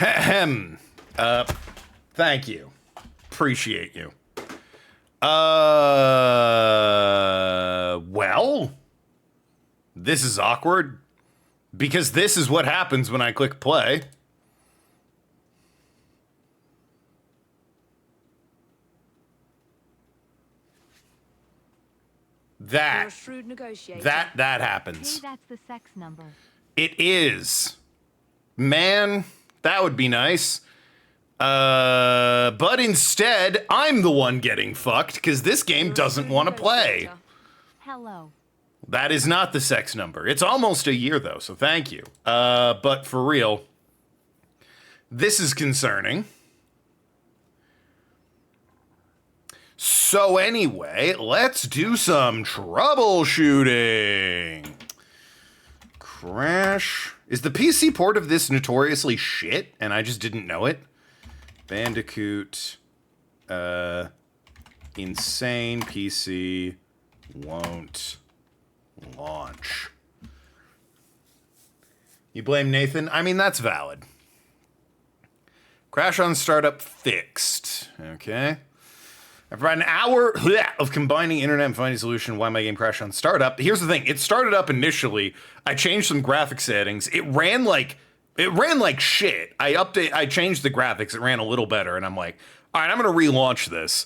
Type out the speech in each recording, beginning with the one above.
Ahem. Thank you. Appreciate you. Well, this is awkward because this is what happens when I click play. That happens. Hey, that's the sex number. It is. Man, that would be nice. But instead, I'm the one getting fucked because this game doesn't want to play. Hello. That is not the sex number. It's almost a year though, so thank you. But for real, this is concerning. So anyway, let's do some troubleshooting. Crash. Is the PC port of this notoriously shit and I just didn't know it? Bandicoot, insane PC won't launch. You blame Nathan? I mean, that's valid. Crash on startup fixed. Okay. After about an hour of combining internet and finding a solution why my game crashed on startup. Here's the thing. It started up initially. I changed some graphic settings. It ran like shit. I changed the graphics. It ran a little better. And I'm like, all right, I'm going to relaunch this.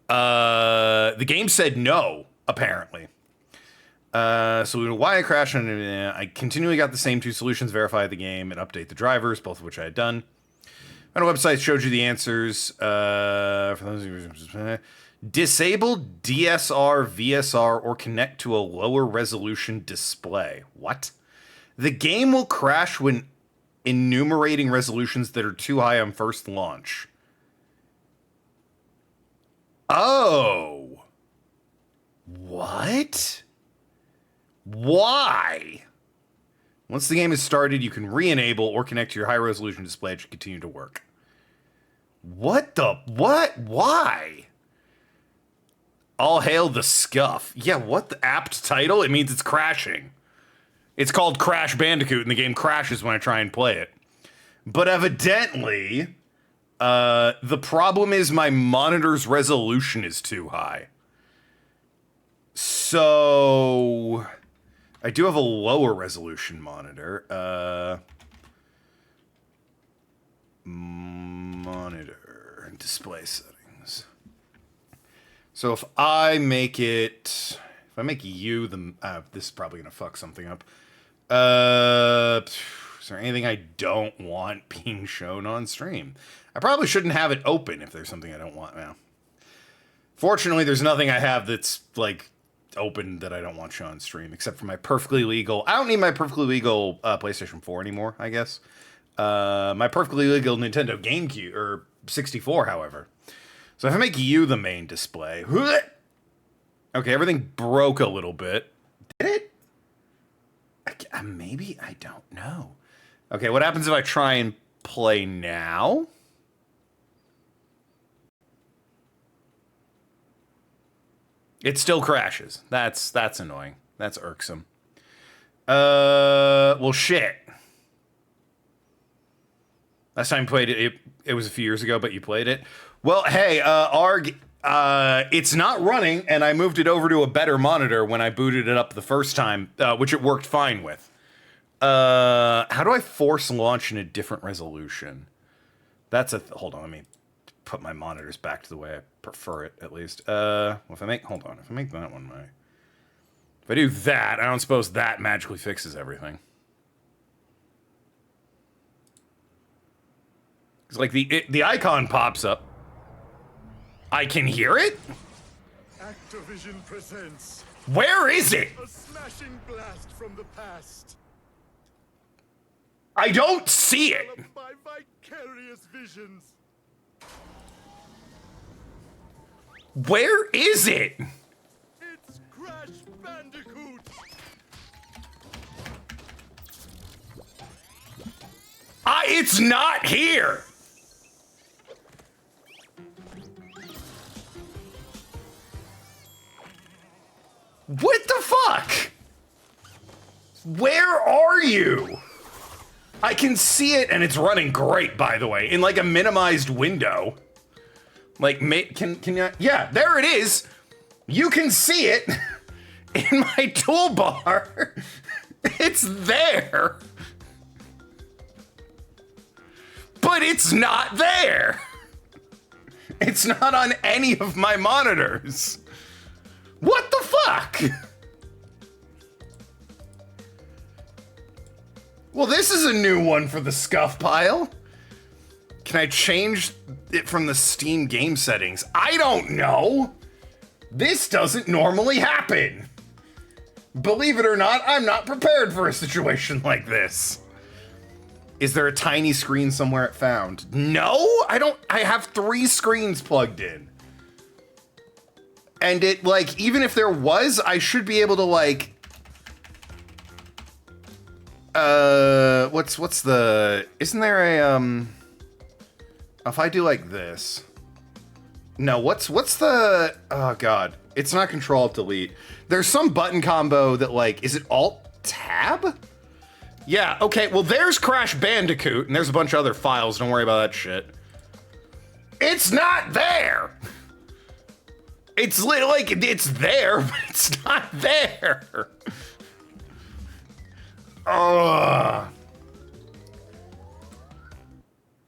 The game said no, apparently. So why I crashed, I continually got the same two solutions, verify the game and update the drivers, both of which I had done. And a website showed you the answers. For those of you, disable DSR, VSR, or connect to a lower resolution display. What? The game will crash when enumerating resolutions that are too high on first launch. Oh. What? Why? Once the game is started, you can re-enable or connect to your high-resolution display to continue to work. What? Why? All hail the scuff. Yeah, what the apt title? It means it's crashing. It's called Crash Bandicoot, and the game crashes when I try and play it. But evidently, the problem is my monitor's resolution is too high. So I do have a lower resolution monitor. Monitor display settings. So if I make it, you the, this is probably gonna fuck something up. Is there anything I don't want being shown on stream? I probably shouldn't have it open if there's something I don't want now. Fortunately, there's nothing I have that's like open that I don't want shown on stream, except for my perfectly legal. I don't need my perfectly legal PlayStation 4 anymore, I guess. My perfectly legal Nintendo GameCube or 64, however. So if I make you the main display, okay, everything broke a little bit. Did it? Maybe, I don't know. Okay, what happens if I try and play now? It still crashes. That's annoying. That's irksome. Well, shit. Last time you played it, it was a few years ago, but you played it. Well, hey, Arg, it's not running, and I moved it over to a better monitor when I booted it up the first time, which it worked fine with. How do I force launch in a different resolution? That's a... hold on, let me put my monitors back to the way I prefer it, at least. Well, if I make... hold on, if I make that one my... if I do that, I don't suppose that magically fixes everything. It's like the icon pops up. I can hear it? Activision presents Where is it? a smashing blast from the past. I don't see it. Developed by vicarious visions. Where is it? It's Crash Bandicoot. It's not here. What the fuck? Where are you? I can see it, and it's running great, by the way, in like a minimized window. Like, can you? Yeah, there it is. You can see it in my toolbar. It's there. But it's not there. It's not on any of my monitors. What the fuck? Well, this is a new one for the scuff pile. Can I change it from the Steam game settings? I don't know. This doesn't normally happen. Believe it or not, I'm not prepared for a situation like this. Is there a tiny screen somewhere it found? No, I don't. I have 3 screens plugged in. And it, like, even if there was, I should be able to, like, what's the, isn't there a, if I do like this, no, what's the, oh God, it's not Control-Delete. There's some button combo that, like, is it Alt-Tab? Yeah, okay, well, there's Crash Bandicoot, and there's a bunch of other files, don't worry about that shit. It's not there! It's like, it's there, but it's not there.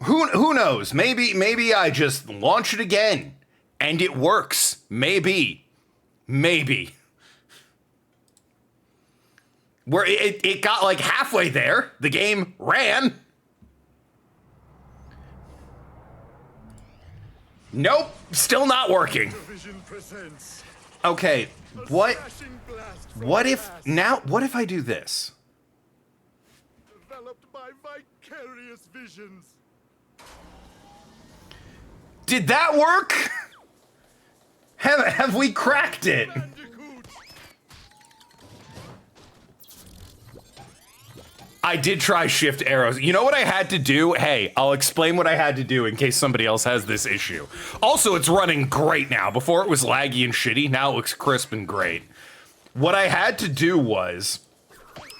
Who knows? Maybe I just launch it again and it works. Maybe. Where it got like halfway there, the game ran. Nope, still not working. Okay, what if I do this? Developed by vicarious visions. Did that work? Have we cracked it? I did try shift arrows. You know what I had to do? Hey, I'll explain what I had to do in case somebody else has this issue. Also, it's running great now. Before it was laggy and shitty. Now it looks crisp and great. What I had to do was,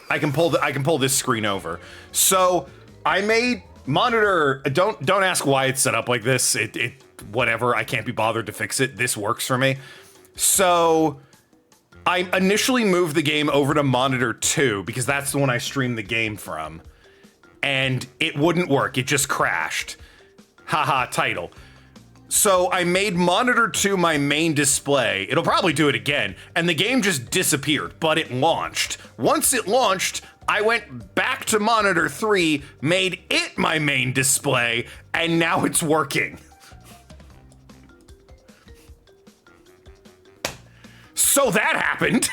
I can pull this screen over. So I made monitor. Don't ask why it's set up like this. It whatever. I can't be bothered to fix it. This works for me. So I initially moved the game over to monitor 2 because that's the one I streamed the game from, and it wouldn't work. It just crashed. Haha, title. So I made monitor 2 my main display. It'll probably do it again, and the game just disappeared, but it launched. Once it launched, I went back to monitor 3, made it my main display, and now it's working. So that happened.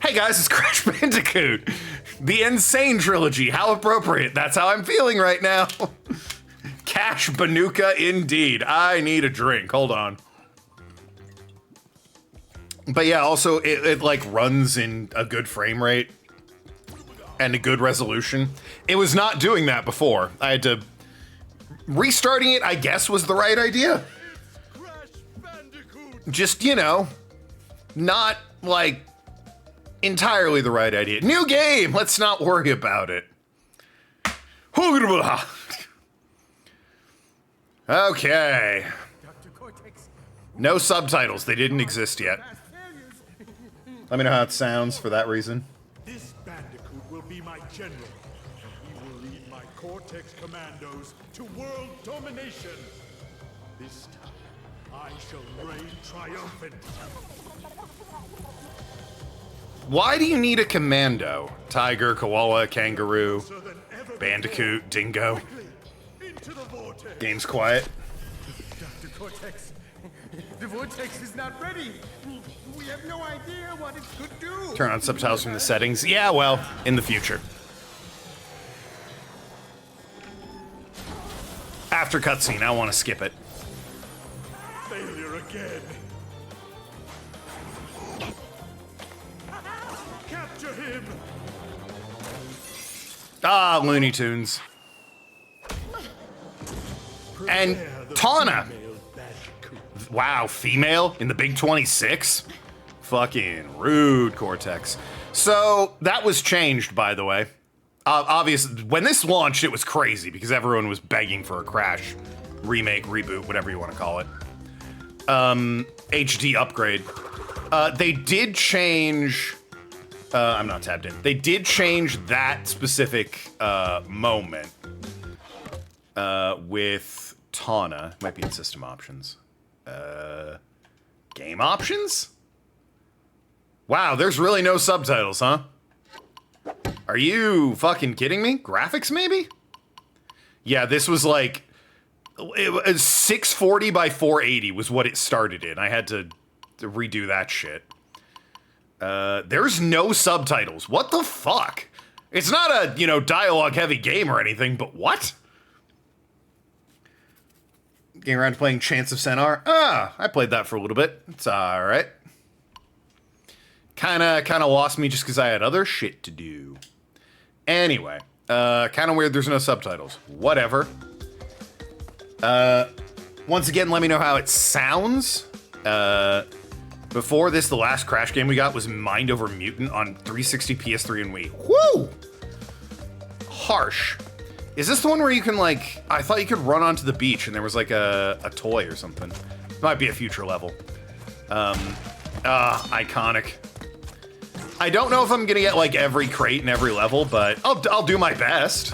Hey guys, it's Crash Bandicoot. The Insane Trilogy, how appropriate. That's how I'm feeling right now. Cash Banuka indeed. I need a drink, hold on. But yeah, also it like runs in a good frame rate and a good resolution. It was not doing that before. I had to, restarting it, I guess, was the right idea. Just, you know, not like entirely the right idea. New game, let's not worry about it. Okay. No subtitles, they didn't exist yet. Let me know how it sounds for that reason. This Bandicoot will be my general. He will lead my Cortex commandos to world domination. This time, I shall reign triumphant. Why do you need a commando? Tiger, koala, kangaroo, bandicoot, dingo. Into the vortex. Game's quiet. Dr. Cortex, the vortex is not ready. We have no idea what it could do. Turn on subtitles from the settings. Yeah, well, in the future. After cutscene, I want to skip it. Failure again. Capture him. Ah, Looney Tunes. And Tawna. Wow, female in the big 26? Fucking rude, Cortex. So that was changed, by the way. Obviously, when this launched, it was crazy because everyone was begging for a Crash remake, reboot, whatever you want to call it. HD upgrade. They did change. I'm not tabbed in. They did change that specific moment with Tana. Might be in system options. Game options? Wow, there's really no subtitles, huh? Are you fucking kidding me? Graphics, maybe? Yeah, this was like... It was 640 by 480 was what it started in. I had to redo that shit. There's no subtitles. What the fuck? It's not a, dialogue-heavy game or anything, but what? Getting around to playing Chants of Sennar? I played that for a little bit. It's alright. Kinda lost me just because I had other shit to do. Anyway, kinda weird there's no subtitles. Whatever. Once again, let me know how it sounds. Before this, the last Crash game we got was Mind Over Mutant on 360, PS3, and Wii. Woo! Harsh. Is this the one where you can, like... I thought you could run onto the beach and there was, like, a toy or something. Might be a future level. Iconic. I don't know if I'm gonna get, like, every crate in every level, but I'll do my best.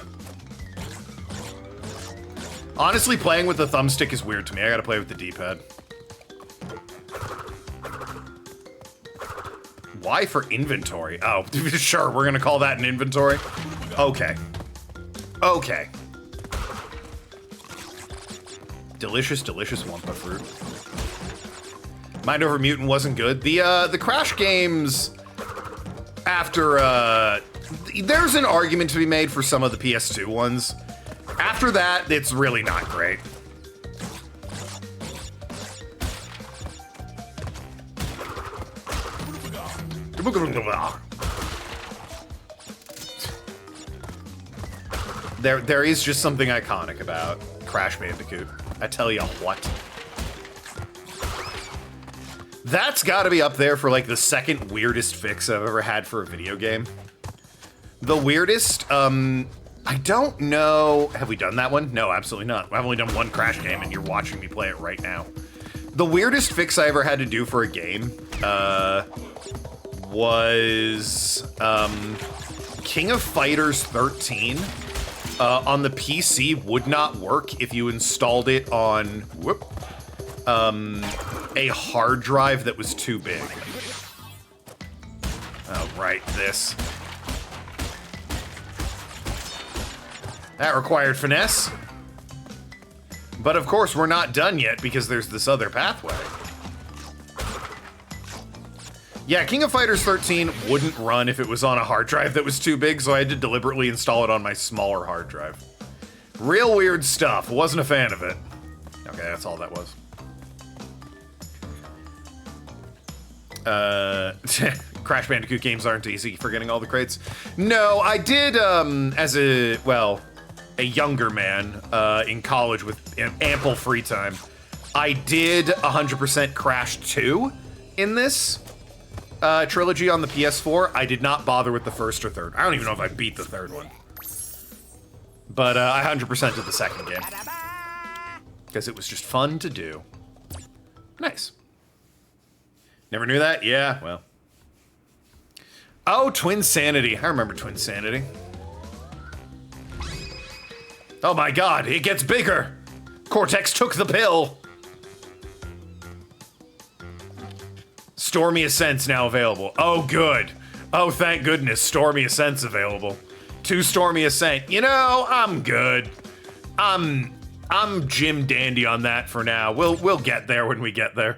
Honestly, playing with the thumbstick is weird to me. I gotta play with the D-pad. Y for inventory? Oh, sure, we're gonna call that an inventory? Okay. Okay. Delicious, delicious Wumpa fruit. Mind Over Mutant wasn't good. The Crash games after, there's an argument to be made for some of the PS2 ones. After that, it's really not great. There is just something iconic about Crash Bandicoot. I tell you what. That's gotta be up there for like the second weirdest fix I've ever had for a video game. The weirdest, I don't know. Have we done that one? No, absolutely not. I've only done one Crash game and you're watching me play it right now. The weirdest fix I ever had to do for a game, was, King of Fighters 13. On the PC would not work if you installed it on, a hard drive that was too big. Oh, right, this. That required finesse. But of course, we're not done yet because there's this other pathway. Yeah, King of Fighters 13 wouldn't run if it was on a hard drive that was too big, so I had to deliberately install it on my smaller hard drive. Real weird stuff. Wasn't a fan of it. Okay, that's all that was. Crash Bandicoot games aren't easy for getting all the crates. No, I did, as a younger man, in college with ample free time, I did 100% Crash 2 in this trilogy on the PS4. I did not bother with the first or third. I don't even know if I beat the third one. But I 100% did the second game. Because it was just fun to do. Nice. Never knew that? Yeah, well. Oh, Twin Sanity. I remember Twin Sanity. Oh my god, it gets bigger! Cortex took the pill! Stormy Ascent's now available. Oh, good. Oh, thank goodness, Stormy Ascent's available. 2 Stormy Ascent. You know, I'm good. I'm Jim Dandy on that for now. We'll get there when we get there.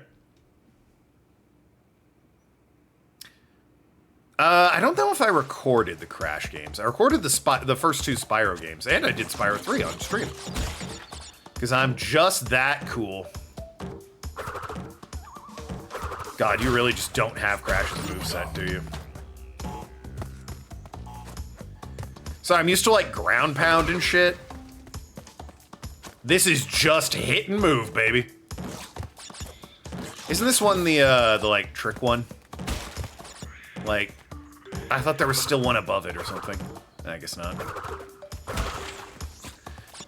I don't know if I recorded the Crash games. I recorded the first 2 Spyro games, and I did Spyro 3 on stream. Because I'm just that cool. God, you really just don't have Crash's moveset, do you? So I'm used to, like, ground pound and shit. This is just hit and move, baby. Isn't this one the like, trick one? Like, I thought there was still one above it or something. I guess not.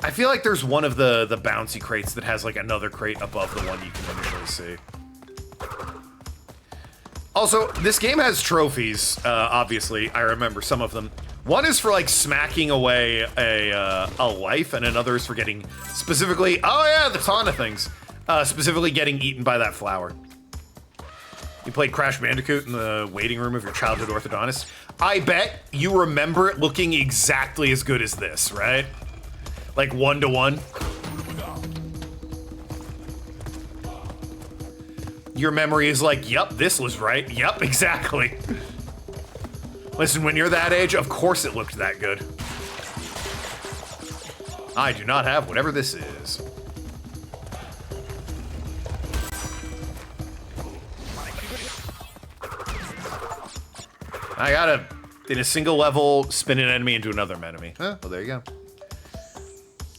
I feel like there's one of the bouncy crates that has like another crate above the one you can initially see. Also, this game has trophies, obviously. I remember some of them. One is for like smacking away a life, and another is for getting specifically, oh yeah, the ton of things. Specifically getting eaten by that flower. You played Crash Bandicoot in the waiting room of your childhood orthodontist. I bet you remember it looking exactly as good as this, right? Like 1-to-1. Your memory is like, yep, this was right. Yep, exactly. Listen, when you're that age, of course it looked that good. I do not have whatever this is. I gotta, in a single level, spin an enemy into another enemy. Well, there you go.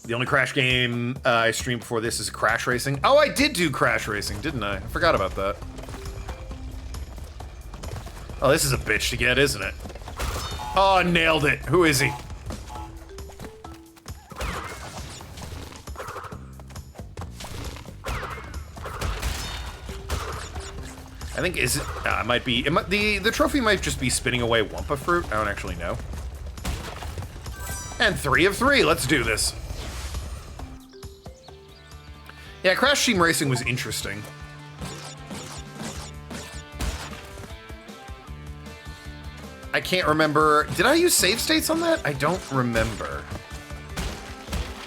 The only Crash game I streamed before this is Crash Racing. Oh, I did do Crash Racing, didn't I? I forgot about that. Oh, this is a bitch to get, isn't it? Oh, nailed it. Who is he? I think is it might be the trophy might just be spinning away Wumpa fruit. I don't actually know. And 3 of 3. Let's do this. Yeah, Crash Team Racing was interesting. I can't remember. Did I use save states on that? I don't remember.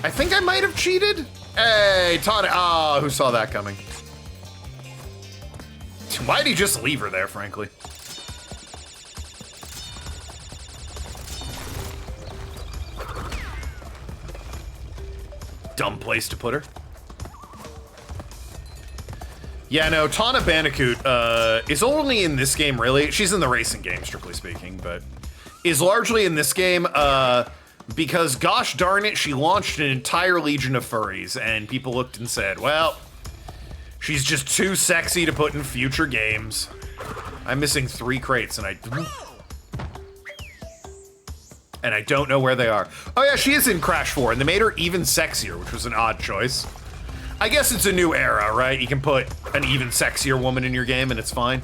I think I might have cheated. Hey, Todd. Ah, who saw that coming? Why'd he just leave her there, frankly? Dumb place to put her. Yeah, no, Tawna Bandicoot is only in this game, really. She's in the racing game, strictly speaking, but is largely in this game because, gosh darn it, she launched an entire legion of furries, and people looked and said, well, she's just too sexy to put in future games. I'm missing 3 crates, and I don't know where they are. Oh yeah, she is in Crash 4, and they made her even sexier, which was an odd choice. I guess it's a new era, right? You can put an even sexier woman in your game, and it's fine.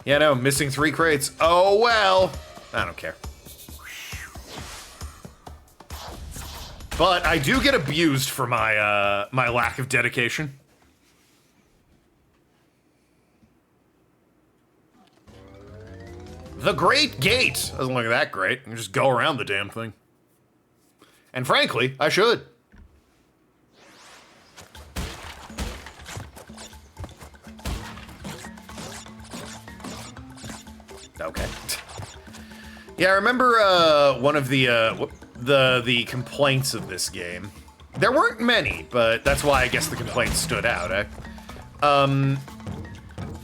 Yeah, no, missing 3 crates. Oh well. I don't care. But I do get abused for my my lack of dedication. The Great Gate doesn't look that great. I can just go around the damn thing. And frankly, I should. Okay. Yeah, I remember one of the complaints of this game. There weren't many, but that's why I guess the complaints stood out, eh?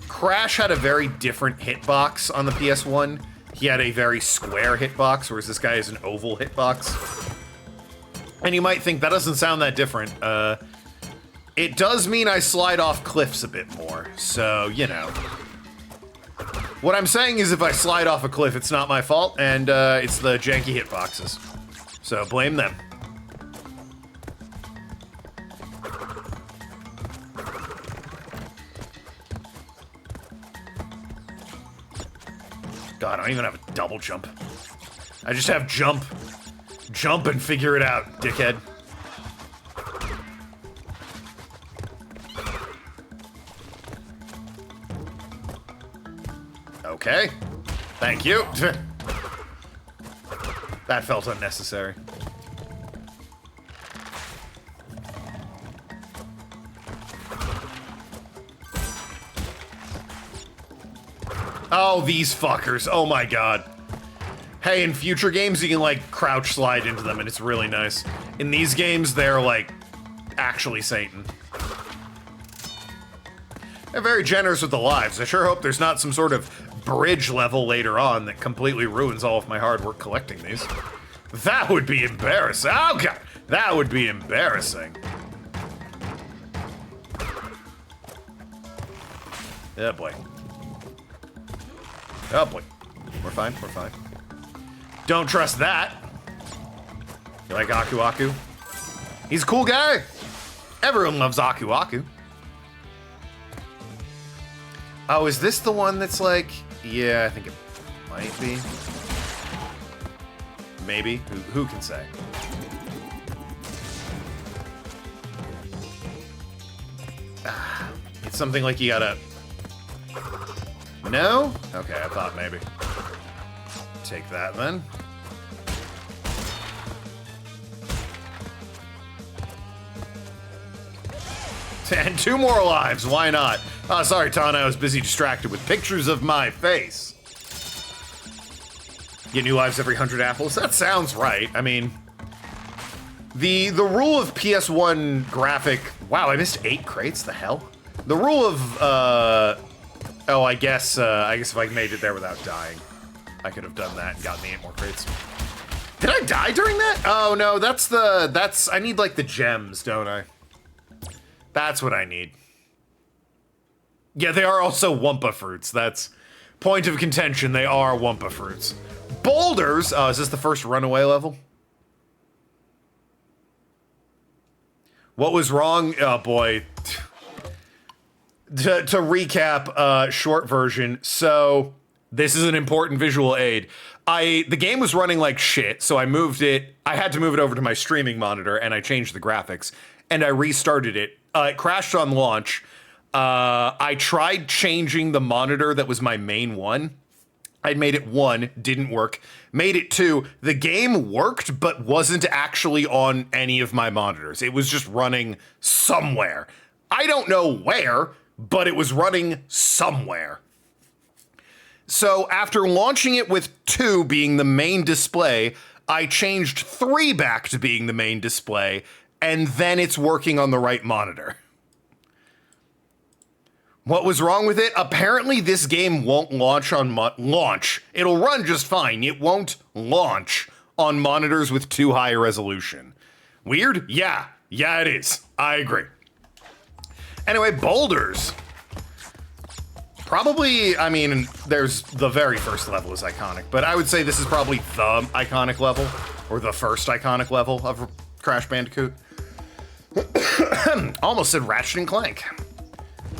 Crash had a very different hitbox on the PS1. He had a very square hitbox, whereas this guy has an oval hitbox. And you might think that doesn't sound that different. It does mean I slide off cliffs a bit more, so, you know. What I'm saying is if I slide off a cliff, it's not my fault, and it's the janky hitboxes. So blame them. God, I don't even have a double jump. I just have jump. Jump and figure it out, dickhead. Okay. Thank you. That felt unnecessary. Oh, these fuckers. Oh my god. Hey, in future games, you can, like, crouch slide into them, and it's really nice. In these games, they're, like, actually Satan. They're very generous with the lives. I sure hope there's not some sort of bridge level later on that completely ruins all of my hard work collecting these. That would be embarrassing. Oh, God. That would be embarrassing. Oh boy. Oh boy. We're fine, we're fine. Don't trust that. You like Aku Aku? He's a cool guy. Everyone loves Aku Aku. Oh, is this the one that's like... Yeah, I think it might be. Maybe. Who can say? It's something like you gotta... No? Okay, I thought maybe. Take that then. And 2 more lives, why not? Oh, sorry, Tana, I was busy distracted with pictures of my face. Get new lives every 100 apples? That sounds right. I mean, the rule of PS1 graphic... Wow, I missed 8 crates, the hell? The rule of, oh, I guess if I made it there without dying, I could have done that and gotten the 8 more crates. Did I die during that? Oh, no, that's, I need, like, the gems, don't I? That's what I need. Yeah, they are also Wumpa fruits. That's point of contention. They are Wumpa fruits. Boulders. Oh, is this the first runaway level? What was wrong? Oh, boy. To recap, short version. So, this is an important visual aid. The game was running like shit, so I moved it. I had to move it over to my streaming monitor, and I changed the graphics. And I restarted it. It crashed on launch. I tried changing the monitor that was my main one. I'd made it 1, didn't work. Made it 2, the game worked, but wasn't actually on any of my monitors. It was just running somewhere. I don't know where, but it was running somewhere. So after launching it with 2 being the main display, I changed 3 back to being the main display, and then it's working on the right monitor. What was wrong with it? Apparently this game won't launch on launch. It'll run just fine. It won't launch on monitors with too high a resolution. Weird? Yeah. Yeah, it is. I agree. Anyway, boulders. Probably, I mean, there's the very first level is iconic, but I would say this is probably the iconic level, or the first iconic level of Crash Bandicoot. Almost said Ratchet and Clank,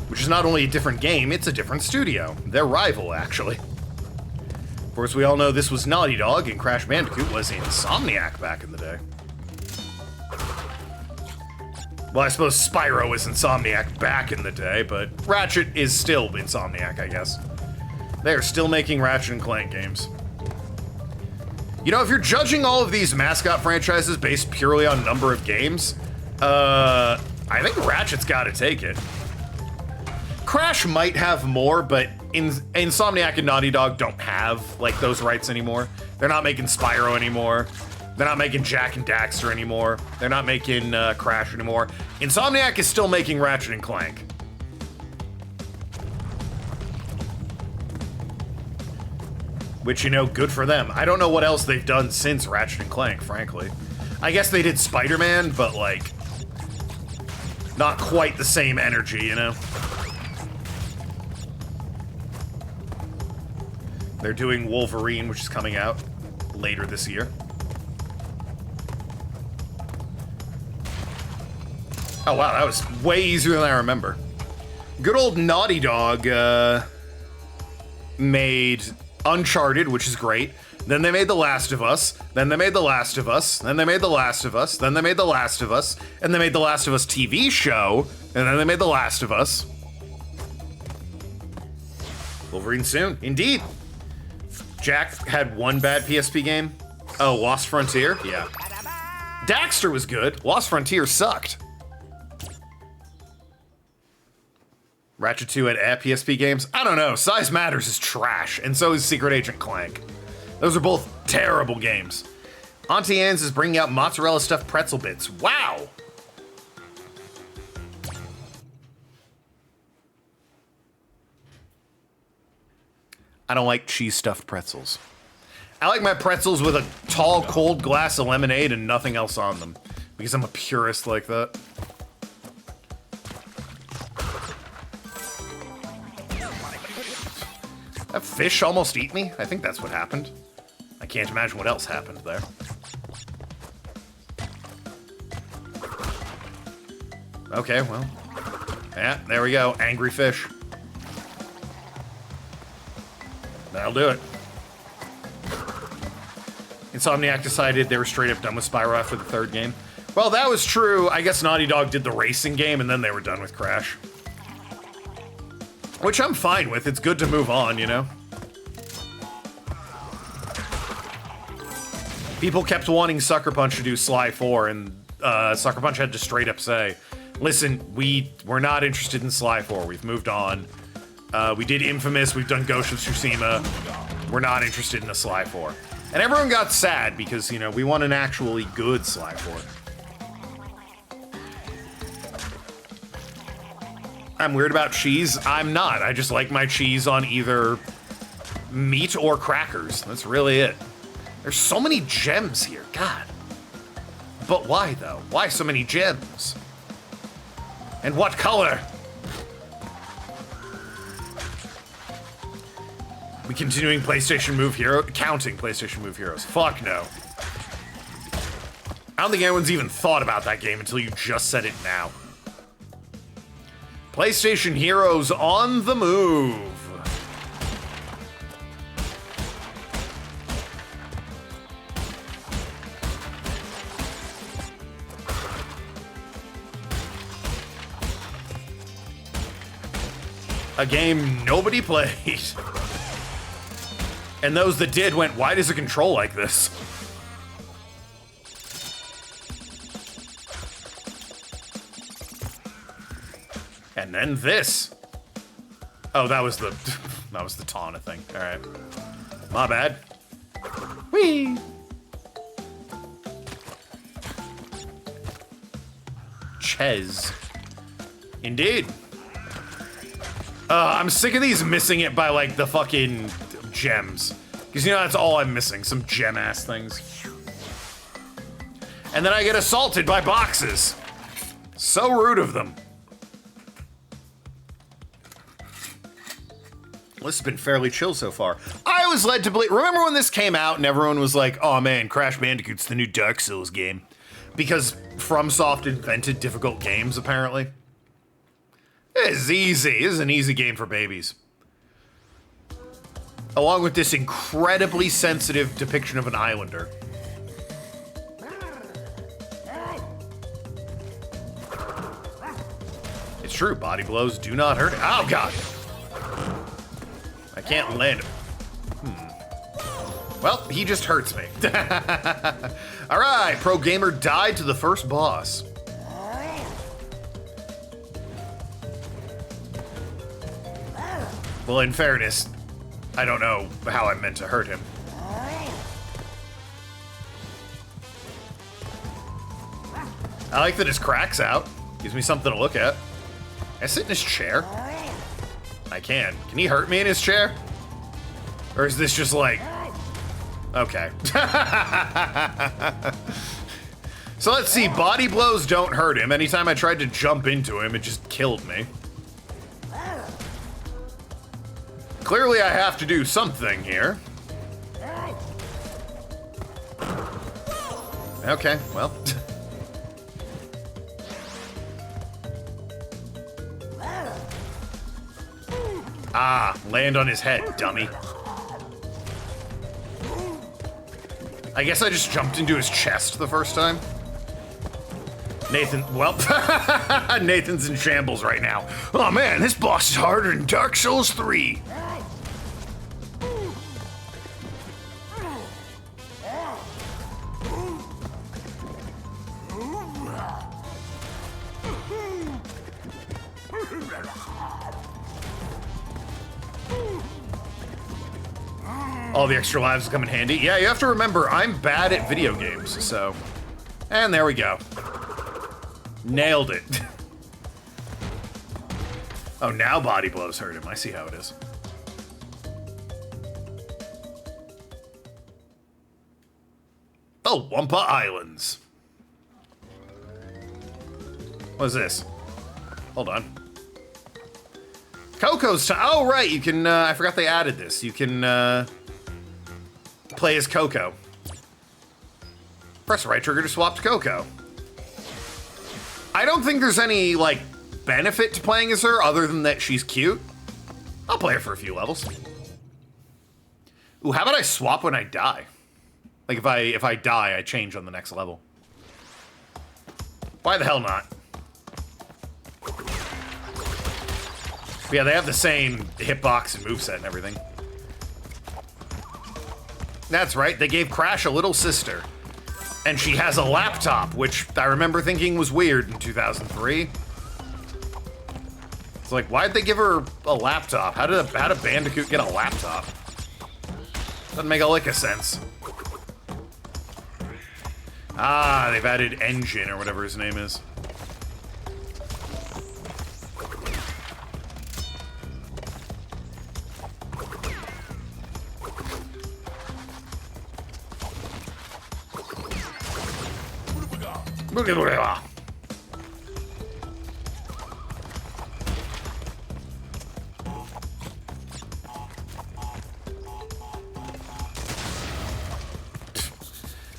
which is not only a different game, it's a different studio. Their rival, actually. Of course, we all know this was Naughty Dog, and Crash Bandicoot was Insomniac back in the day. Well, I suppose Spyro was Insomniac back in the day, but Ratchet is still Insomniac, I guess. They are still making Ratchet and Clank games. You know, if you're judging all of these mascot franchises based purely on number of games, I think Ratchet's gotta take it. Crash might have more, but Insomniac and Naughty Dog don't have, like, those rights anymore. They're not making Spyro anymore. They're not making Jak and Daxter anymore. They're not making Crash anymore. Insomniac is still making Ratchet and Clank. Which, you know, good for them. I don't know what else they've done since Ratchet and Clank, frankly. I guess they did Spider-Man, but, like, not quite the same energy, you know? They're doing Wolverine, which is coming out later this year. Oh, wow, that was way easier than I remember. Good old Naughty Dog made Uncharted, which is great. Then they made The Last of Us. Then they made The Last of Us. Then they made The Last of Us. Then they made The Last of Us. And they made The Last of Us TV show. And then they made The Last of Us. Wolverine soon. Indeed. Jak had one bad PSP game. Oh, Lost Frontier? Yeah. Daxter was good. Lost Frontier sucked. Ratchet 2 had PSP games? I don't know. Size Matters is trash, and so is Secret Agent Clank. Those are both terrible games. Auntie Anne's is bringing out mozzarella stuffed pretzel bits. Wow! I don't like cheese stuffed pretzels. I like my pretzels with a tall, cold glass of lemonade and nothing else on them. Because I'm a purist like that. That fish almost eat me? I think that's what happened. I can't imagine what else happened there. Okay, well. Yeah, there we go. Angry fish. That'll do it. Insomniac decided they were straight up done with Spyro after the third game. Well, that was true. I guess Naughty Dog did the racing game, and then they were done with Crash. Which I'm fine with. It's good to move on, you know? People kept wanting Sucker Punch to do Sly 4, and Sucker Punch had to straight up say, listen, we're not interested in Sly 4. We've moved on. We did Infamous. We've done Ghost of Tsushima. We're not interested in the Sly 4. And everyone got sad because, you know, we want an actually good Sly 4. I'm weird about cheese. I'm not. I just like my cheese on either meat or crackers. That's really it. There's so many gems here. God. But why, though? Why so many gems? And what color? We continuing PlayStation Move Hero? Counting PlayStation Move Heroes. Fuck no. I don't think anyone's even thought about that game until you just said it now. PlayStation Heroes on the move. A game nobody played. And those that did went, why does it control like this? And then this. Oh, that was the Tana thing. All right. My bad. Whee! Ches. Indeed. I'm sick of these missing it by, like, the fucking gems. Because, you know, that's all I'm missing. Some gem-ass things. And then I get assaulted by boxes. So rude of them. This has been fairly chill so far. I was led to believe... Remember when this came out and everyone was like, oh man, Crash Bandicoot's the new Dark Souls game? Because FromSoft invented difficult games, apparently. This is easy. This is an easy game for babies. Along with this incredibly sensitive depiction of an islander. It's true, body blows do not hurt. Oh, God. I can't land him. Well, he just hurts me. All right, Pro Gamer died to the first boss. Well, in fairness, I don't know how I meant to hurt him. I like that his crack's out. Gives me something to look at. Can I sit in his chair? I can. Can he hurt me in his chair? Or is this just like... Okay. So let's see. Body blows don't hurt him. Anytime I tried to jump into him, it just killed me. Clearly I have to do something here. Okay, well. Ah, land on his head, dummy. I guess I just jumped into his chest the first time. Nathan, well, Nathan's in shambles right now. Oh man, this boss is harder than Dark Souls 3. All the extra lives come in handy. Yeah, you have to remember, I'm bad at video games, so... And there we go. Nailed it. Oh, now body blows hurt him. I see how it is. Oh, Wumpa Islands. What is this? Hold on. Coco's time. Oh, right. You can, I forgot they added this. You can, play as Coco. Press the right trigger to swap to Coco. I don't think there's any, like, benefit to playing as her other than that she's cute. I'll play her for a few levels. Ooh, how about I swap when I die? Like, if I die, I change on the next level. Why the hell not? Yeah, they have the same hitbox and moveset and everything. That's right, they gave Crash a little sister. And she has a laptop, which I remember thinking was weird in 2003. It's like, why'd they give her a laptop? How did Bandicoot get a laptop? Doesn't make a lick of sense. Ah, they've added Engine, or whatever his name is.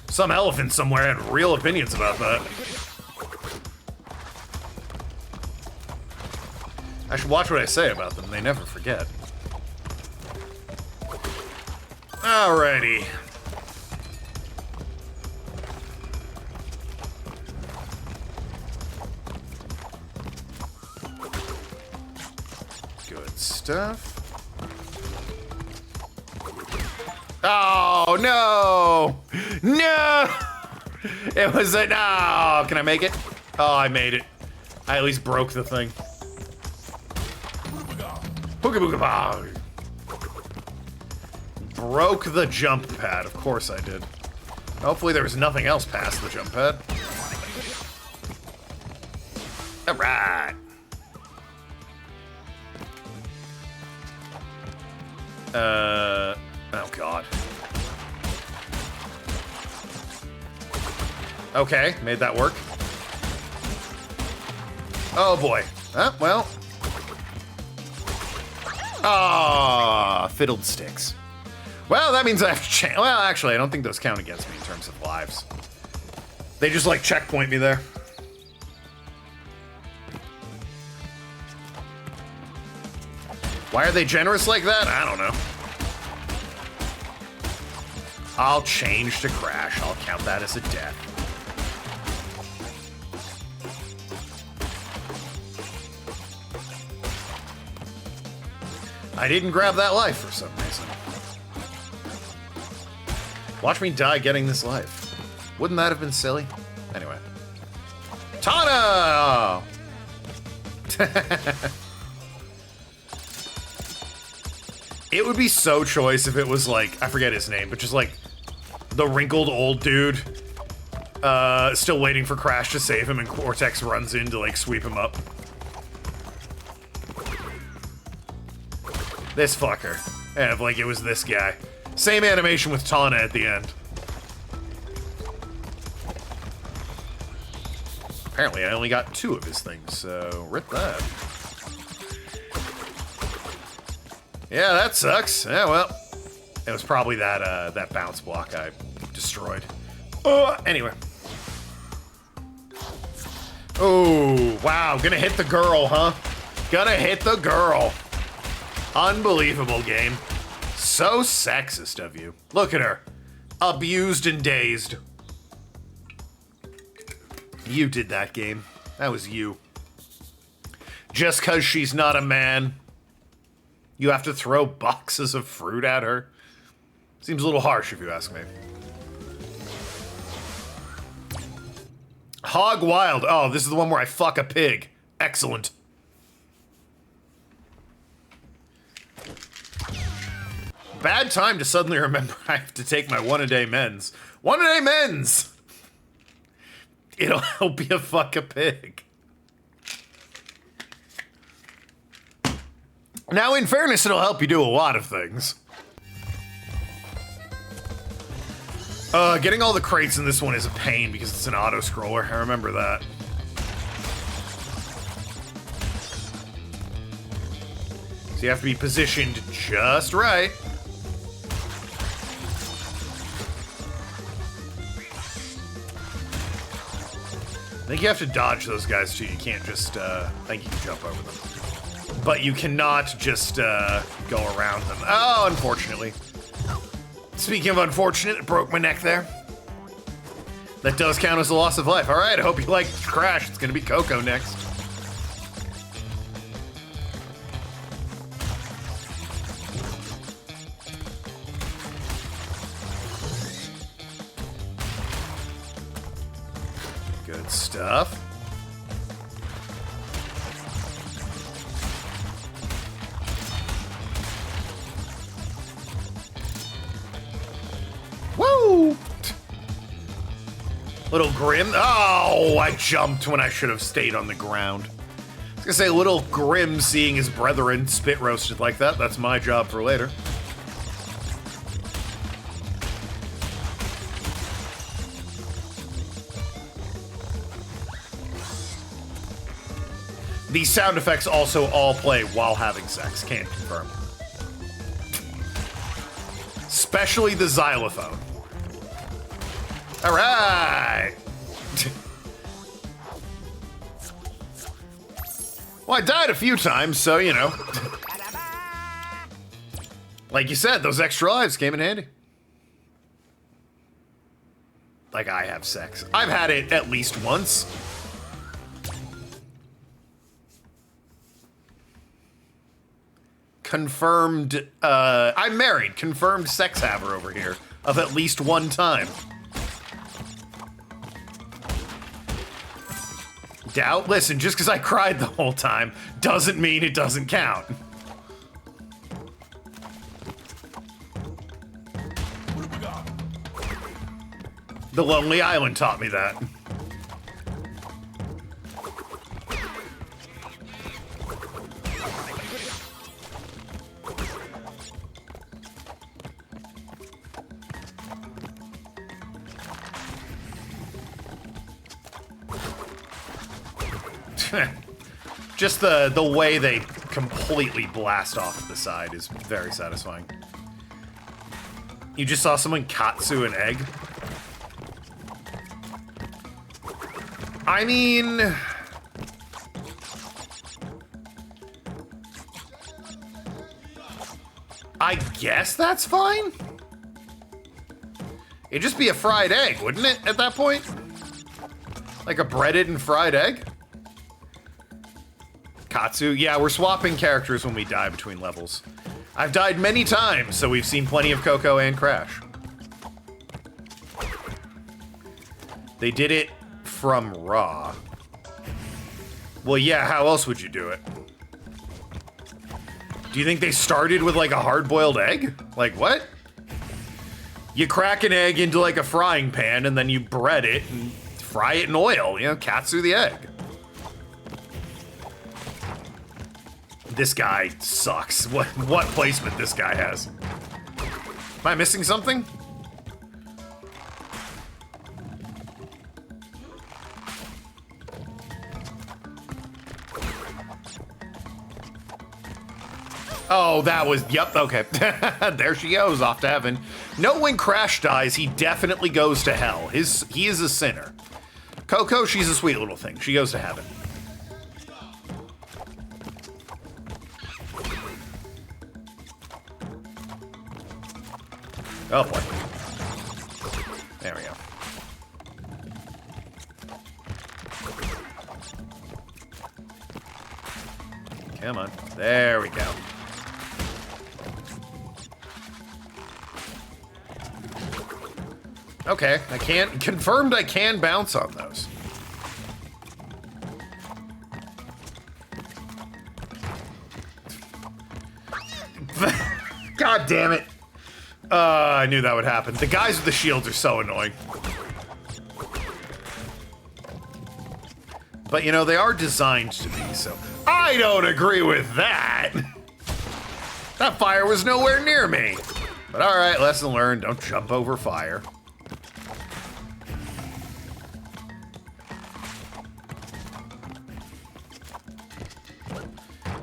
Some elephant somewhere had real opinions about that. I should watch what I say about them. They never forget. Alrighty. Good stuff. Oh, no! No! It was a no! Can I make it? Oh, I made it. I at least broke the thing. Booga booga bog. Broke the jump pad. Of course I did. Hopefully there was nothing else past the jump pad. Alright. Oh god. Okay, made that work. Oh boy. Well. Ah, fiddlesticks. Well, that means I have to change. Well, actually, I don't think those count against me in terms of lives. They just, like, checkpoint me there. Why are they generous like that? I don't know. I'll change to Crash. I'll count that as a death. I didn't grab that life for some reason. Watch me die getting this life. Wouldn't that have been silly? Anyway. Tana! It would be so choice if it was like, I forget his name, but just like the wrinkled old dude still waiting for Crash to save him and Cortex runs in to like sweep him up. This fucker. And if like it was this guy. Same animation with Tana at the end. Apparently I only got 2 of his things, so rip that. Yeah, that sucks. Yeah, well. It was probably that that bounce block I destroyed. Anyway. Oh, wow. Gonna hit the girl, huh? Gonna hit the girl. Unbelievable game. So sexist of you. Look at her. Abused and dazed. You did that game. That was you. Just because she's not a man, you have to throw boxes of fruit at her? Seems a little harsh if you ask me. Hog Wild. Oh, this is the one where I fuck a pig. Excellent. Bad time to suddenly remember I have to take my one-a-day mens. One-a-day mens! It'll help you fuck a pig. Now, in fairness, it'll help you do a lot of things. Getting all the crates in this one is a pain because it's an auto-scroller. I remember that. So you have to be positioned just right. I think you have to dodge those guys too. You can't just, I think you can jump over them. But you cannot just go around them. Oh, unfortunately. Speaking of unfortunate, it broke my neck there. That does count as a loss of life. All right, I hope you like Crash. It's gonna be Coco next. Good stuff. Woo! Little Grim. Oh, I jumped when I should have stayed on the ground. I was gonna say, little Grim seeing his brethren spit roasted like that. That's my job for later. These sound effects also all play while having sex, can't confirm. Especially the xylophone. All right. Well, I died a few times, so, you know. Like you said, those extra lives came in handy. Like I have sex. I've had it at least once. Confirmed, I'm married. Confirmed sex haver over here of at least one time. Doubt? Listen, just because I cried the whole time doesn't mean it doesn't count. The Lonely Island taught me that. Just the way they completely blast off the side is very satisfying. You just saw someone katsu an egg? I mean... I guess that's fine? It'd just be a fried egg, wouldn't it, at that point? Like a breaded and fried egg? Katsu, yeah, we're swapping characters when we die between levels. I've died many times, so we've seen plenty of Coco and Crash. They did it from Raw. Well, yeah, how else would you do it? Do you think they started with like a hard-boiled egg? Like what? You crack an egg into like a frying pan and then you bread it and fry it in oil, you know, katsu the egg. This guy sucks. What placement this guy has? Am I missing something? Oh, that was, yep, okay. There she goes, off to heaven. No, when Crash dies, he definitely goes to hell. He is a sinner. Coco, she's a sweet little thing. She goes to heaven. Oh boy. There we go. Come on. There we go. Okay, confirmed I can bounce on those. God damn it. I knew that would happen. The guys with the shields are so annoying. But, you know, they are designed to be, so... I don't agree with that! That fire was nowhere near me! But alright, lesson learned. Don't jump over fire.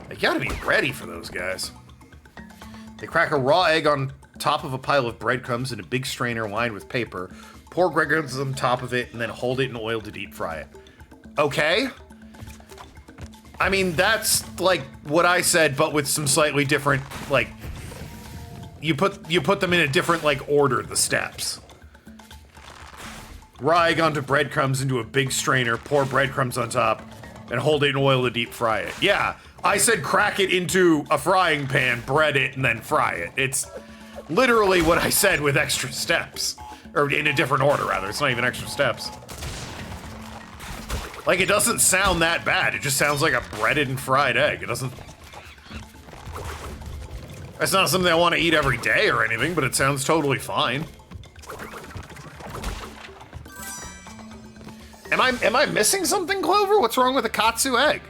They gotta be ready for those guys. They crack a raw egg on top of a pile of breadcrumbs in a big strainer lined with paper, pour breadcrumbs on top of it, and then hold it in oil to deep fry it. Okay. I mean, that's like what I said, but with some slightly different, like, you put them in a different, like, order, the steps. Raw egg onto breadcrumbs into a big strainer, pour breadcrumbs on top, and hold it in oil to deep fry it. Yeah, I said crack it into a frying pan, bread it, and then fry it. It's literally what I said with extra steps. Or in a different order, rather. It's not even extra steps. Like, it doesn't sound that bad. It just sounds like a breaded and fried egg. It doesn't... That's not something I want to eat every day or anything, but it sounds totally fine. Am I missing something, Clover? What's wrong with a katsu egg?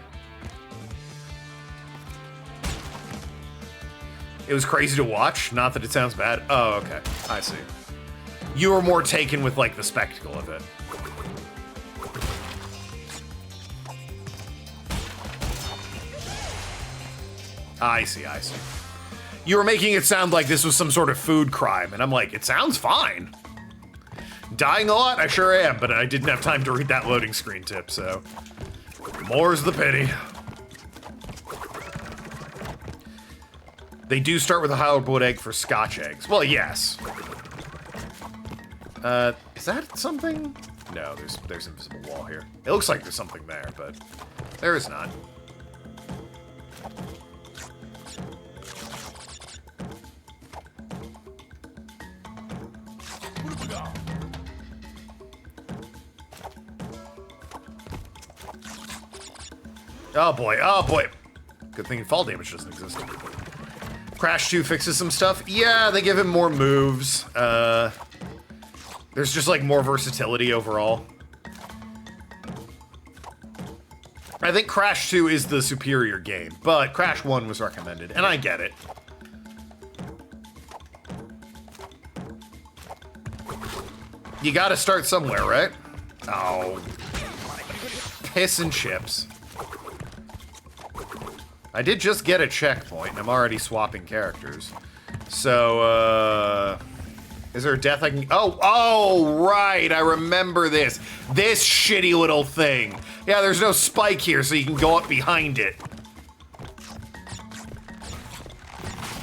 It was crazy to watch, not that it sounds bad. Oh, okay. I see. You were more taken with, like, the spectacle of it. I see, I see. You were making it sound like this was some sort of food crime, and I'm like, it sounds fine. Dying a lot? I sure am, but I didn't have time to read that loading screen tip, so... More's the pity. They do start with a hard-boiled egg for Scotch eggs. Well, yes. Is that something? No, there's an invisible wall here. It looks like there's something there, but there is not. Oh boy, oh boy. Good thing fall damage doesn't exist. Crash 2 fixes some stuff. Yeah, they give him more moves. There's just like more versatility overall. I think Crash 2 is the superior game, but Crash 1 was recommended, and I get it. You gotta start somewhere, right? Oh. Piss and chips. I did just get a checkpoint, and I'm already swapping characters. So, is there a death I can... Oh, right, I remember this. This shitty little thing. Yeah, there's no spike here, so you can go up behind it.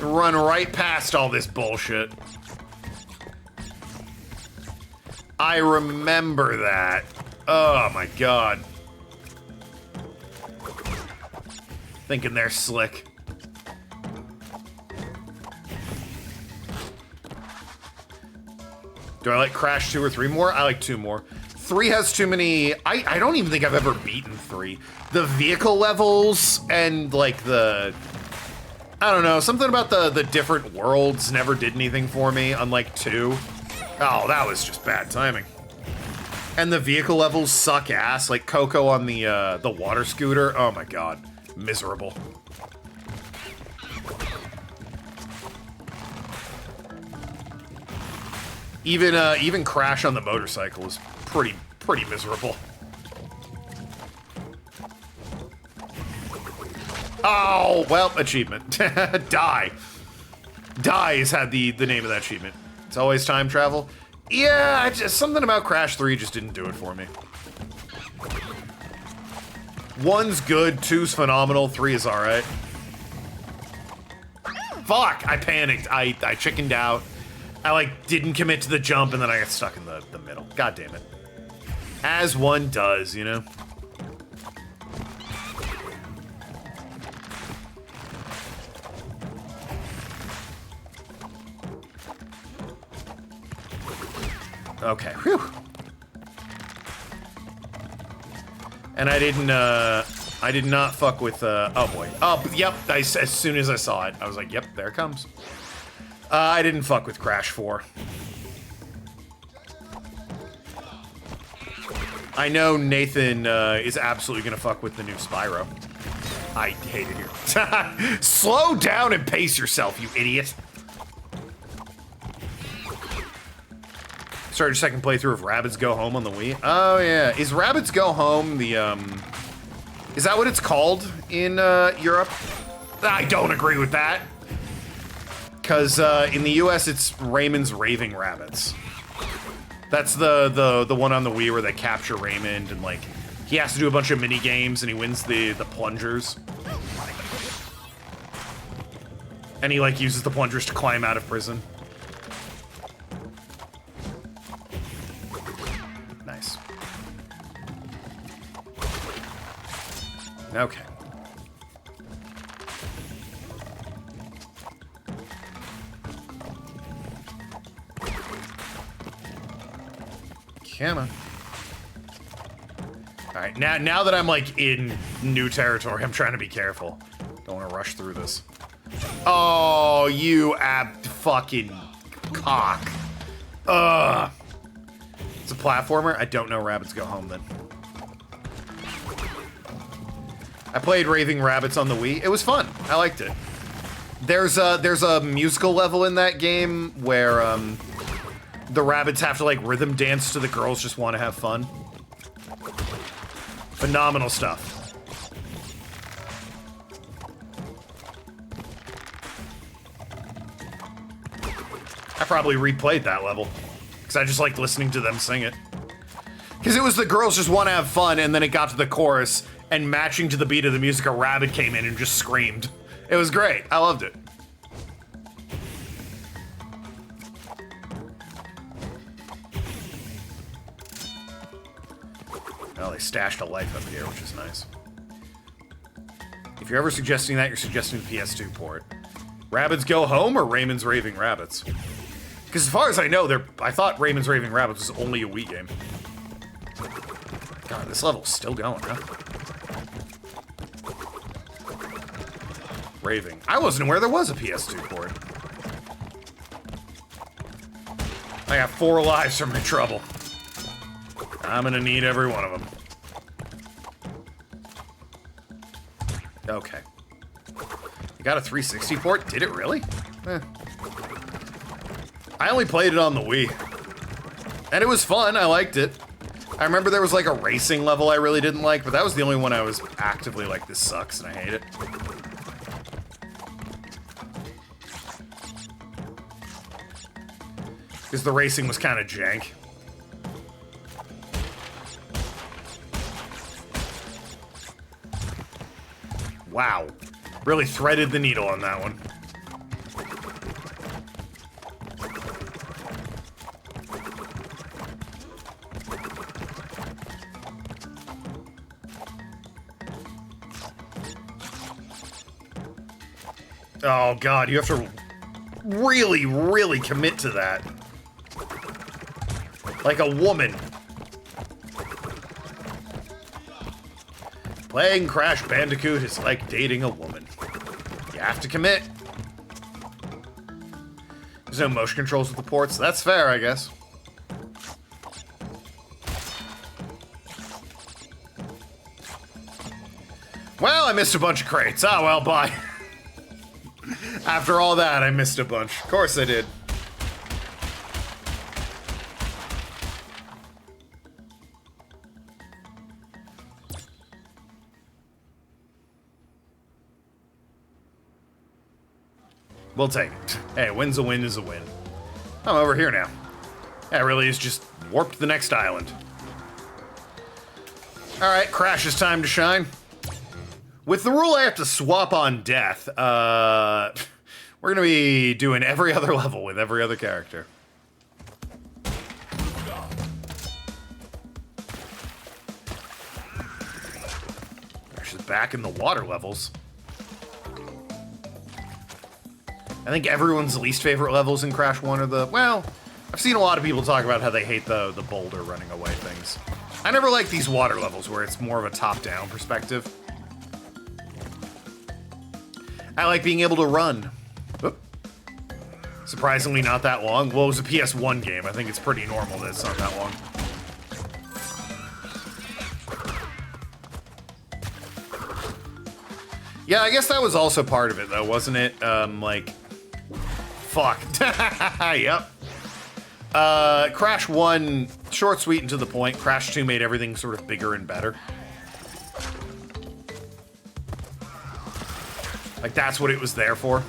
Run right past all this bullshit. I remember that. Oh, my God. Thinking they're slick. Do I like Crash 2 or 3 more? I like 2 more. 3 has too many... I don't even think I've ever beaten 3. The vehicle levels and, like, the... I don't know, something about the different worlds never did anything for me, unlike 2. Oh, that was just bad timing. And the vehicle levels suck ass, like Coco on the water scooter. Oh my God. Miserable. Even Crash on the motorcycle is pretty miserable. Oh, well, achievement. Die. Die has had the name of that achievement. It's always time travel. Yeah, something about Crash 3 just didn't do it for me. 1's good, 2's phenomenal, 3 is alright. Fuck! I panicked. I chickened out. I, like, didn't commit to the jump, and then I got stuck in the middle. God damn it. As one does, you know? Okay, whew. And I did not fuck with, oh boy. Oh, yep, as soon as I saw it, I was like, yep, there it comes. I didn't fuck with Crash 4. I know Nathan, is absolutely gonna fuck with the new Spyro. I hate it here. Slow down and pace yourself, you idiot. Started second playthrough of Rabbids Go Home on the Wii. Oh yeah, is Rabbids Go Home the, is that what it's called in, Europe? I don't agree with that. Because in the US, it's Raymond's Raving Rabbits. That's the one on the Wii where they capture Raymond and, like, he has to do a bunch of mini games and he wins the plungers. And he, like, uses the plungers to climb out of prison. Nice. Okay. Come on. All right, now that I'm like in new territory, I'm trying to be careful. Don't want to rush through this. Oh, you fucking cock. Ugh. It's a platformer. I don't know Rabbits Go Home then. I played Raving Rabbits on the Wii. It was fun. I liked it. There's a musical level in that game where the rabbits have to like rhythm dance to the girls just want to have fun. Phenomenal stuff. I probably replayed that level because I just liked listening to them sing it. Because it was the girls just want to have fun, and then it got to the chorus, and matching to the beat of the music, a rabbit came in and just screamed. It was great. I loved it. Oh, they stashed a life up here, which is nice. If you're ever suggesting that, you're suggesting the PS2 port. Rabbits Go Home or Raymond's Raving Rabbits? Because as far as I know, I thought Raymond's Raving Rabbits was only a Wii game. God, this level's still going, huh? Raving. I wasn't aware there was a PS2 port. I got 4 lives from my trouble. I'm gonna need every one of them. Okay. You got a 360 port? Did it really? Eh. I only played it on the Wii. And it was fun, I liked it. I remember there was like a racing level I really didn't like, but that was the only one I was actively like, this sucks and I hate it. Because the racing was kind of jank. Wow. Really threaded the needle on that one. Oh god, you have to really, really commit to that. Like a woman. Playing Crash Bandicoot is like dating a woman. You have to commit. There's no motion controls with the ports. That's fair, I guess. Well, I missed a bunch of crates. Ah, well, bye. After all that, I missed a bunch. Of course I did. We'll take it. Hey, a win's a win is a win. I'm over here now. That really is just warp to the next island. Alright, Crash's time to shine. With the rule I have to swap on death, we're gonna be doing every other level with every other character. Crash is back in the water levels. I think everyone's least favorite levels in Crash 1 are the, well, I've seen a lot of people talk about how they hate the boulder running away things. I never like these water levels where it's more of a top-down perspective. I like being able to run. Oop. Surprisingly not that long. Well, it was a PS1 game. I think it's pretty normal that it's not that long. Yeah, I guess that was also part of it, though, wasn't it? Like... Fuck. Yep. Crash 1, short, sweet, and to the point. Crash 2 made everything sort of bigger and better. Like, that's what it was there for.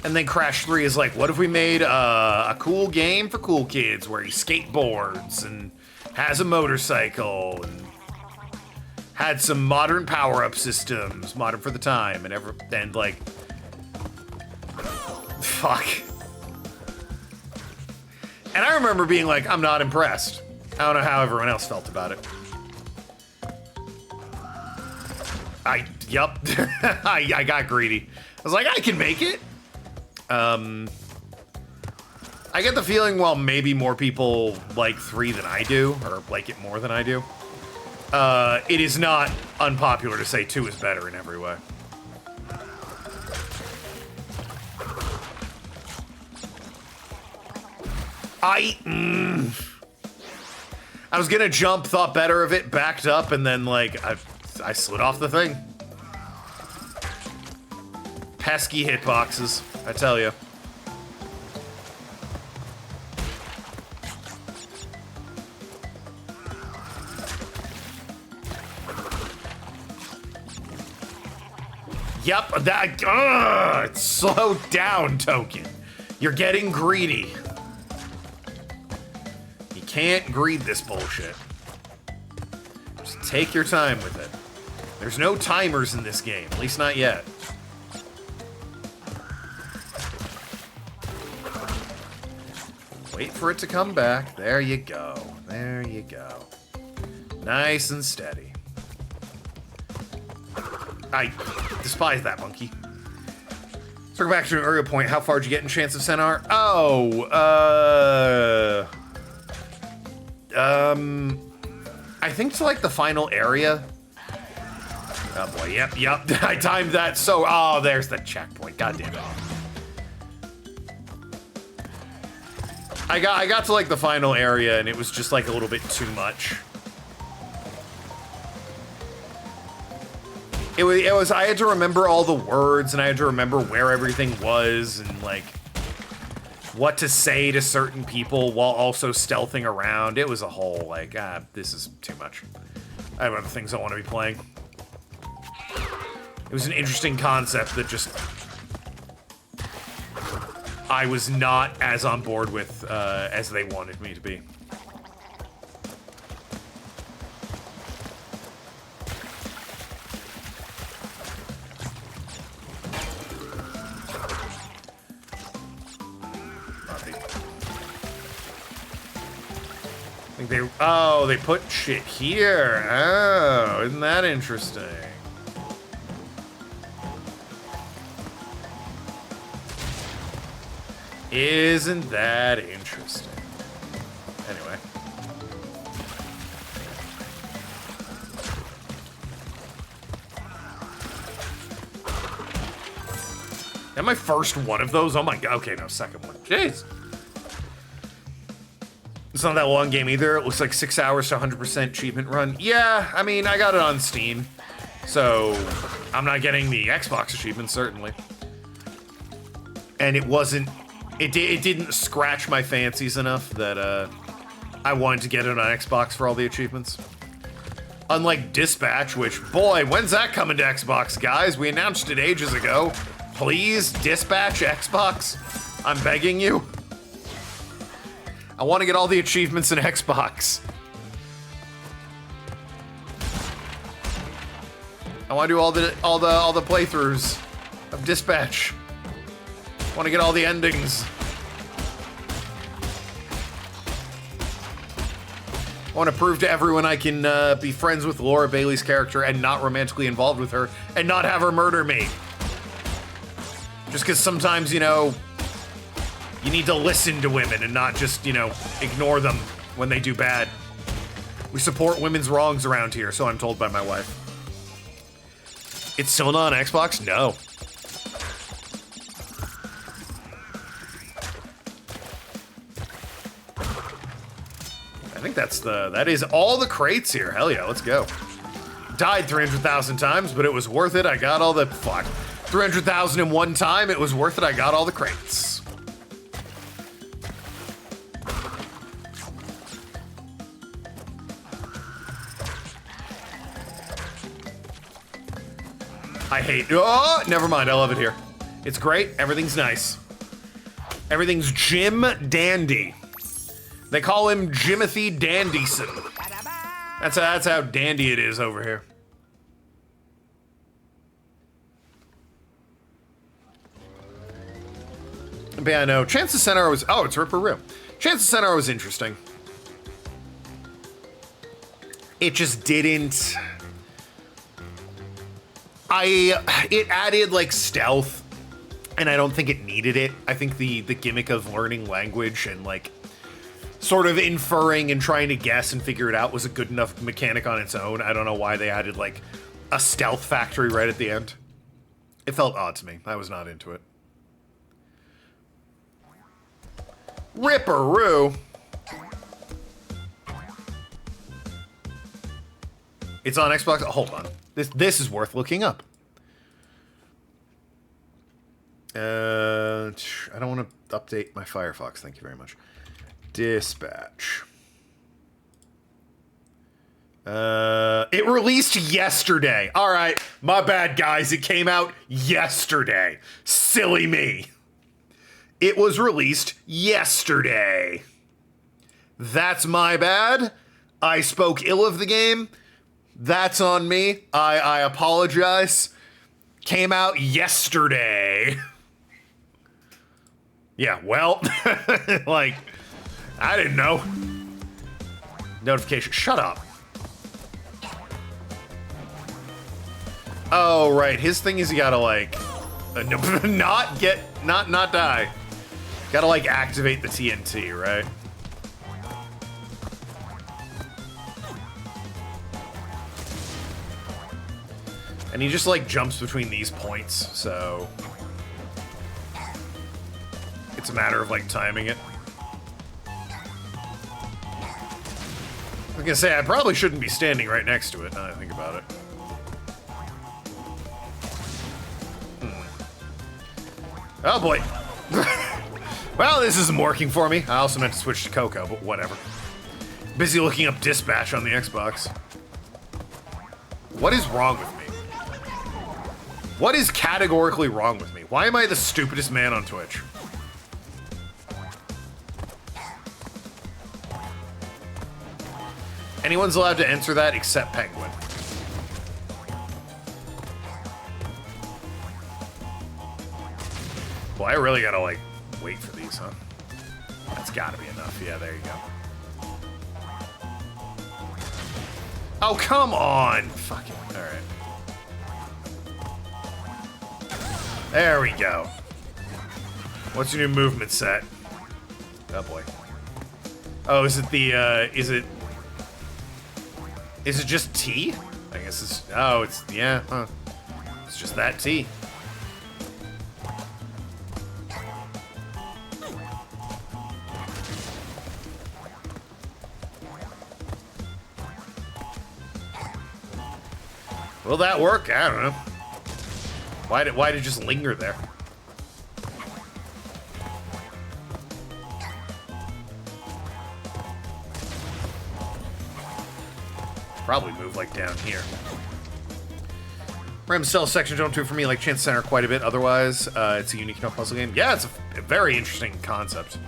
And then Crash 3 is like, what if we made a cool game for cool kids where he skateboards and has a motorcycle and had some modern power-up systems, modern for the time, and like, fuck. And I remember being like, I'm not impressed. I don't know how everyone else felt about it. Yup. I got greedy. I was like, I can make it. I get the feeling, well, maybe more people like 3 than I do, or like it more than I do. It is not unpopular to say 2 is better in every way. I was gonna jump, thought better of it, backed up, and then, like, I slid off the thing. Pesky hitboxes, I tell you. Yep, that, slow down, Token. You're getting greedy. You can't greed this bullshit. Just take your time with it. There's no timers in this game, at least not yet. Wait for it to come back. There you go. There you go. Nice and steady. I despise that monkey. Circle back to an earlier point. How far did you get in Chance of Centaur? Oh, I think to like the final area. Oh boy, yep. I timed that so. Oh, there's the checkpoint. God damn it. I got to like the final area and it was just like a little bit too much. It was, I had to remember all the words and I had to remember where everything was and like what to say to certain people while also stealthing around. It was a whole like, this is too much. I have other things I want to be playing. It was an interesting concept that just, I was not as on board with as they wanted me to be. They put shit here. Oh, isn't that interesting? Isn't that interesting? Anyway. Am I first one of those? Oh my god. Okay, no, second one. Jeez. It's not that long game either. It looks like 6 hours to 100% achievement run. Yeah, I mean, I got it on Steam. So, I'm not getting the Xbox achievement, certainly. And it wasn't... It didn't scratch my fancies enough that I wanted to get it on Xbox for all the achievements. Unlike Dispatch, which, boy, when's that coming to Xbox, guys? We announced it ages ago. Please, Dispatch Xbox. I'm begging you. I want to get all the achievements in Xbox. I want to do all the playthroughs of Dispatch. I want to get all the endings. I want to prove to everyone I can be friends with Laura Bailey's character and not romantically involved with her and not have her murder me. Just because sometimes, you know, you need to listen to women and not just, you know, ignore them when they do bad. We support women's wrongs around here, so I'm told by my wife. It's still not on Xbox? No. I think that is all the crates here. Hell yeah, let's go. Died 300,000 times, but it was worth it. I got all the, 300,001 time, it was worth it. I got all the crates. I hate, oh, never mind, I love it here. It's great, everything's nice. Everything's Jim Dandy. They call him Jimothy Dandyson. That's how dandy it is over here. But yeah, no, Chance's Centaur was, oh, it's Ripper Roo. Chance's Centaur was interesting. It just didn't, it added like stealth, and I don't think it needed it. I think the gimmick of learning language and like sort of inferring and trying to guess and figure it out was a good enough mechanic on its own. I don't know why they added like a stealth factory right at the end. It felt odd to me. I was not into it. Ripperoo. It's on Xbox. Oh, hold on. This is worth looking up. I don't want to update my Firefox. Thank you very much. Dispatch. It released yesterday. All right, my bad, guys. It came out yesterday. Silly me. It was released yesterday. That's my bad. I spoke ill of the game. That's on me. I apologize. Came out yesterday. Yeah, well, like, I didn't know. Notification. Shut up. Oh, right. His thing is you gotta, like, not die. Gotta, like, activate the TNT, right? And he just, like, jumps between these points, so it's a matter of, like, timing it. I was gonna say, I probably shouldn't be standing right next to it, now that I think about it. Oh, boy. Well, this isn't working for me. I also meant to switch to Coco, but whatever. Busy looking up Dispatch on the Xbox. What is wrong with me? What is categorically wrong with me? Why am I the stupidest man on Twitch? Anyone's allowed to answer that except Penguin. Well, I really gotta, like, wait for these, huh? That's gotta be enough. Yeah, there you go. Oh, come on! Fuck it. Alright. There we go. What's your new movement set? Oh, boy. Oh, is it the, is it just T? I guess it's, oh, it's, yeah, huh. It's just that T. Will that work? I don't know. Why did it just linger there? Probably move like down here. Random Cell section don't do it for me like Chance Center quite a bit. Otherwise, it's a unique enough puzzle game. Yeah, it's a very interesting concept.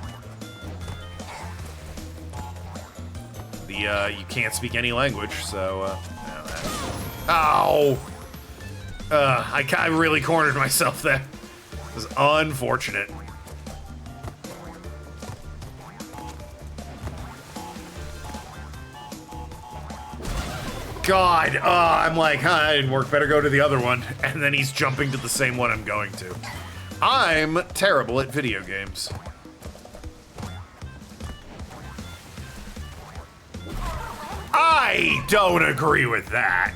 The you can't speak any language, so ow! I really cornered myself there. It was unfortunate. God, I'm like, huh, that didn't work. Better go to the other one. And then he's jumping to the same one I'm going to. I'm terrible at video games. I don't agree with that.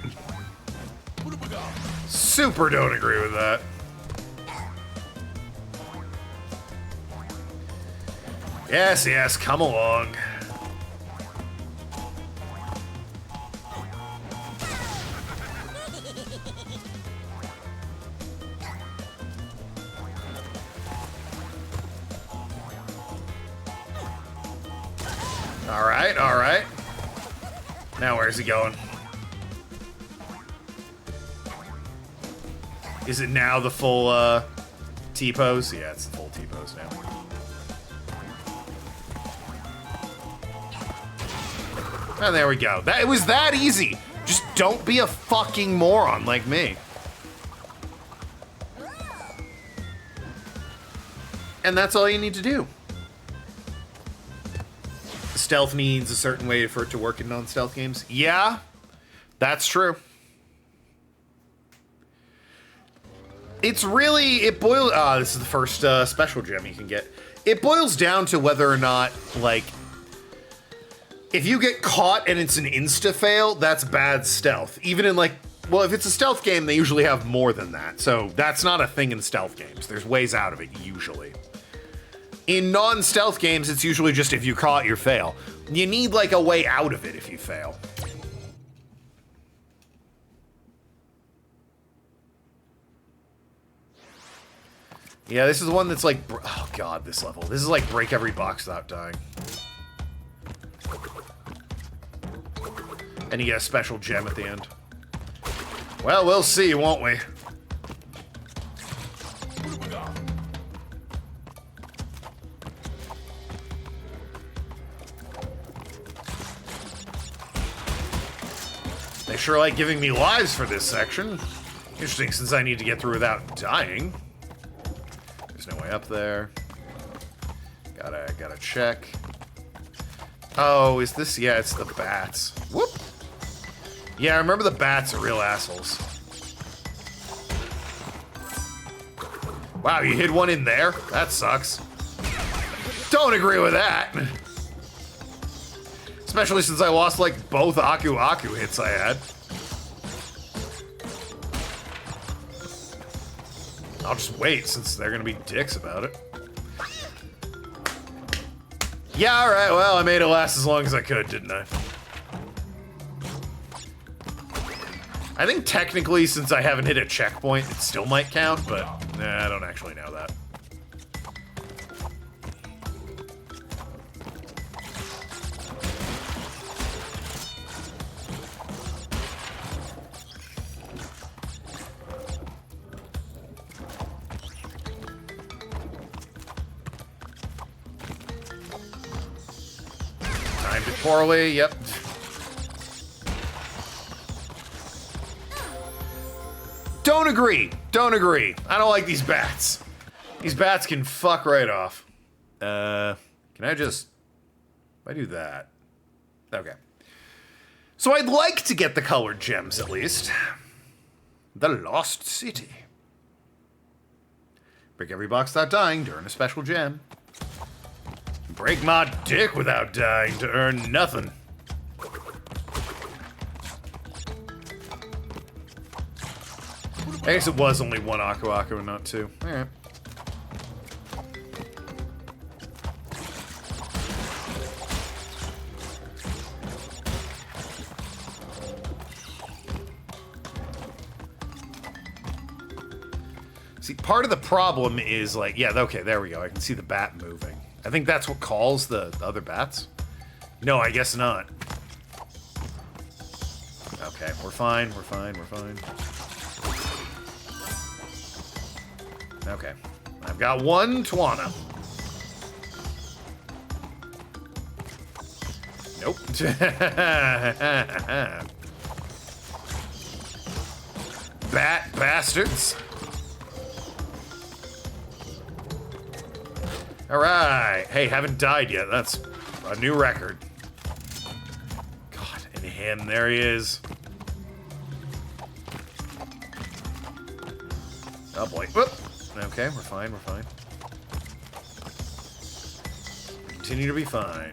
Super don't agree with that. Yes, yes, come along. All right, all right. Now where's he going? Is it now the full T-pose? Yeah, it's the full T-pose now. And there we go. It was that easy. Just don't be a fucking moron like me. And that's all you need to do. Stealth needs a certain way for it to work in non-stealth games. Yeah, that's true. It's really, it boils, this is the first special gem you can get. It boils down to whether or not, like, if you get caught and it's an insta-fail, that's bad stealth. Even in, like, well, if it's a stealth game, they usually have more than that. So that's not a thing in stealth games. There's ways out of it, usually. In non-stealth games, it's usually just if you caught, you fail. You need, like, a way out of it if you fail. Yeah, this is one that's like, oh god, this level. This is like break every box without dying. And you get a special gem at the end. Well, we'll see, won't we? They sure like giving me lives for this section. Interesting, since I need to get through without dying. There's no way up there. Gotta check. Oh, is this? Yeah, it's the bats. Whoop! Yeah, I remember the bats are real assholes. Wow, you hid one in there? That sucks. Don't agree with that. Especially since I lost, like, both Aku Aku hits I had. I'll just wait, since they're gonna be dicks about it. Yeah, alright, well, I made it last as long as I could, didn't I? I think technically, since I haven't hit a checkpoint, it still might count, but nah, I don't actually know that. Timed it poorly, yep. Don't agree. Don't agree. I don't like these bats. These bats can fuck right off. Can I just... If I do that... Okay. So I'd like to get the colored gems, at least. The Lost City. Break every box without dying to earn a special gem. Break my dick without dying to earn nothing. I guess it was only one Aku Aku and not two. Alright. See, part of the problem is like, yeah, okay, there we go. I can see the bat moving. I think that's what calls the other bats. No, I guess not. Okay, we're fine, we're fine, we're fine. Okay. I've got one Twana. Nope. Bat bastards. Alright. Hey, haven't died yet. That's a new record. God, and him. There he is. Oh boy. Whoop. Okay, we're fine, we're fine. Continue to be fine.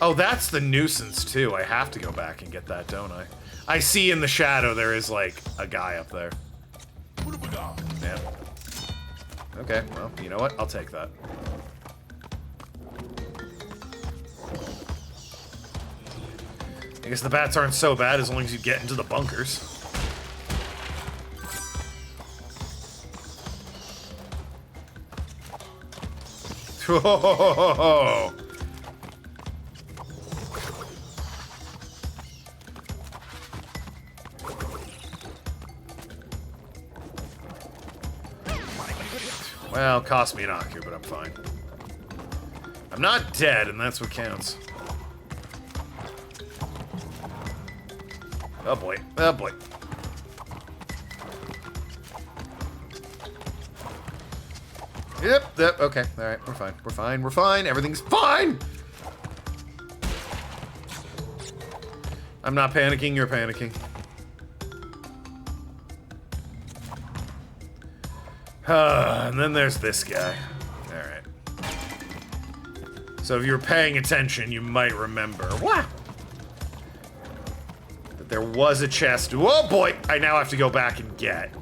Oh, that's the nuisance, too. I have to go back and get that, don't I? I see in the shadow there is, like, a guy up there. Yeah. Okay, well, you know what? I'll take that. I guess the bats aren't so bad as long as you get into the bunkers. Whoa. Well, cost me an Aku, but I'm fine. I'm not dead, and that's what counts. Oh boy. Oh boy. Yep, okay. Alright, we're fine. We're fine. We're fine. Everything's fine! I'm not panicking, you're panicking. And then there's this guy. Alright. So if you were paying attention, you might remember. Wow! That there was a chest. Oh boy! I now have to go back and get.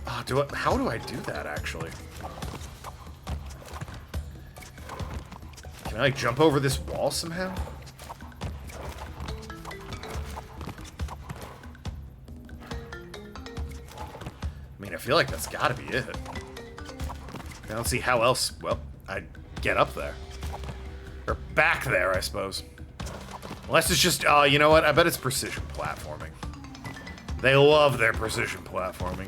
Oh, how do I do that, actually? Can I, like, jump over this wall somehow? I mean, I feel like that's gotta be it. I don't see how else, well, I'd get up there. Or back there, I suppose. Unless it's just, you know what? I bet it's precision platforming. They love their precision platforming.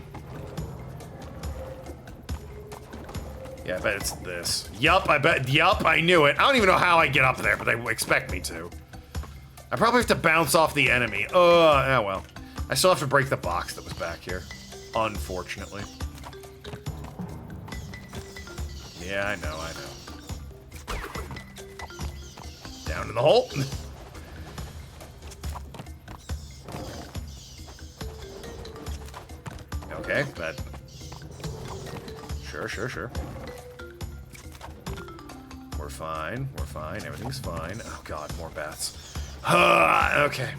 Yeah, I bet it's this. Yup, I knew it. I don't even know how I get up there, but they expect me to. I probably have to bounce off the enemy. Oh, well. I still have to break the box that was back here. Unfortunately. Yeah, I know. Down in the hole. Okay, that... Sure. We're fine, everything's fine. Oh god, more bats. Okay.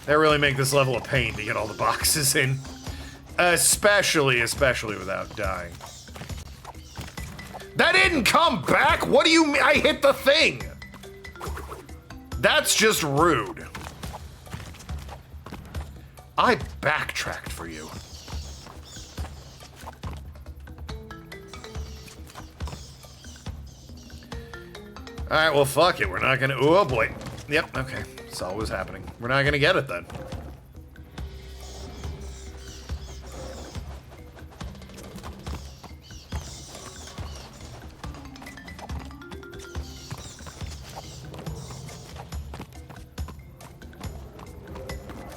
They really make this level a pain to get all the boxes in. Especially without dying. That didn't come back! What do you mean? I hit the thing! That's just rude. I backtracked for you. Alright, well, fuck it. We're not gonna... Oh, boy. Yep, okay. Saw what was happening. We're not gonna get it, then.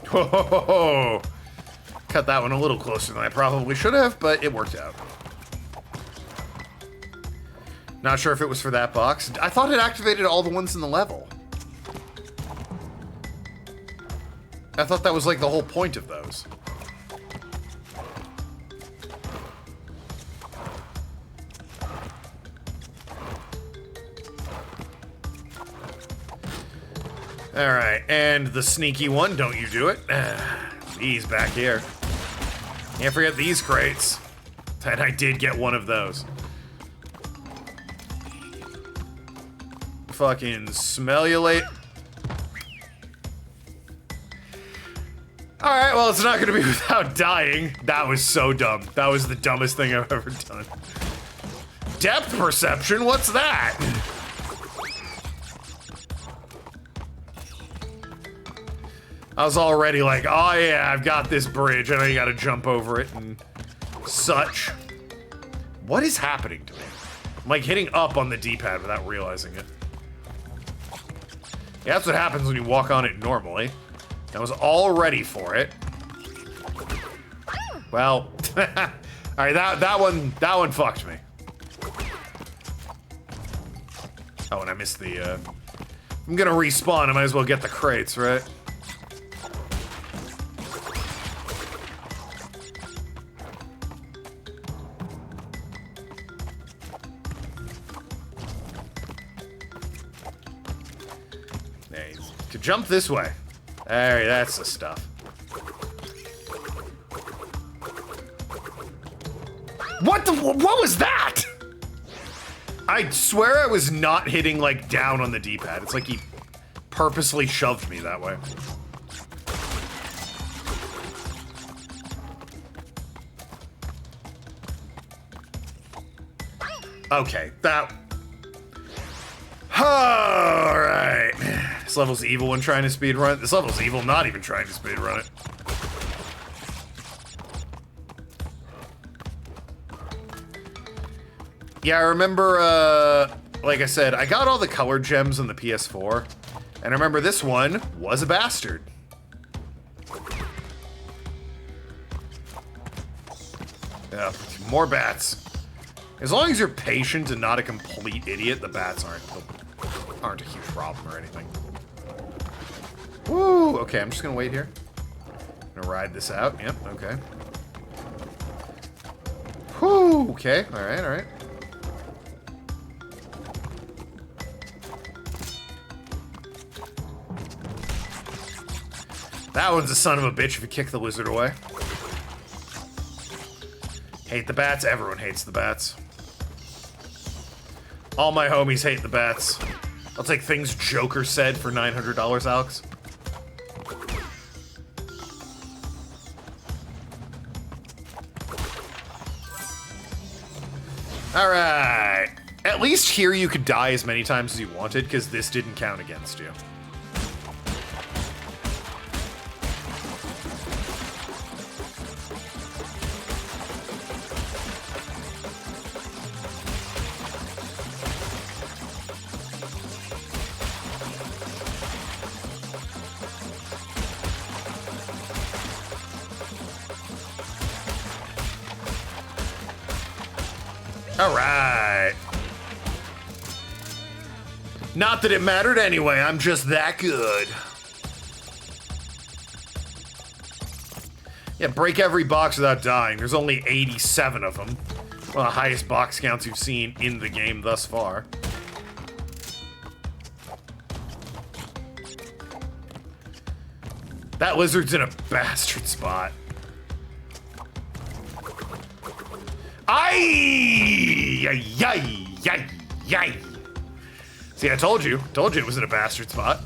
Whoa! Cut that one a little closer than I probably should have, but it worked out. Not sure if it was for that box. I thought it activated all the ones in the level. I thought that was like the whole point of those. Alright, and the sneaky one, don't you do it. He's back here. Can't forget these crates. And I did get one of those. Fucking smell you late. Alright, well, it's not gonna be without dying. That was so dumb. That was the dumbest thing I've ever done. Depth perception? What's that? I was already like, oh yeah, I've got this bridge. I know you gotta jump over it and such. What is happening to me? I'm like hitting up on the D-pad without realizing it. Yeah, that's what happens when you walk on it normally. I was all ready for it. Well, alright, that one fucked me. Oh, and I missed the, I'm gonna respawn, I might as well get the crates, right? To jump this way. There, that's the stuff. What was that? I swear I was not hitting, like, down on the D-pad. It's like he purposely shoved me that way. Okay, that... Alright. This level's evil when trying to speedrun. This level's evil not even trying to speedrun it. Yeah, I remember, like I said, I got all the colored gems on the PS4, and I remember this one was a bastard. Yeah, more bats. As long as you're patient and not a complete idiot, the bats aren't a huge problem or anything. Woo! Okay, I'm just gonna wait here. I'm gonna ride this out. Yep, okay. Whoo! Okay, alright, alright. That one's a son of a bitch if you kick the lizard away. Hate the bats? Everyone hates the bats. All my homies hate the bats. I'll take things Joker said for $900, Alex. Alright. At least here you could die as many times as you wanted, because this didn't count against you. Alright. Not that it mattered anyway, I'm just that good. Yeah, break every box without dying. There's only 87 of them. One of the highest box counts you've seen in the game thus far. That lizard's in a bastard spot. Ay! Ay! Ay! Ay! Ay! See, I told you. Told you it was in a bastard spot.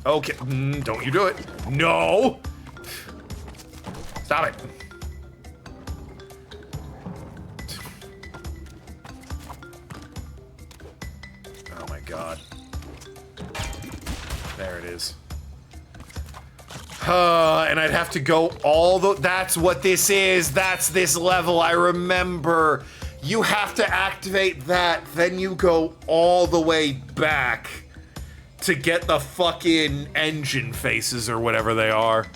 Okay, don't you do it. No! Stop it. Oh my god. There it is. And I'd have to go all the... That's what this is. That's this level. I remember. You have to activate that. Then you go all the way back to get the fucking engine faces or whatever they are.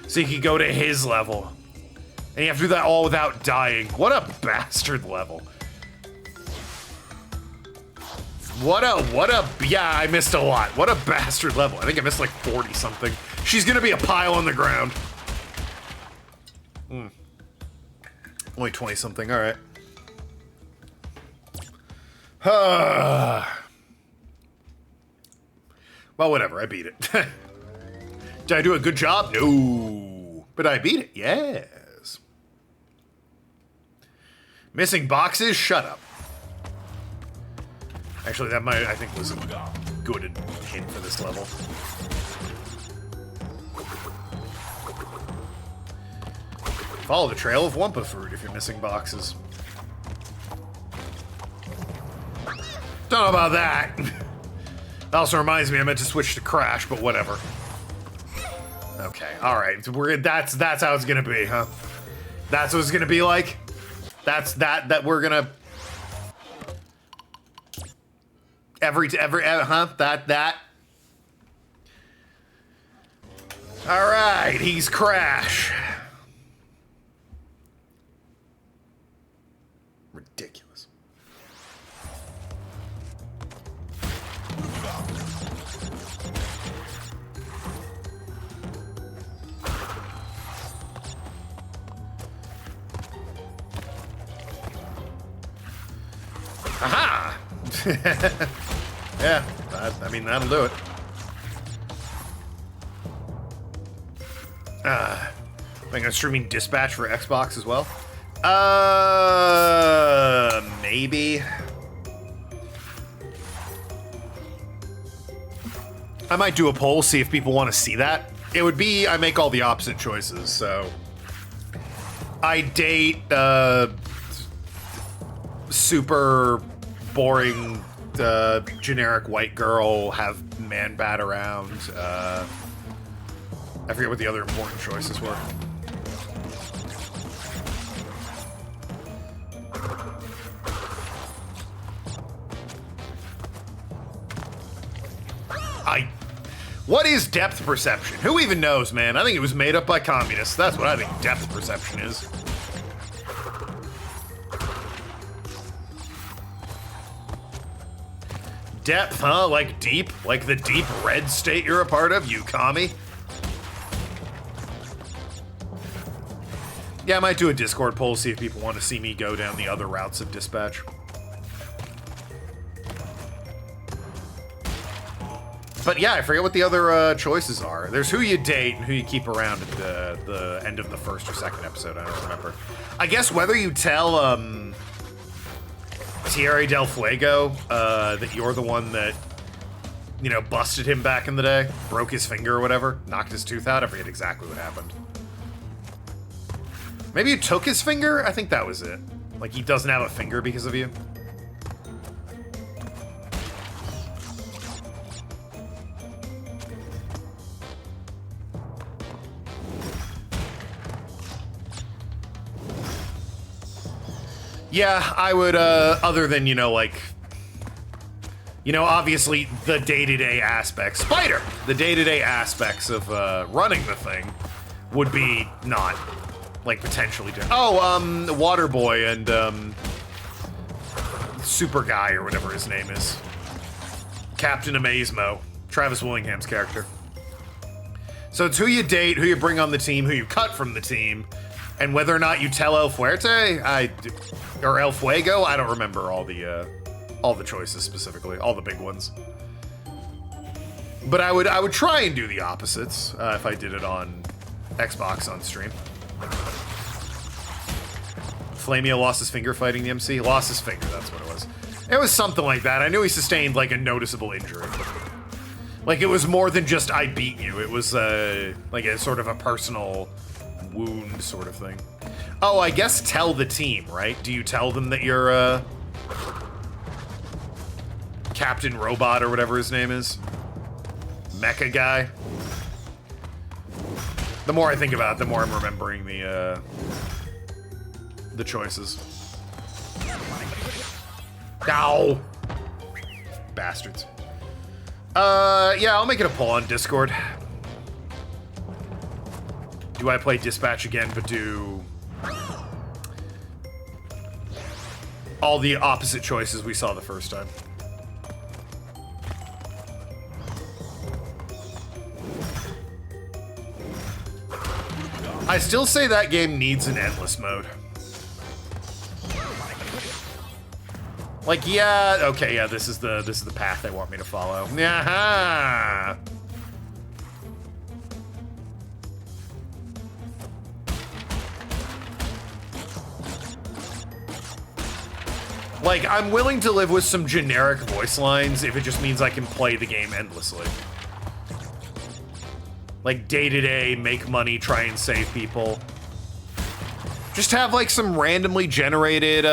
So you can go to his level. And you have to do that all without dying. What a bastard level. Yeah, I missed a lot. What a bastard level. I think I missed like 40 something. She's gonna be a pile on the ground. Only 20 something, all right. Well, whatever, I beat it. Did I do a good job? No. But I beat it, yes. Missing boxes? Shut up. Actually, that might, I think, was a good hint for this level. Follow the trail of Wumpa fruit if you're missing boxes. Don't know about that. That also reminds me I meant to switch to Crash, but whatever. Okay, alright. That's how it's gonna be, huh? That's what it's gonna be like? That we're gonna... That. Alright, he's Crash. Ridiculous. Aha! Yeah, I mean, that'll do it. Am I gonna streaming Dispatch for Xbox as well? Maybe. I might do a poll, see if people want to see that. It would be, I make all the opposite choices, so. I date, super boring, generic white girl, have man bat around, I forget what the other important choices were. What is depth perception? Who even knows, man? I think it was made up by communists. That's what I think depth perception is. Depth, huh? Like deep? Like the deep red state you're a part of, you commie? Yeah, I might do a Discord poll, see if people want to see me go down the other routes of dispatch. But yeah, I forget what the other choices are. There's who you date and who you keep around at the end of the first or second episode. I don't remember. I guess whether you tell Thierry Del Fuego that you're the one that, you know, busted him back in the day, broke his finger or whatever, knocked his tooth out. I forget exactly what happened. Maybe you took his finger? I think that was it. Like, he doesn't have a finger because of you. Yeah, I would, other than, you know, like, you know, obviously the day-to-day aspects, Spider! The day-to-day aspects of, running the thing would be not, like, potentially different. Oh, Waterboy and, Super Guy, or whatever his name is. Captain Amazemo, Travis Willingham's character. So it's who you date, who you bring on the team, who you cut from the team, and whether or not you tell El Fuerte, or El Fuego, I don't remember all the choices specifically, all the big ones. But I would try and do the opposites if I did it on Xbox on stream. Flamio lost his finger fighting the MC. Lost his finger, that's what it was. It was something like that. I knew he sustained like a noticeable injury. Like it was more than just I beat you. It was like a sort of a personal wound sort of thing. Oh, I guess tell the team, right? Do you tell them that you're Captain Robot or whatever his name is? Mecha guy? The more I think about it, the more I'm remembering the choices. Ow! Bastards. Yeah, I'll make it a poll on Discord. Do I play Dispatch again, but do all the opposite choices we saw the first time? I still say that game needs an endless mode. Like, yeah, okay, yeah, this is the path they want me to follow. Yeah. Like, I'm willing to live with some generic voice lines if it just means I can play the game endlessly. Like, day-to-day, make money, try and save people. Just have, like, some randomly generated,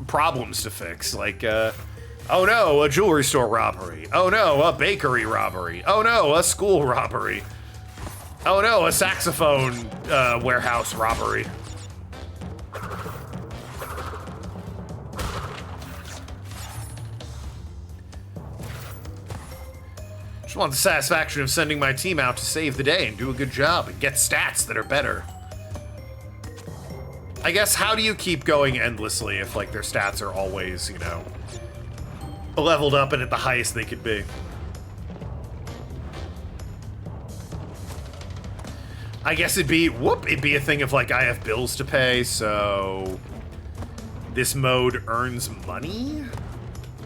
problems to fix. Like, oh no, a jewelry store robbery. Oh no, a bakery robbery. Oh no, a school robbery. Oh no, a saxophone, warehouse robbery. Just want the satisfaction of sending my team out to save the day and do a good job and get stats that are better. I guess, how do you keep going endlessly if, like, their stats are always, you know, leveled up and at the highest they could be? I guess it'd be a thing of, like, I have bills to pay, so this mode earns money?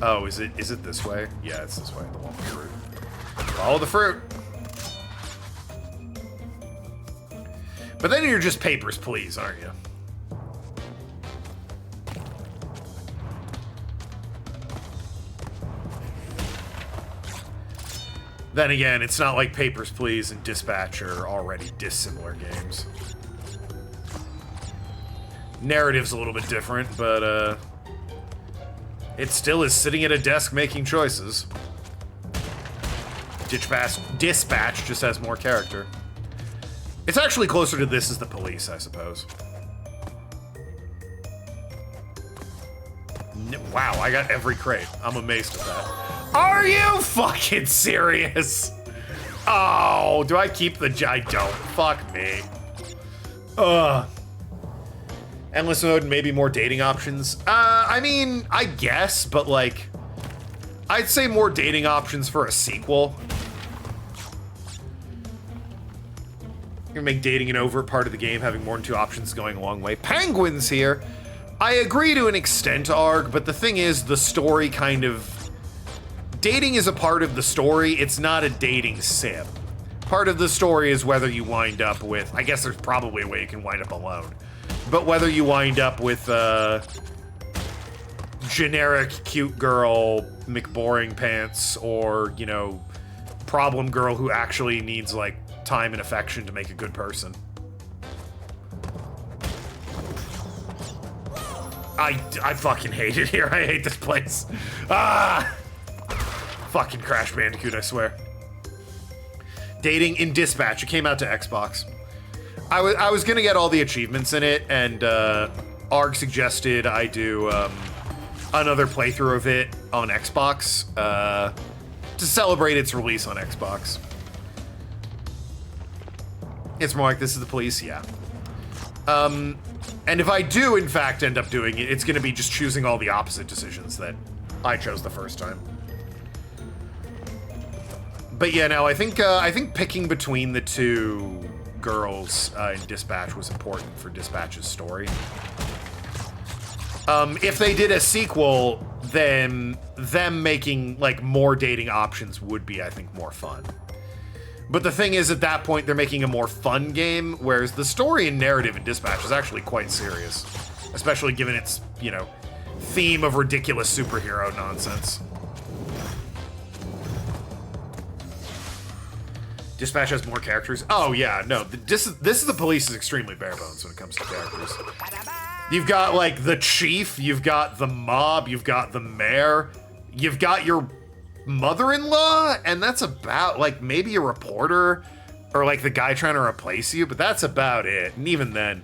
Oh, is it this way? Yeah, it's this way, the one with fruit. Follow the fruit. But then you're just papers, please, aren't you? Then again, it's not like Papers, Please and Dispatch are already dissimilar games. Narrative's a little bit different, but it still is sitting at a desk making choices. Dispatch just has more character. It's actually closer to This Is the Police, I suppose. Wow, I got every crate. I'm amazed at that. Are you fucking serious? Oh, do I keep the... I don't. Fuck me. Ugh. Endless mode, maybe more dating options. I mean, I guess, but like... I'd say more dating options for a sequel. You're gonna make dating an overt part of the game, having more than 2 options going a long way. Penguins here. I agree to an extent, Arg, but the thing is, the story kind of... Dating is a part of the story, it's not a dating sim. Part of the story is whether you wind up with... I guess there's probably a way you can wind up alone. But whether you wind up with, generic cute girl, McBoring pants, or, you know, problem girl who actually needs, like, time and affection to make a good person. I fucking hate it here. I hate this place. Ah! Fucking Crash Bandicoot, I swear. Dating in Dispatch. It came out to Xbox. I was gonna get all the achievements in it, and Arg suggested I do another playthrough of it on Xbox to celebrate its release on Xbox. It's more like This Is the Police, yeah. And if I do, in fact, end up doing it, it's gonna be just choosing all the opposite decisions that I chose the first time. But yeah, no, I think picking between the 2 girls in Dispatch was important for Dispatch's story. If they did a sequel, then them making, like, more dating options would be, I think, more fun. But the thing is, at that point, they're making a more fun game, whereas the story and narrative in Dispatch is actually quite serious. Especially given its, you know, theme of ridiculous superhero nonsense. Dispatch has more characters? Oh, yeah, no. This is the Police is extremely bare bones when it comes to characters. You've got, like, the chief, you've got the mob, you've got the mayor, you've got your mother-in-law, and that's about, like, maybe a reporter, or, like, the guy trying to replace you, but that's about it. And even then,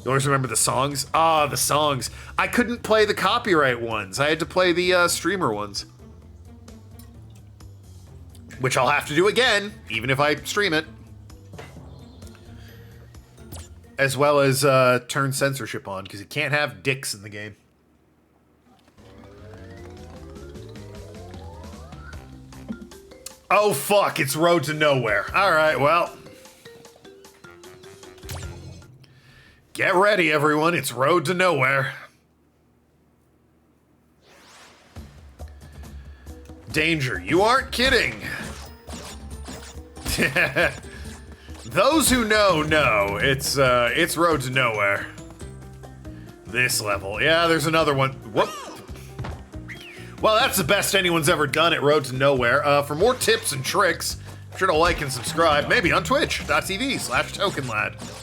you always remember the songs? Ah, the songs. I couldn't play the copyright ones. I had to play the streamer ones. Which I'll have to do again, even if I stream it. As well as turn censorship on, because you can't have dicks in the game. Oh fuck, it's Road to Nowhere. Alright, well. Get ready, everyone, it's Road to Nowhere. Danger, you aren't kidding. Those who know, it's Road to Nowhere. This level. Yeah, there's another one. Whoop. Well, that's the best anyone's ever done at Road to Nowhere. For more tips and tricks, be sure to like and subscribe, maybe on twitch.tv/Tokenlad.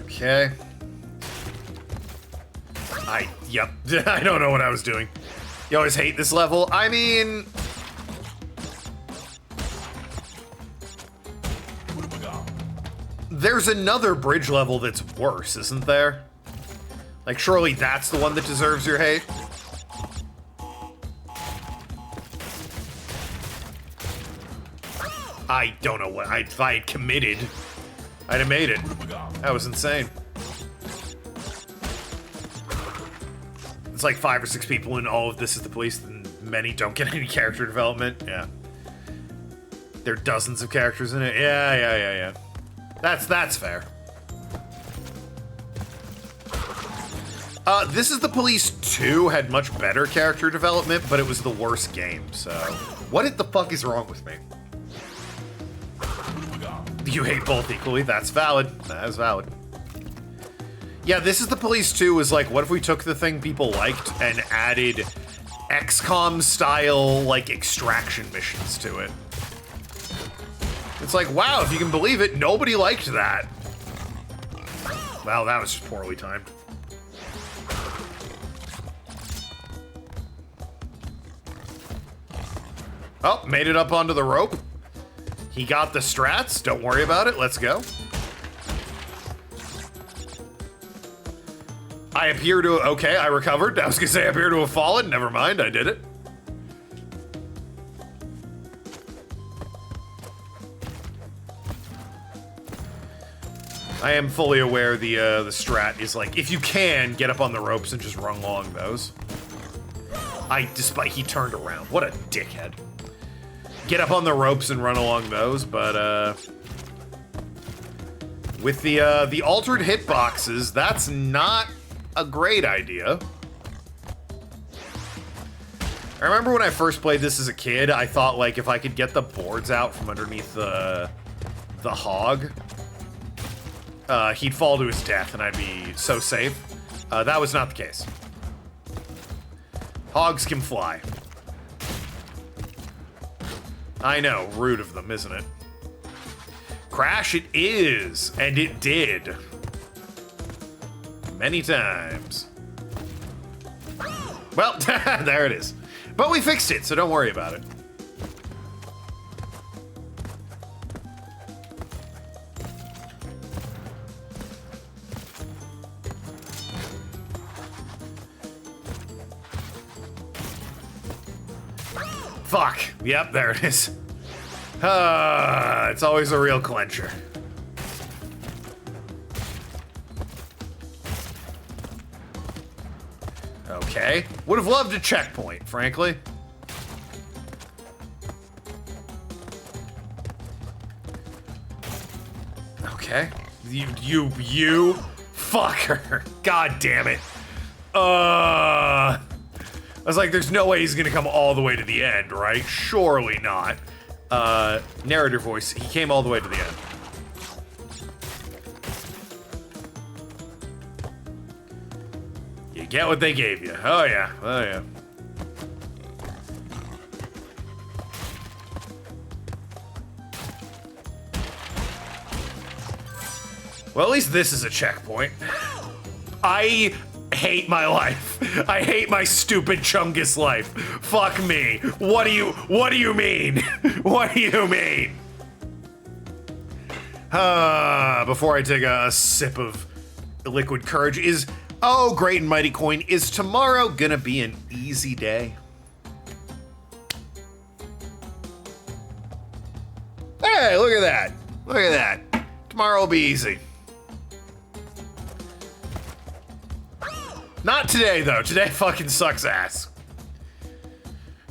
Okay. Yep. I don't know what I was doing. You always hate this level? I mean... There's another bridge level that's worse, isn't there? Like, surely that's the one that deserves your hate? I don't know what... If I had committed, I'd have made it. That was insane. It's like 5 or 6 people in all of This Is the Police, and many don't get any character development. Yeah. There are dozens of characters in it. Yeah. That's fair. This Is the Police 2 had much better character development, but it was the worst game, so... What the fuck is wrong with me? You hate both equally. That's valid. That is valid. Yeah, This Is the Police 2 was like, what if we took the thing people liked and added XCOM style, like, extraction missions to it? It's like, wow, if you can believe it, nobody liked that. Well, that was just poorly timed. Oh, made it up onto the rope. He got the strats. Don't worry about it. Let's go. I appear to... Okay, I recovered. I was going to say I appear to have fallen. Never mind. I did it. I am fully aware the strat is like, if you can, get up on the ropes and just run along those. Despite he turned around. What a dickhead. Get up on the ropes and run along those, but with the altered hitboxes, that's not a great idea. I remember when I first played this as a kid, I thought like if I could get the boards out from underneath the hog, he'd fall to his death and I'd be so safe. That was not the case. Hogs can fly. I know, rude of them, isn't it? Crash it is, and it did. Many times. Well, there it is. But we fixed it, so don't worry about it. Fuck. Yep, there it is. It's always a real clincher. Okay. Would have loved a checkpoint, frankly. Okay. You fucker. God damn it. I was like, there's no way he's gonna come all the way to the end, right? Surely not. Narrator voice, he came all the way to the end. You get what they gave you. Oh yeah, oh yeah. Well, at least this is a checkpoint. I hate my life. I hate my stupid Chungus life. Fuck me. What do you mean? What do you mean? Before I take a sip of liquid courage, oh, great and mighty coin, is tomorrow gonna be an easy day? Hey, look at that. Look at that. Tomorrow will be easy. Not today, though. Today fucking sucks ass.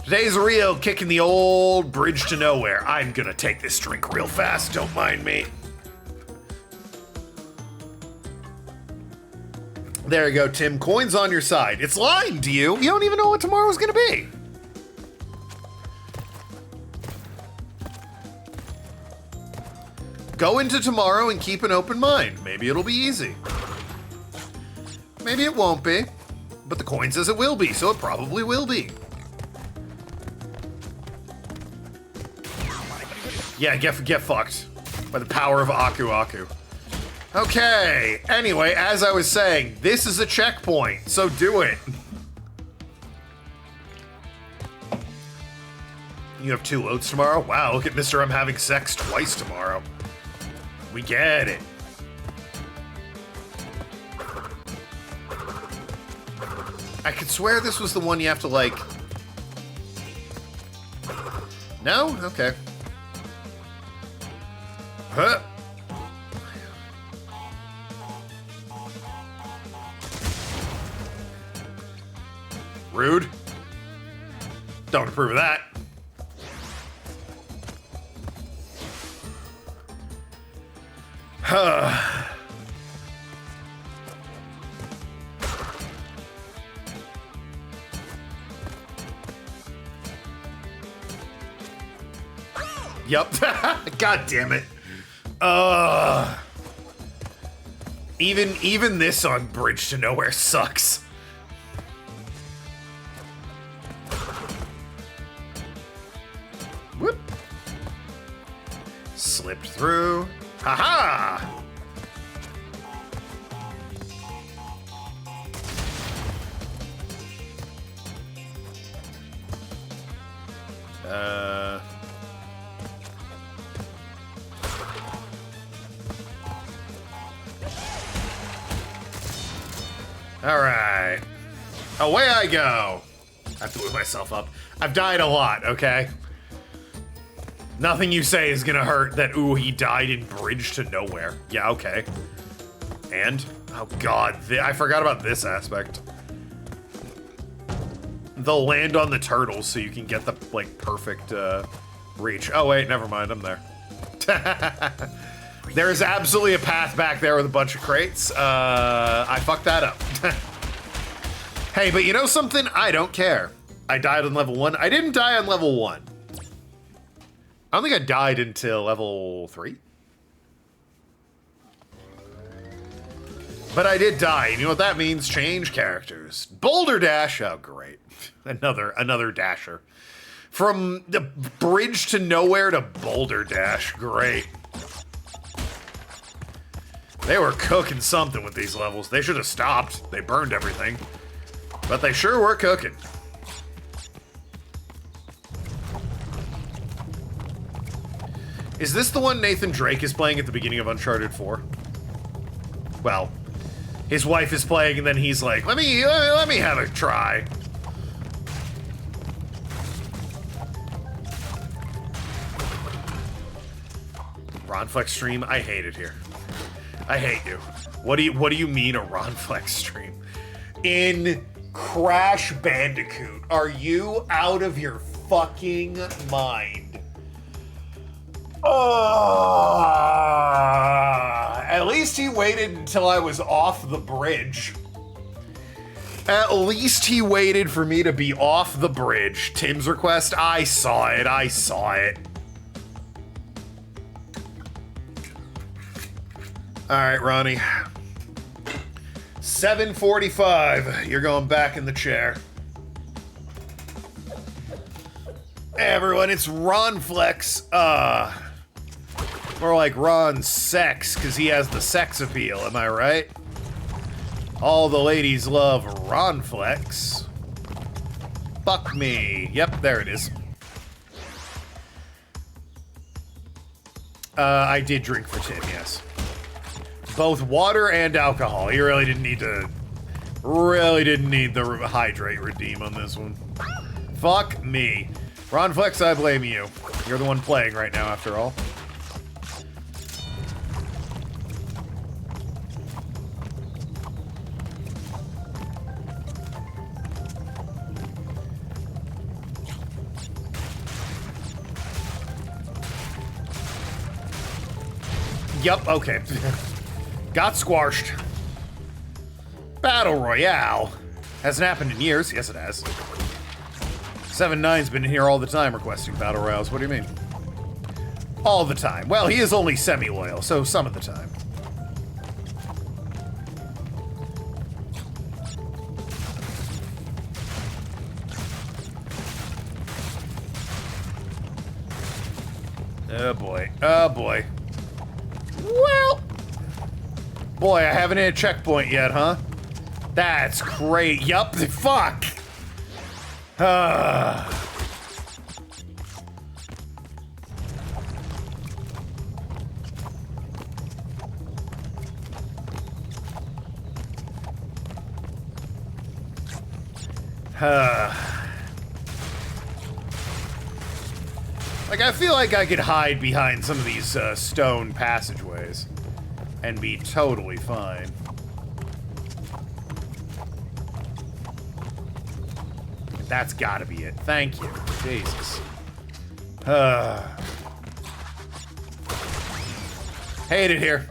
Today's real kicking the old bridge to nowhere. I'm gonna take this drink real fast. Don't mind me. There you go, Tim. Coin's on your side. It's lying to you. You don't even know what tomorrow's gonna be. Go into tomorrow and keep an open mind. Maybe it'll be easy. Maybe it won't be, but the coin says it will be, so it probably will be. Yeah, get fucked by the power of Aku Aku. Okay, anyway, as I was saying, this is a checkpoint, so do it. You have 2 loads tomorrow? Wow, look at Mr. I'm having sex twice tomorrow. We get it. I could swear this was the one you have to, like... No? Okay. Huh? Rude. Don't approve of that. Huh. Yup. God damn it. Even this on Bridge to Nowhere sucks. Whoop. Slipped through. Haha! Alright. Away I go. I have to move myself up. I've died a lot, okay? Nothing you say is gonna hurt that, ooh, he died in Bridge to Nowhere. Yeah, okay. And? Oh god, I forgot about this aspect. They'll land on the turtles so you can get the, like, perfect, reach. Oh wait, never mind, I'm there. There's absolutely a path back there with a bunch of crates. I fucked that up. Hey, but you know something? I don't care. I died on level 1. I didn't die on level 1. I don't think I died until level 3. But I did die. You know what that means? Change characters. Boulder Dash. Oh, great. Another dasher. From the Bridge to Nowhere to Boulder Dash. Great. They were cooking something with these levels. They should have stopped. They burned everything. But they sure were cooking. Is this the one Nathan Drake is playing at the beginning of Uncharted 4? Well, his wife is playing and then he's like, let me have a try. Ronflex stream? I hate it here. I hate you. What do you mean a Ronflex stream? In Crash Bandicoot, are you out of your fucking mind? At least he waited until I was off the bridge. At least he waited for me to be off the bridge. Tim's request, I saw it. All right, Ronnie. 7:45. You're going back in the chair. Hey, everyone, it's Ronflex. More like Ron Sex, because he has the sex appeal, am I right? All the ladies love Ronflex. Fuck me. Yep, there it is. I did drink for Tim, yes. Both water and alcohol. He really didn't need the hydrate redeem on this one. Fuck me. Ronflex, I blame you. You're the one playing right now, after all. Yup, okay. Got squashed. Battle Royale. Hasn't happened in years. Yes, it has. 7-9's been in here all the time requesting Battle Royales. What do you mean? All the time. Well, he is only semi-loyal, so some of the time. Oh boy. Oh boy. Well. Boy, I haven't hit a checkpoint yet, huh? That's great. Yup. Fuck. Like, I feel like I could hide behind some of these stone passageways and be totally fine. That's gotta be it. Thank you. Jesus. Hate it here.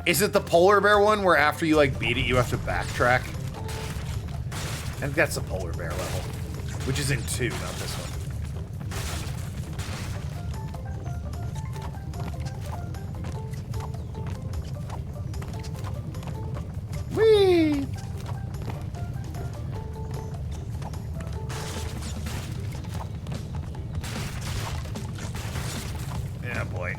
Is it the polar bear one where after you, like, beat it, you have to backtrack? I think that's the polar bear level. Which is in 2, not this one. Whee! Yeah, boy.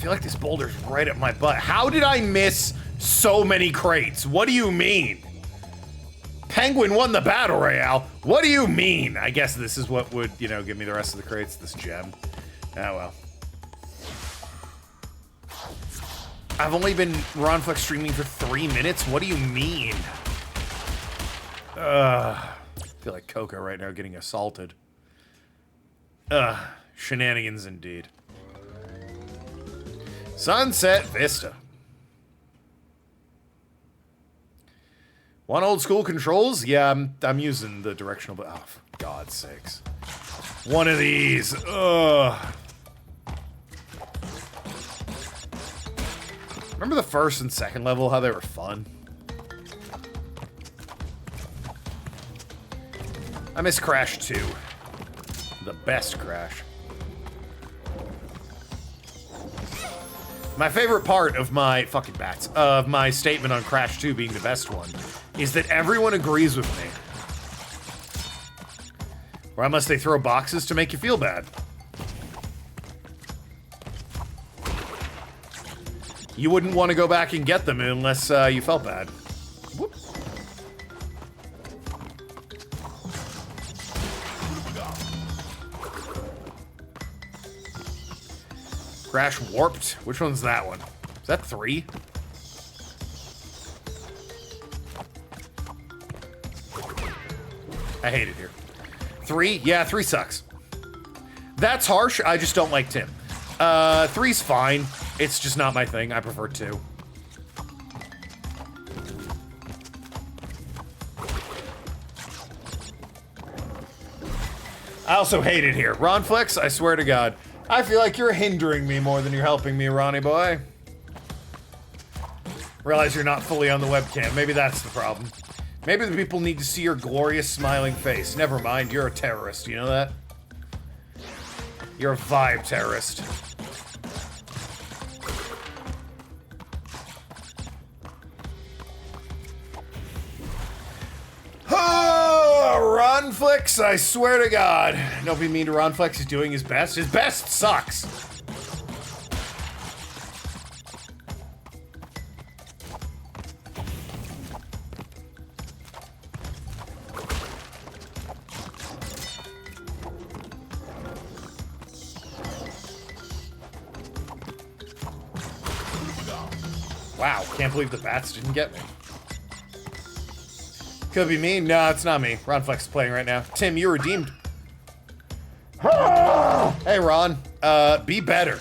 feel like this boulder's right up my butt. How did I miss so many crates? What do you mean? Penguin won the battle royale. What do you mean? I guess this is what would, you know, give me the rest of the crates, this gem. Oh well. I've only been Ronflex streaming for 3 minutes? What do you mean? I feel like Coco right now getting assaulted. Shenanigans indeed. Sunset Vista. One old school controls? Yeah, I'm using the directional, but oh, for God's sakes. One of these. Ugh. Remember the first and second level, how they were fun? I miss Crash 2. The best Crash. My favorite part of my fucking bats, of my statement on Crash 2 being the best one, is that everyone agrees with me. Why must they throw boxes to make you feel bad? You wouldn't want to go back and get them unless you felt bad. Whoop. Crash Warped. Which one's that one? Is that 3? I hate it here. 3? Yeah, 3 sucks. That's harsh. I just don't like Tim. 3's fine. It's just not my thing. I prefer 2. I also hate it here. Ronflex, I swear to God. I feel like you're hindering me more than you're helping me, Ronnie boy. Realize you're not fully on the webcam. Maybe that's the problem. Maybe the people need to see your glorious smiling face. Never mind, you're a terrorist. You know that? You're a vibe terrorist. Ronflex, I swear to God. Don't be mean to Ronflex, he's doing his best. His best sucks. Wow, can't believe the bats didn't get me. Could be me. No, it's not me. Ronflex is playing right now. Tim, you're redeemed. Hey, Ron. Be better.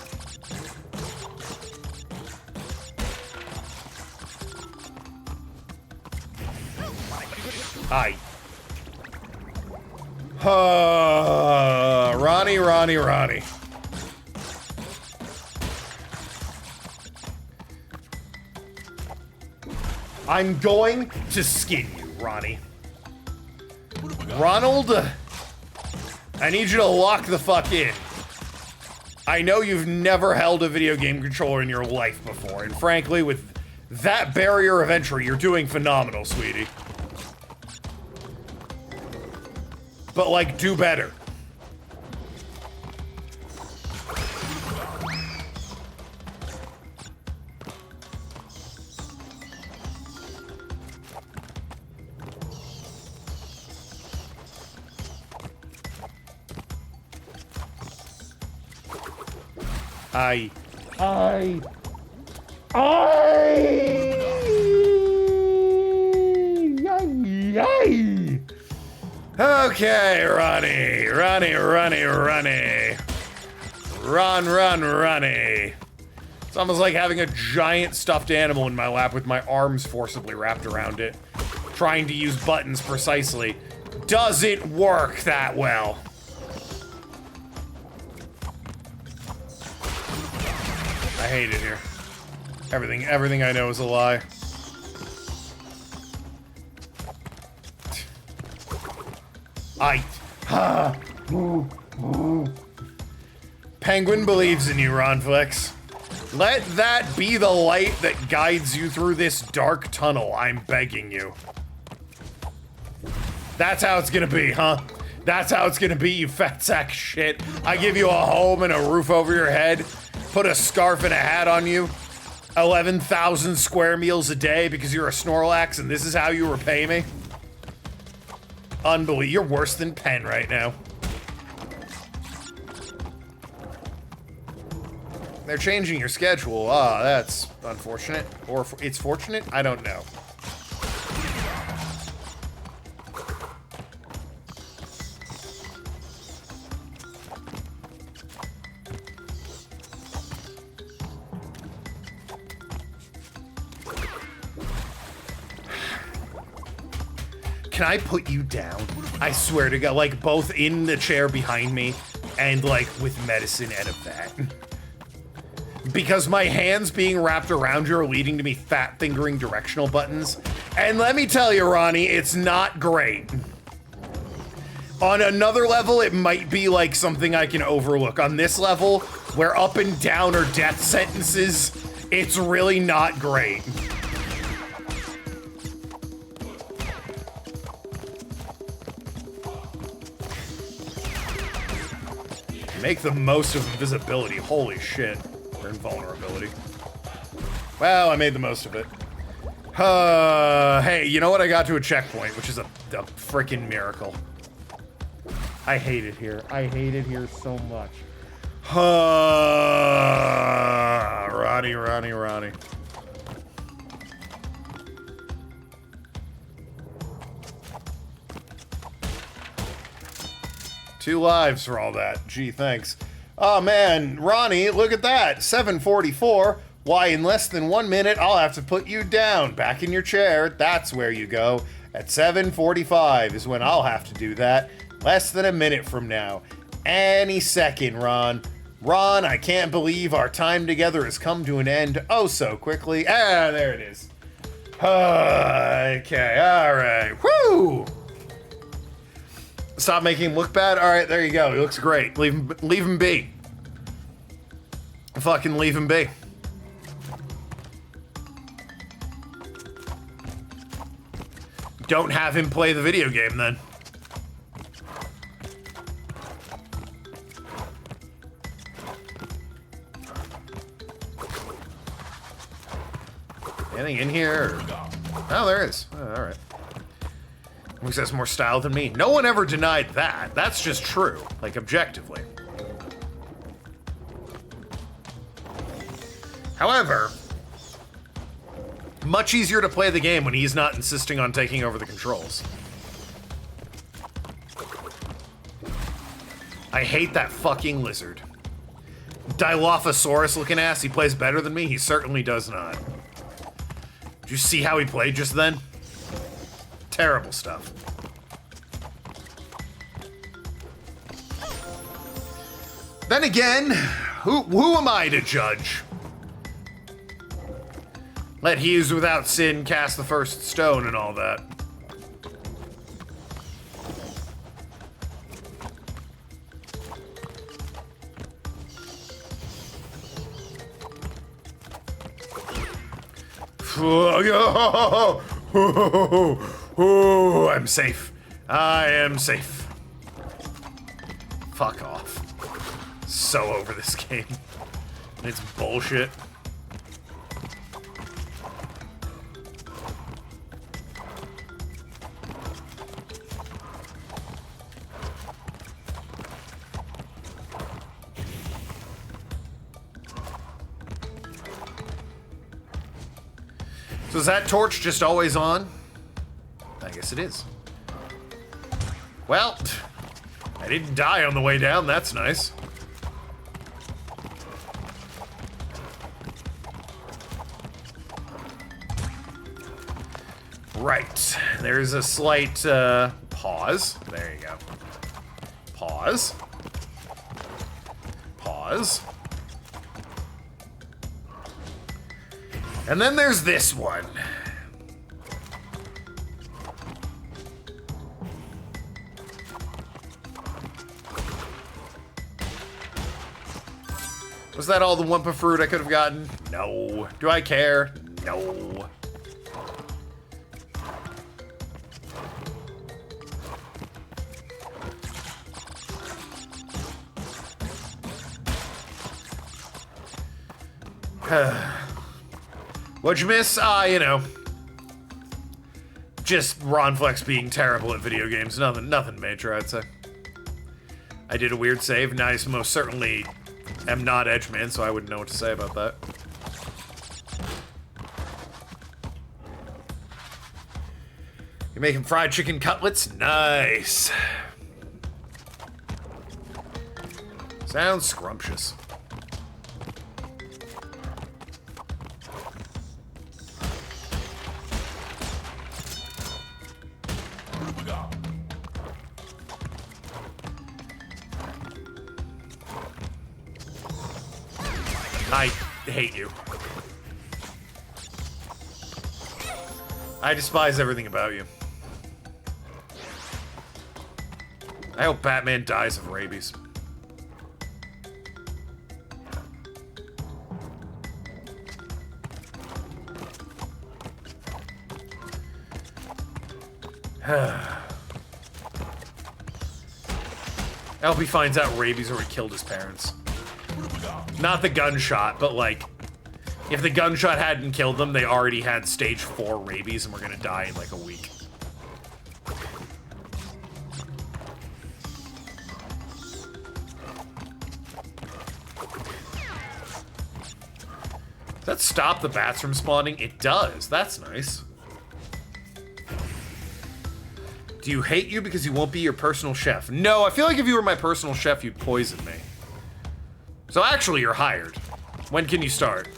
Hi. Ronnie. I'm going to skin you, Ronnie. Ronald, I need you to lock the fuck in. I know you've never held a video game controller in your life before, and frankly, with that barrier of entry, you're doing phenomenal, sweetie. But, like, do better. Okay, Ronnie. Ronnie. It's almost like having a giant stuffed animal in my lap with my arms forcibly wrapped around it. Trying to use buttons precisely. Doesn't work that well. I hate it here. Everything I know is a lie. Penguin believes in you, Ronflex. Let that be the light that guides you through this dark tunnel, I'm begging you. That's how it's gonna be, huh? That's how it's gonna be, you fat sack of shit. I give you a home and a roof over your head, Put a scarf and a hat on you. 11,000 square meals a day because you're a Snorlax and this is how you repay me? Unbelievable. You're worse than Penn right now. They're changing your schedule. Ah, that's unfortunate. Or it's fortunate? I don't know. Can I put you down? I swear to God, like both in the chair behind me and like with medicine and a vat. Because my hands being wrapped around you are leading to me fat fingering directional buttons. And let me tell you, Ronnie, it's not great. On another level, it might be like something I can overlook. On this level, where up and down are death sentences, it's really not great. Make the most of invisibility. Holy shit. Or invulnerability. Well, I made the most of it. Hey, you know what? I got to a checkpoint, which is a freaking miracle. I hate it here. I hate it here so much. Ronnie. 2 lives for all that. Gee, thanks. Oh man, Ronnie, look at that. 744. Why, in less than 1 minute, I'll have to put you down. Back in your chair. That's where you go. At 7:45 is when I'll have to do that. Less than a minute from now. Any second, Ron. Ron, I can't believe our time together has come to an end oh so quickly. Ah, there it is. Okay, alright. Woo! Stop making him look bad? Alright, there you go. He looks great. Leave him be. Fucking leave him be. Don't have him play the video game then. Anything in here? Oh, there is. Oh, alright. At least that's more style than me. No one ever denied that. That's just true. Like, objectively. However, much easier to play the game when he's not insisting on taking over the controls. I hate that fucking lizard. Dilophosaurus looking ass, he plays better than me? He certainly does not. Did you see how he played just then? Terrible stuff. Then again, who am I to judge? Let he who's without sin cast the first stone and all that. I'm safe. I am safe. Fuck off. So over this game. It's bullshit. So is that torch just always on? I guess it is. Well, I didn't die on the way down, that's nice. Right, there's a slight pause. There you go. Pause. Pause. And then there's this one. Was that all the Wumpa fruit I could have gotten? No. Do I care? No. What'd you miss? You know. Just Ron Flex being terrible at video games. Nothing major, I'd say. I did a weird save, and I most certainly am not Edgeman, so I wouldn't know what to say about that. You're making fried chicken cutlets? Nice. Sounds scrumptious. I hate you. I despise everything about you. I hope Batman dies of rabies. I hope he finds out rabies already killed his parents. Not the gunshot, but like, if the gunshot hadn't killed them, they already had stage 4 rabies and were gonna die in like a week. Does that stop the bats from spawning? It does. That's nice. Do you hate you because you won't be your personal chef? No, I feel like if you were my personal chef, you'd poison me. So actually, you're hired. When can you start?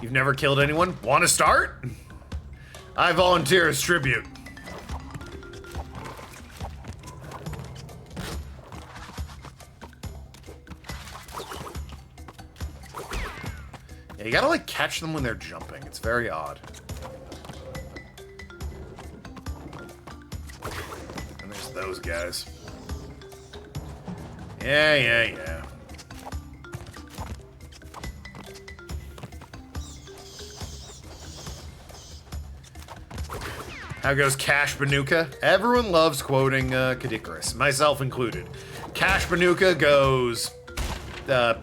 You've never killed anyone? Want to start? I volunteer as tribute. Yeah, you gotta like catch them when they're jumping. It's very odd. And there's those guys. Yeah. How goes Cash Banuka? Everyone loves quoting Kadikarus, myself included. Cash Banuka goes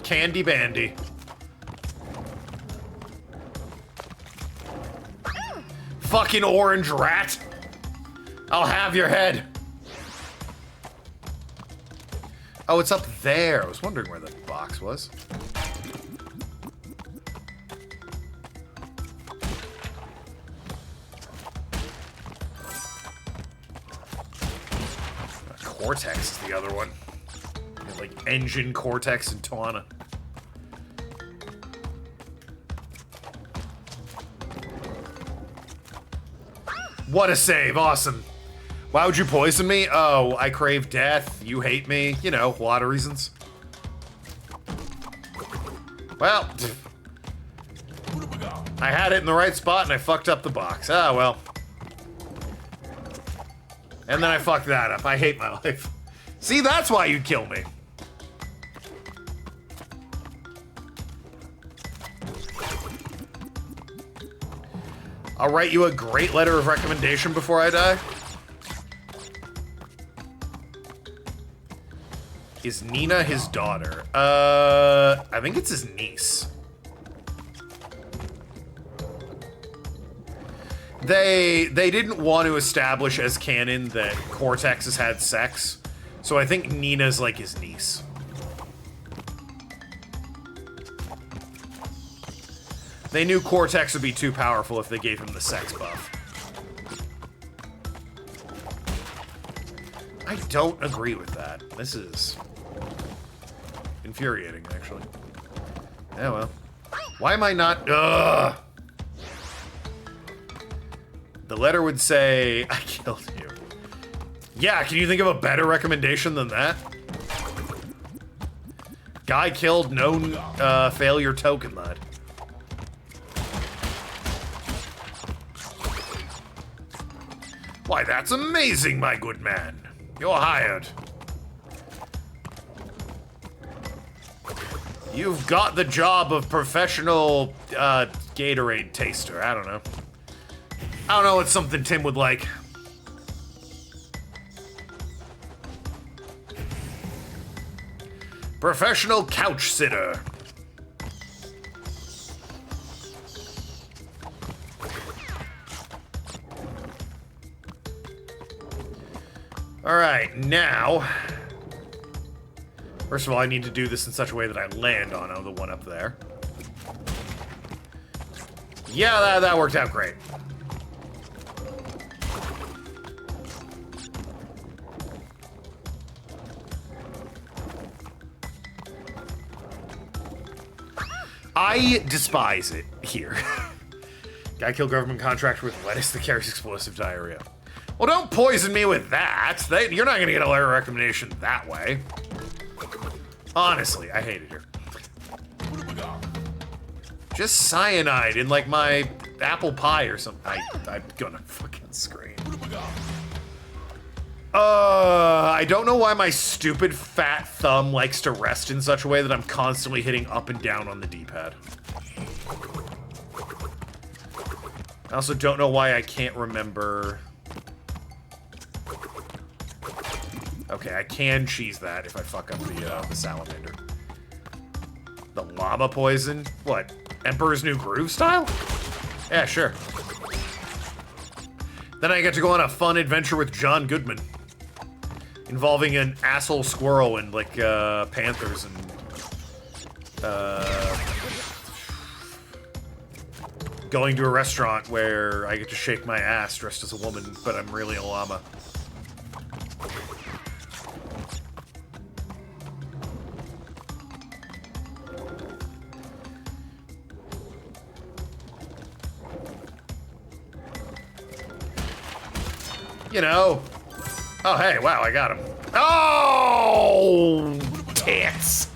Candy Bandy. Fucking orange rat! I'll have your head. Oh, it's up there. I was wondering where the box was. Cortex is the other one. Like Engine, Cortex, and Tawana. What a save, awesome. Why would you poison me? Oh, I crave death, you hate me, you know, a lot of reasons. Well, I had it in the right spot and I fucked up the box. Ah, well. And then I fucked that up. I hate my life. See, that's why you'd kill me. I'll write you a great letter of recommendation before I die. Is Nina his daughter? I think it's his niece. They didn't want to establish as canon that Cortex has had sex, so I think Nina's like his niece. They knew Cortex would be too powerful if they gave him the sex buff. I don't agree with that. This is infuriating, actually. Yeah, well. Why am I not... Ugh! The letter would say, I killed you. Yeah, can you think of a better recommendation than that? Guy killed, no failure Tokenlad. Why, that's amazing, my good man. You're hired. You've got the job of professional Gatorade taster. I don't know. I don't know, it's something Tim would like. Professional couch sitter. All right, now, first of all, I need to do this in such a way that I land on the one up there. Yeah, that worked out great. I despise it here. Guy killed government contractor with lettuce that carries explosive diarrhea. Well, don't poison me with that. You're not gonna get a letter recommendation that way. Honestly, I hate it here. Just cyanide in like my apple pie or something. I'm gonna fucking scream. I don't know why my stupid fat thumb likes to rest in such a way that I'm constantly hitting up and down on the D-pad. I also don't know why I can't remember. Okay, I can cheese that if I fuck up the salamander. The llama poison? What? Emperor's New Groove style? Yeah, sure. Then I get to go on a fun adventure with John Goodman. Involving an asshole squirrel and, like, panthers and, going to a restaurant where I get to shake my ass dressed as a woman, but I'm really a llama. You know. Oh, hey, wow, I got him. Oh, tits.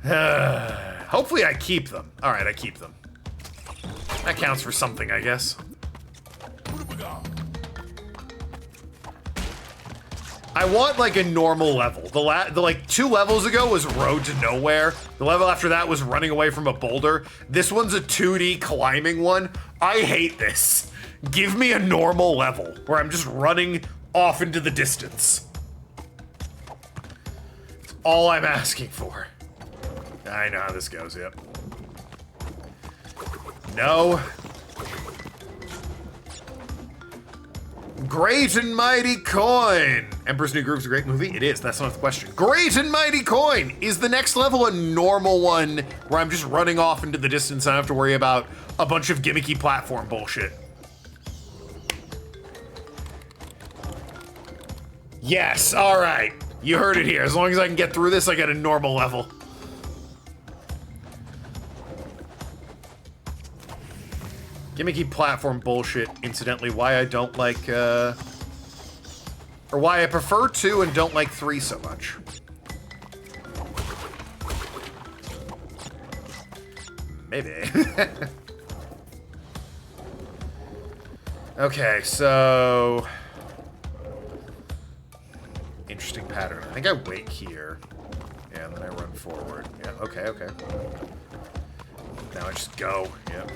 Hopefully I keep them. All right, I keep them. That counts for something, I guess. I want, like, a normal level. The like, 2 levels ago was Road to Nowhere. The level after that was running away from a boulder. This one's a 2D climbing one. I hate this. Give me a normal level where I'm just running off into the distance. That's all I'm asking for. I know how this goes, yep. No. Great and Mighty Coin! Emperor's New Groove's a great movie? It is, that's not the question. Great and Mighty Coin! Is the next level a normal one where I'm just running off into the distance and I don't have to worry about a bunch of gimmicky platform bullshit? Yes, alright. You heard it here. As long as I can get through this, I get a normal level. Gimmicky platform bullshit, incidentally, why I don't like, or why I prefer 2 and don't like 3 so much. Maybe. Okay, so... Interesting pattern. I think I wait here. Yeah, and then I run forward. Yeah, okay, okay. Now I just go. Yep.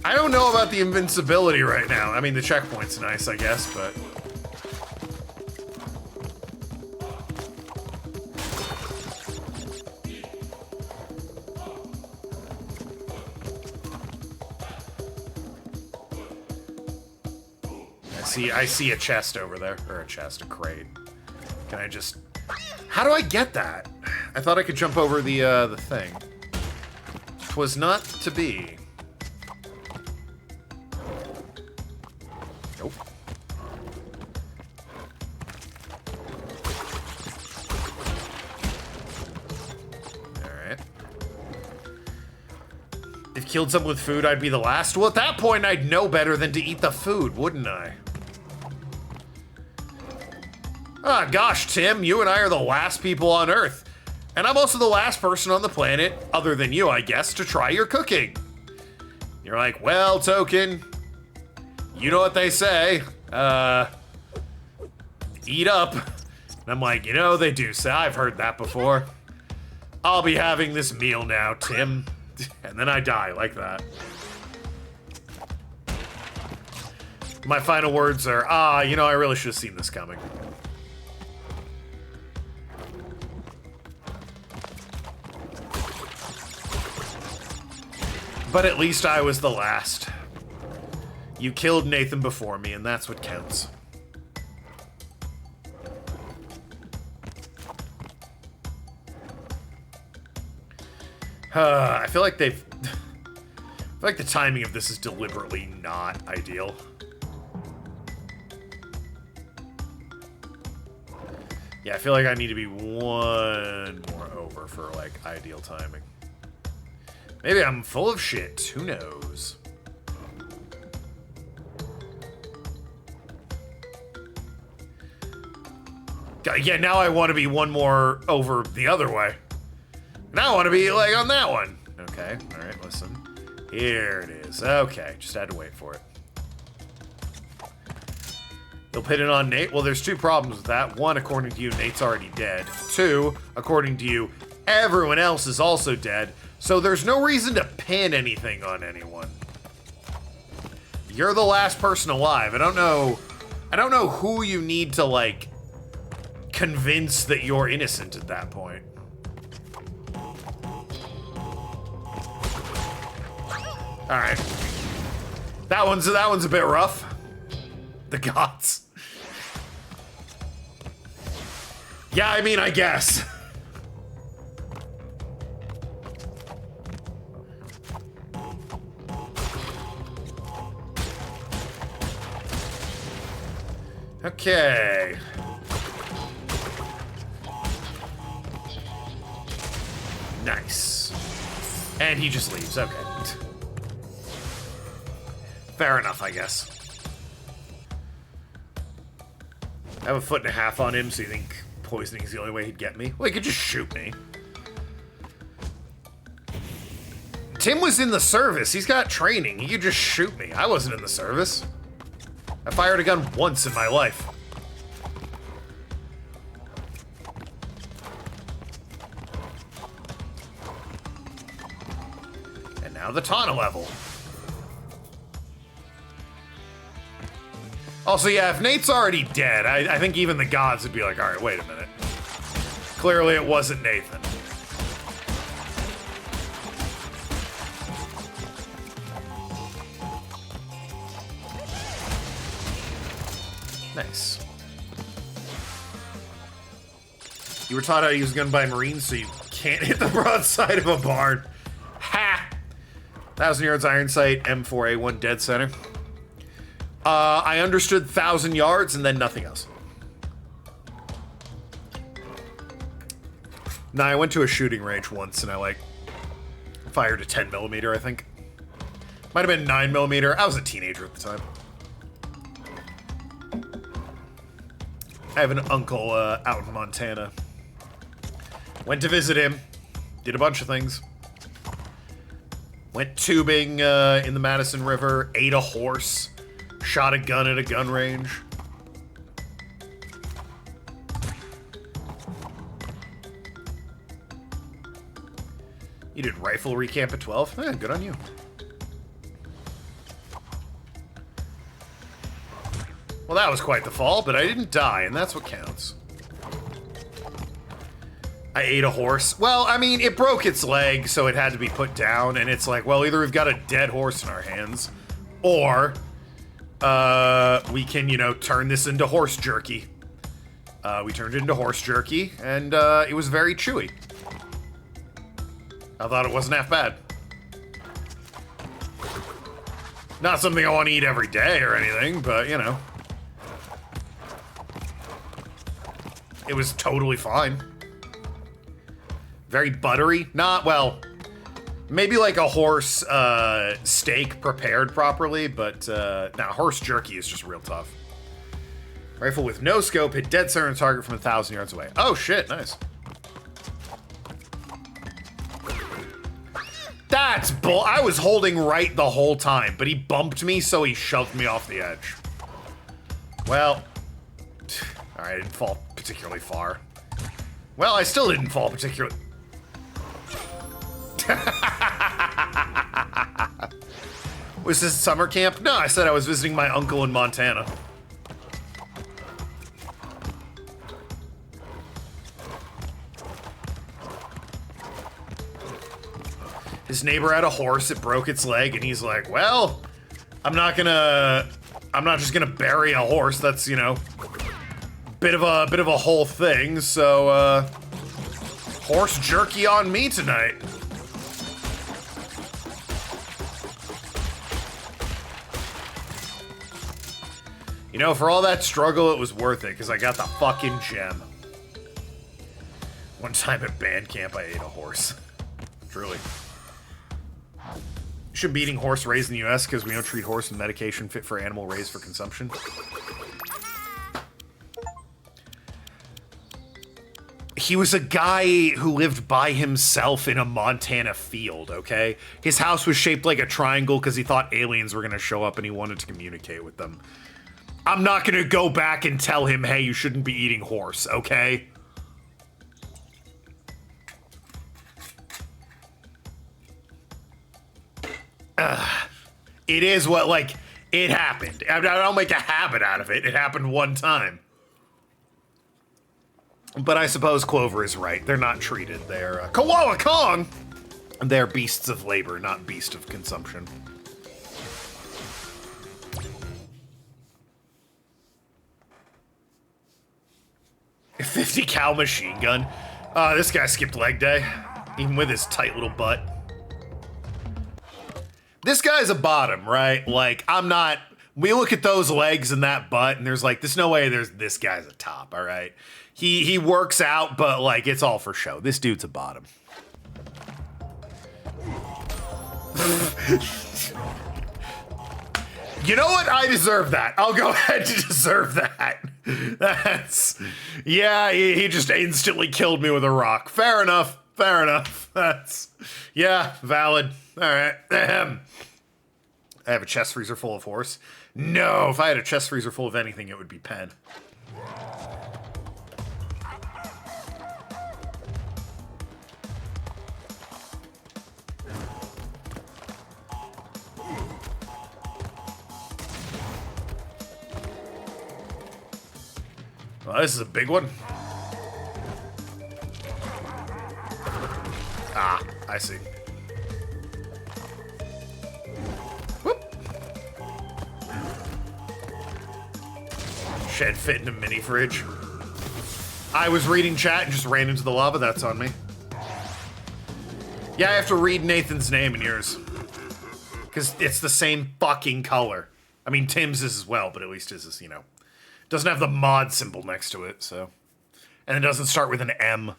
I don't know about the invincibility right now. I mean, the checkpoint's nice, I guess, but... I see a chest over there. Or a chest, a crate. Can I just... How do I get that? I thought I could jump over the thing. 'Twas not to be. Nope. Alright. If killed someone with food, I'd be the last? Well, at that point, I'd know better than to eat the food, wouldn't I? Ah, gosh, Tim, you and I are the last people on Earth. And I'm also the last person on the planet, other than you, I guess, to try your cooking. You're like, well, Token, you know what they say, eat up. And I'm like, you know, they do say, I've heard that before. I'll be having this meal now, Tim. And then I die like that. My final words are, you know, I really should have seen this coming. But at least I was the last. You killed Nathan before me, and that's what counts. I feel like they've... I feel like the timing of this is deliberately not ideal. Yeah, I feel like I need to be one more over for, like, ideal timing. Maybe I'm full of shit. Who knows? Yeah, now I want to be one more over the other way. Now I want to be, like, on that one. Okay, alright, listen. Here it is. Okay, just had to wait for it. You'll pin it on Nate? Well, there's two problems with that. One, according to you, Nate's already dead. Two, according to you, everyone else is also dead. So there's no reason to pin anything on anyone. You're the last person alive. I don't know who you need to, like, convince that you're innocent at that point. Alright. That one's a bit rough. The gods. Yeah, I mean, I guess. Okay. Nice. And he just leaves. Okay. Fair enough, I guess. I have a foot and a half on him, so you think poisoning is the only way he'd get me? Well, he could just shoot me. Tim was in the service. He's got training. He could just shoot me. I wasn't in the service. I fired a gun once in my life. And now the Tana level. Also, yeah, if Nate's already dead, I think even the gods would be like, alright, wait a minute. Clearly it wasn't Nathan. Nice. You were taught how to use a gun by Marines, so you can't hit the broadside of a barn. Ha! 1,000 yards iron sight, M4A1 dead center. I understood 1,000 yards and then nothing else. Nah, I went to a shooting range once and I, like, fired a 10mm, I think. Might have been 9mm. I was a teenager at the time. I have an uncle out in Montana. Went to visit him. Did a bunch of things. Went tubing in the Madison River. Ate a horse. Shot a gun at a gun range. You did rifle recamp at 12? Eh, good on you. Well, that was quite the fall, but I didn't die, and that's what counts. I ate a horse. Well, I mean, it broke its leg, so it had to be put down, and it's like, well, either we've got a dead horse in our hands, or we can, you know, turn this into horse jerky. We turned it into horse jerky, and it was very chewy. I thought it wasn't half bad. Not something I want to eat every day or anything, but, you know. It was totally fine. Very buttery. Not, well, maybe like a horse steak prepared properly, but nah, horse jerky is just real tough. Rifle with no scope, hit dead center and target from 1,000 yards away. Oh shit, nice. That's bull. I was holding right the whole time, but he bumped me, so he shoved me off the edge. Well, alright, I didn't fall particularly far. Well, I still didn't fall particularly. Was this summer camp? No, I said I was visiting my uncle in Montana. His neighbor had a horse, it broke its leg, and he's like, well, I'm not just gonna bury a horse. That's, you know, bit of a whole thing, so, horse jerky on me tonight. You know, for all that struggle, it was worth it, because I got the fucking gem. One time at band camp, I ate a horse. Truly. Should be eating horse raised in the US because we don't treat horse with medication fit for animal raised for consumption. He was a guy who lived by himself in a Montana field, okay? His house was shaped like a triangle because he thought aliens were going to show up and he wanted to communicate with them. I'm not going to go back and tell him, hey, you shouldn't be eating horse, okay? It is what, like, it happened. I don't make a habit out of it. It happened one time. But I suppose Clover is right. They're not treated. They're Koala Kong! They're beasts of labor, not beasts of consumption. A 50 cal machine gun. This guy skipped leg day. Even with his tight little butt. This guy's a bottom, right? Like, I'm not... We look at those legs and that butt, and there's like, there's no way this guy's a top, all right? He works out, but like, it's all for show. This dude's a bottom. You know what? I deserve that. I'll go ahead and deserve that. That's... Yeah, he just instantly killed me with a rock. Fair enough. Fair enough. That's... Yeah, valid. All right. I have a chest freezer full of horse. No, if I had a chest freezer full of anything, it would be pen. Well, this is a big one. Ah, I see. Whoop. Shed fit in a mini fridge. I was reading chat and just ran into the lava. That's on me. Yeah, I have to read Nathan's name and yours. Because it's the same fucking color. I mean, Tim's is as well, but at least his is, you know. Doesn't have the mod symbol next to it, so. And it doesn't start with an M.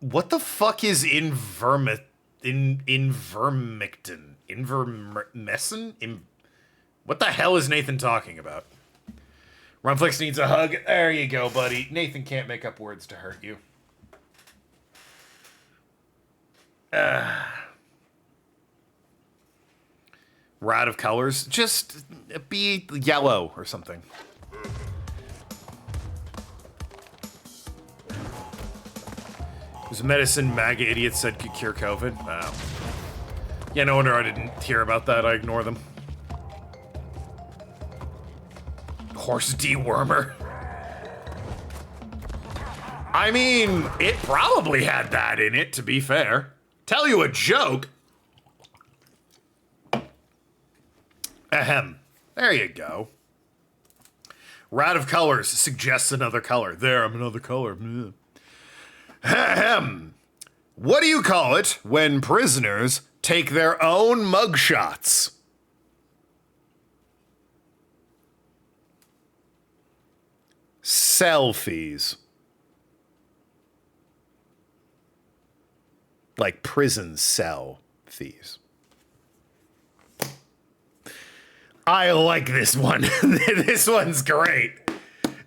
What the fuck is Invermectin? Invermescin? What the hell is Nathan talking about? Runflix needs a hug. There you go, buddy. Nathan can't make up words to hurt you. Rod of colors. Just be yellow or something. There's a medicine MAGA idiot said could cure COVID. Wow. Yeah, no wonder I didn't hear about that. I ignore them. Horse dewormer. I mean, it probably had that in it, to be fair. Tell you a joke. Ahem. There you go. Rod of colors suggests another color. There, I'm another color. Ahem. What do you call it when prisoners take their own mugshots? Selfies. Like prison cell fees. I like this one. This one's great.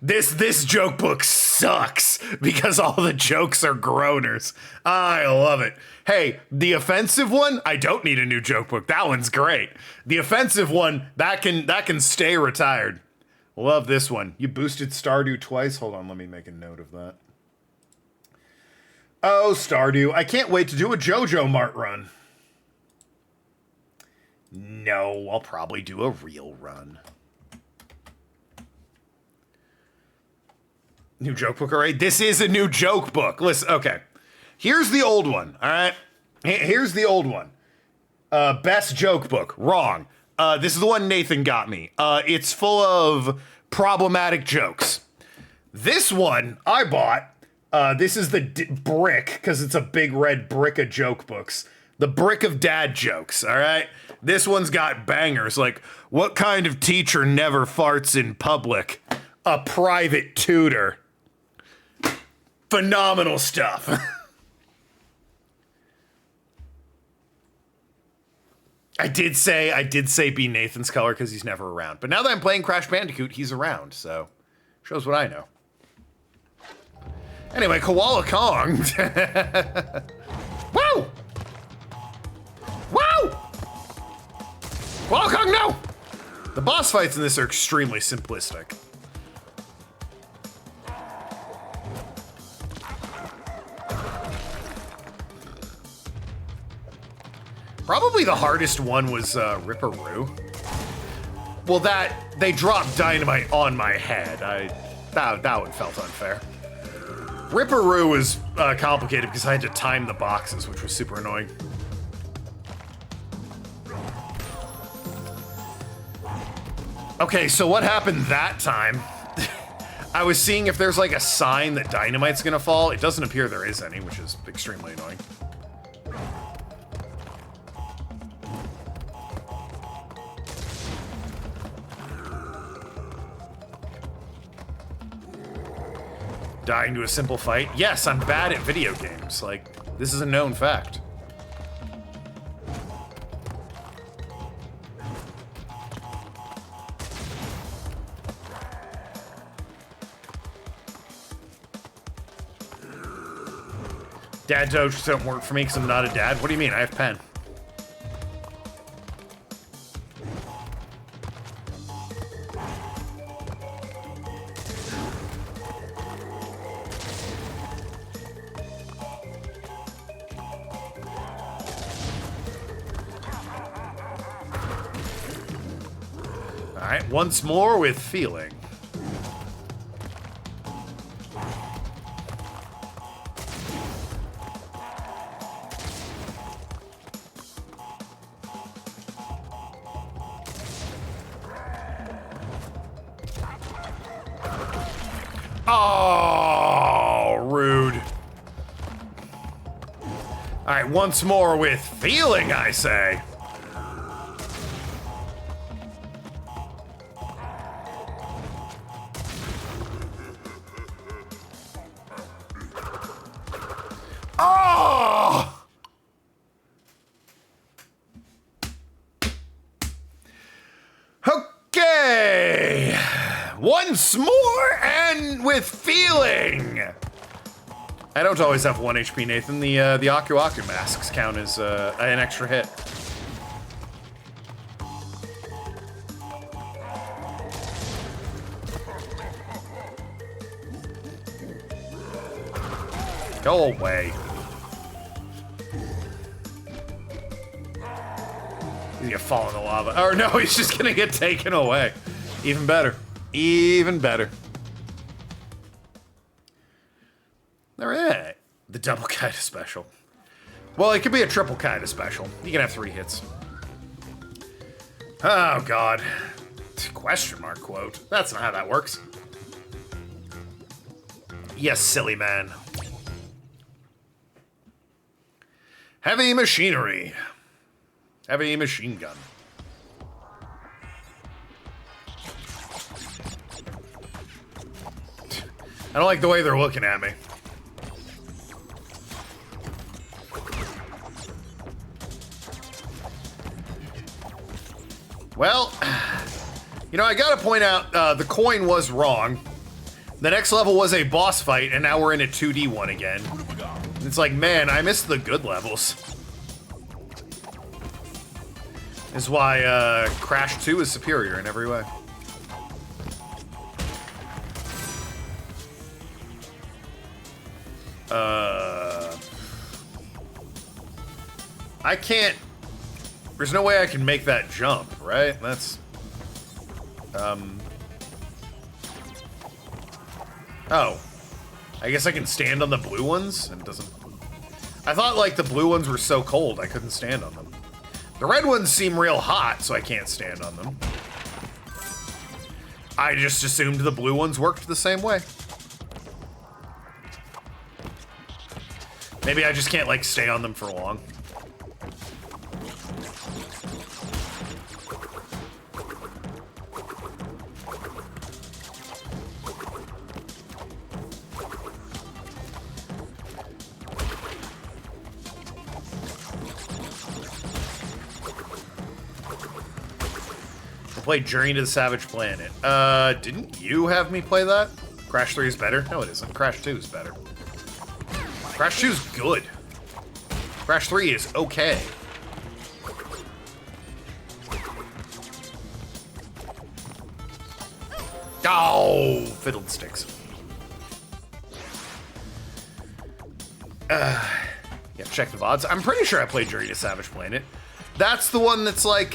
This joke book sucks because all the jokes are groaners. I love it. Hey, the offensive one, I don't need a new joke book. That one's great. The offensive one, that can stay retired. Love this one. You boosted Stardew twice. Hold on, let me make a note of that. Oh, Stardew, I can't wait to do a JoJo Mart run. No, I'll probably do a real run. New joke book, all right? This is a new joke book. Listen, okay. Here's the old one, all right? Here's the old one. Best joke book. Wrong. This is the one Nathan got me. It's full of problematic jokes. This one I bought. This is the brick, because it's a big red brick of joke books. The brick of dad jokes, all right? This one's got bangers like, what kind of teacher never farts in public? A private tutor. Phenomenal stuff. I did say be Nathan's color because he's never around. But now that I'm playing Crash Bandicoot, he's around, so shows what I know. Anyway, Koala Kong. Woo! Woo! Koala Kong, no! The boss fights in this are extremely simplistic. Probably the hardest one was Ripperoo. Well, they dropped dynamite on my head. That one felt unfair. Ripperoo was complicated because I had to time the boxes, which was super annoying. Okay, so what happened that time? I was seeing if there's like a sign that dynamite's gonna fall. It doesn't appear there is any, which is extremely annoying. Dying to a simple fight? Yes, I'm bad at video games. Like, this is a known fact. Dad jokes don't work for me because I'm not a dad. What do you mean? I have pen. Alright, once more with feeling. Oh, rude. Alright, once more with feeling, I say. Oh! Okay. Once more and with feeling. I don't always have 1 HP, Nathan. The Aku Aku masks count as an extra hit. Go away. He's gonna fall in the lava. Or no, he's just gonna get taken away. Even better. Even better. Alright. The double Kaida special. Well, it could be a triple Kaida special. You can have 3 hits. Oh, God. Question mark quote. That's not how that works. Yes, silly man. Heavy machinery. Heavy machine gun. I don't like the way they're looking at me. Well, you know, I gotta point out, the coin was wrong. The next level was a boss fight, and now we're in a 2D one again. It's like, man, I missed the good levels. This is why, Crash 2 is superior in every way. I can't... There's no way I can make that jump, right? That's... Oh. I guess I can stand on the blue ones? It doesn't... I thought, like, the blue ones were so cold I couldn't stand on them. The red ones seem real hot, so I can't stand on them. I just assumed the blue ones worked the same way. Maybe I just can't, like, stay on them for long. Played Journey to the Savage Planet. Didn't you have me play that? Crash 3 is better? No, it isn't. Crash 2 is better. Crash 2 is good. Crash 3 is okay. Oh, fiddlesticks. Yeah, check the VODs. I'm pretty sure I played Journey to Savage Planet. That's the one that's like,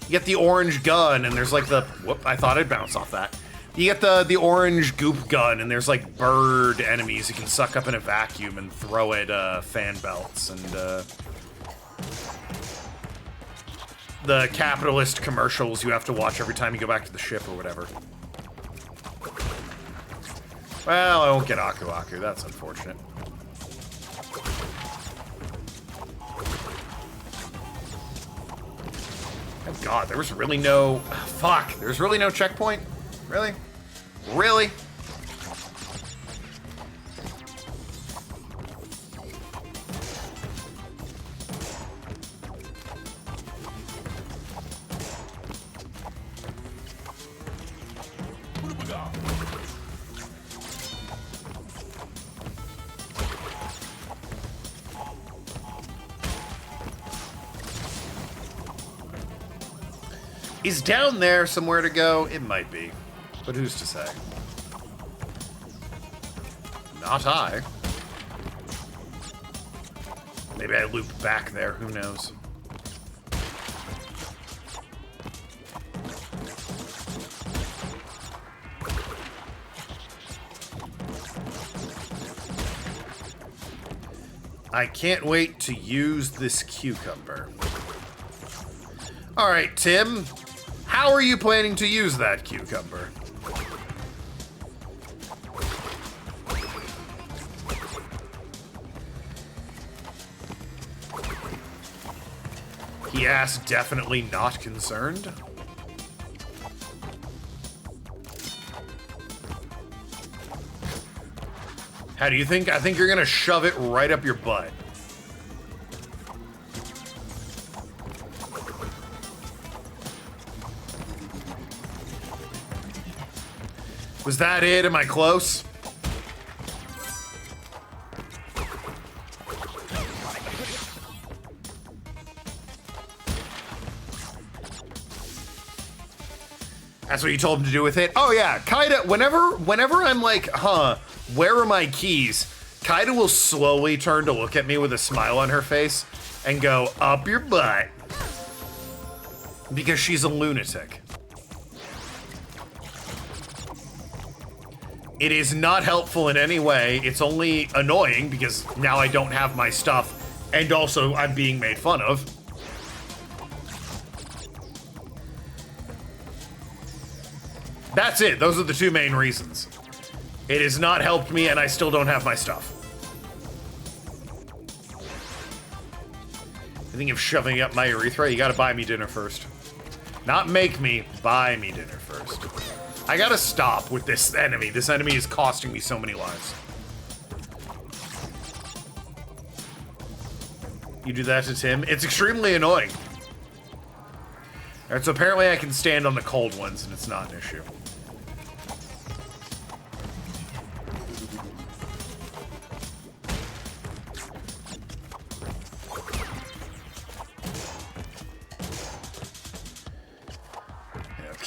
you get the orange gun, and there's like the... Whoop, I thought I'd bounce off that. You get the orange goop gun, and there's like bird enemies you can suck up in a vacuum and throw at fan belts, and the capitalist commercials you have to watch every time you go back to the ship or whatever. Well, I won't get Aku Aku. That's unfortunate. Oh god, there was really no... Fuck, there's really no checkpoint? Really? Really? Is down there somewhere to go? It might be. But who's to say? Not I. Maybe I loop back there, who knows? I can't wait to use this cucumber. All right, Tim. How are you planning to use that cucumber? He asked, definitely not concerned. How do you think? I think you're gonna shove it right up your butt. Was that it? Am I close? That's what you told him to do with it? Oh yeah, Kaida, whenever I'm like, huh, where are my keys? Kaida will slowly turn to look at me with a smile on her face and go, up your butt. Because she's a lunatic. It is not helpful in any way. It's only annoying because now I don't have my stuff and also I'm being made fun of. That's it. Those are the two main reasons. It has not helped me and I still don't have my stuff. I think of shoving up my urethra. You gotta buy me dinner first. Not make me, buy me dinner first. I gotta stop with this enemy. This enemy is costing me so many lives. You do that to Tim? It's extremely annoying. Alright, so apparently I can stand on the cold ones and it's not an issue.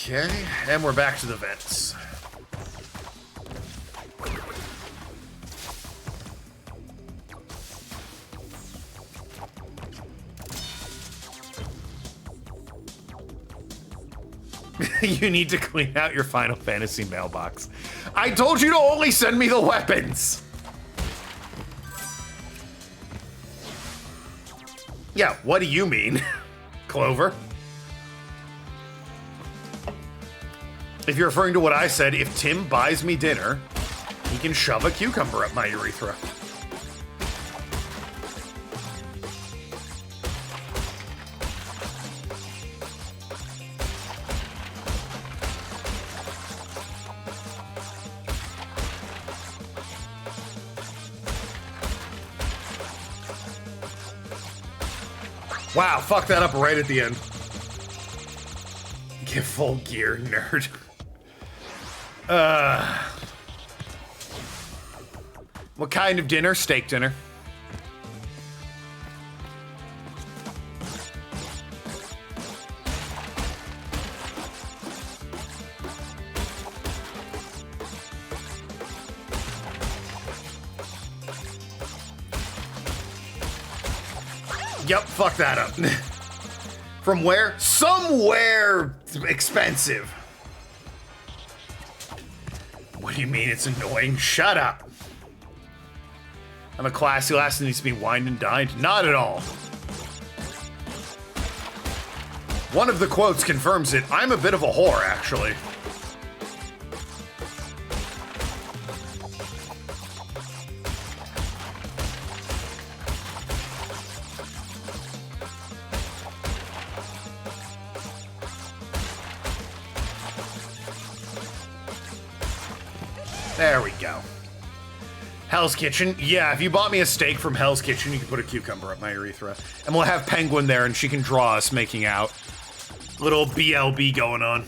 Okay, and we're back to the vents. You need to clean out your Final Fantasy mailbox. I told you to only send me the weapons. Yeah, what do you mean, Clover? If you're referring to what I said, if Tim buys me dinner, he can shove a cucumber up my urethra. Wow, fuck that up right at the end. Get full gear, nerd. What kind of dinner? Steak dinner. Yep, fuck that up. From where? Somewhere expensive. What do you mean it's annoying? Shut up. I'm a classy lass that needs to be wined and dined. Not at all. One of the quotes confirms it. I'm a bit of a whore, actually. There we go. Hell's Kitchen. Yeah, if you bought me a steak from Hell's Kitchen, you can put a cucumber up my urethra. And we'll have Penguin there and she can draw us making out. Little BLB going on.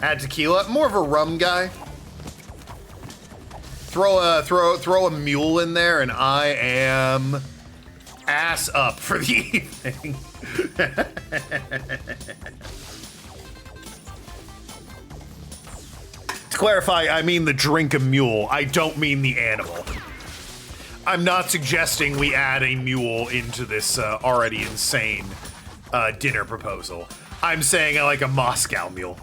Add tequila. More of a rum guy. Throw a mule in there, and I am ass up for the evening. To clarify, I mean the drink a mule. I don't mean the animal. I'm not suggesting we add a mule into this already insane dinner proposal. I'm saying I like a Moscow mule.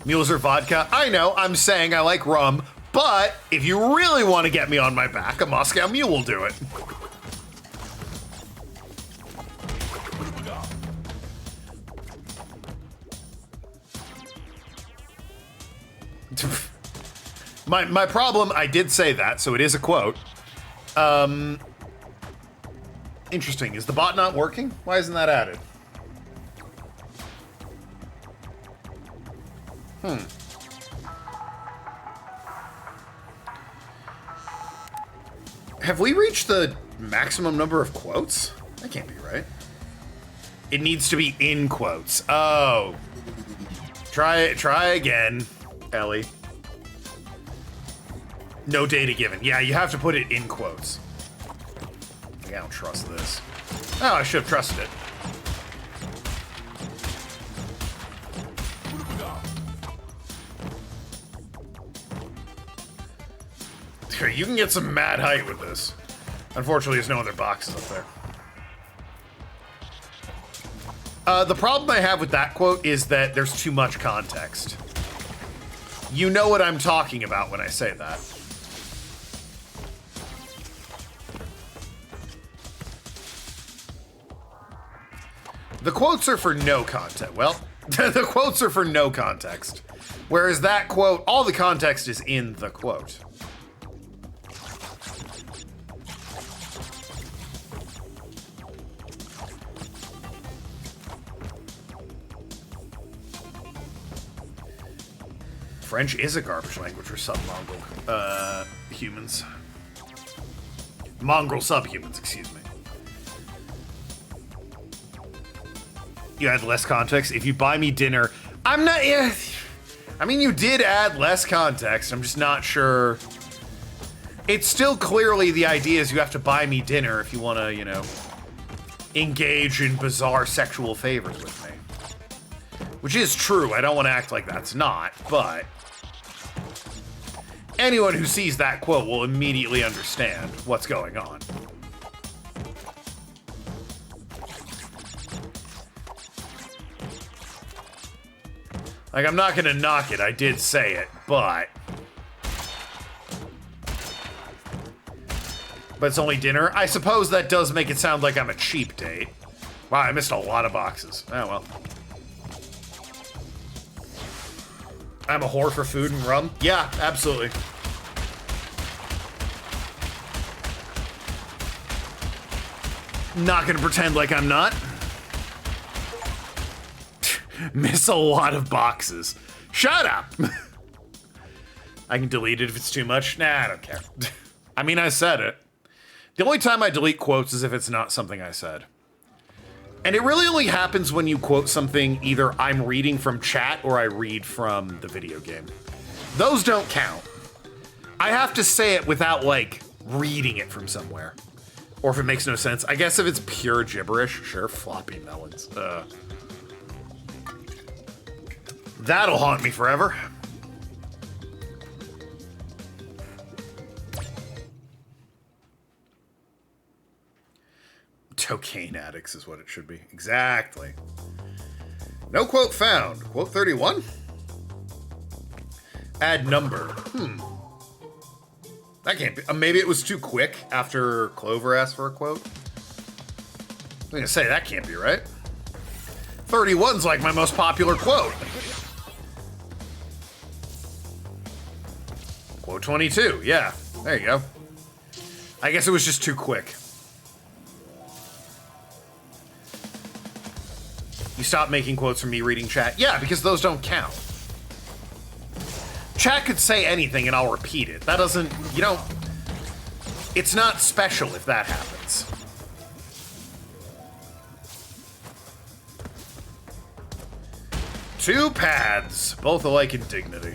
Mules are vodka. I know. I'm saying I like rum. But if you really want to get me on my back, a Moscow Mule will do it. My problem, I did say that, so it is a quote. Interesting. Is the bot not working? Why isn't that added? Have we reached the maximum number of quotes? That can't be right. It needs to be in quotes. Oh. Try again, Ellie. No data given. Yeah, you have to put it in quotes. I don't trust this. Oh, I should have trusted it. You can get some mad height with this. Unfortunately, there's no other boxes up there. The problem I have with that quote is that there's too much context. You know what I'm talking about when I say that. The quotes are for no context. Well, the quotes are for no context. Whereas that quote, all the context is in the quote. French is a garbage language for sub-Mongol humans. Mongrel subhumans, excuse me. You add less context. If you buy me dinner, I'm not. I mean, you did add less context. I'm just not sure. It's still clearly the idea is you have to buy me dinner if you want to, you know, engage in bizarre sexual favors with me. Which is true. I don't want to act like that's not, but anyone who sees that quote will immediately understand what's going on. Like, I'm not gonna knock it, I did say it, but it's only dinner? I suppose that does make it sound like I'm a cheap date. Wow, I missed a lot of boxes. Oh, well. I'm a whore for food and rum? Yeah, absolutely. Not gonna pretend like I'm not. Miss a lot of boxes. Shut up! I can delete it if it's too much. Nah, I don't care. I mean, I said it. The only time I delete quotes is if it's not something I said. And it really only happens when you quote something either I'm reading from chat or I read from the video game. Those don't count. I have to say it without, like, reading it from somewhere. Or if it makes no sense. I guess if it's pure gibberish, sure, floppy melons. That'll haunt me forever. Cocaine addicts is what it should be. Exactly. No quote found. Quote 31? Add number. That can't be. Maybe it was too quick after Clover asked for a quote. I'm gonna say that can't be right. 31's like my most popular quote. Quote 22. Yeah, there you go. I guess it was just too quick. You stop making quotes from me reading chat? Yeah, because those don't count. Chat could say anything and I'll repeat it. That doesn't, you know, it's not special if that happens. Two paths, both alike in dignity.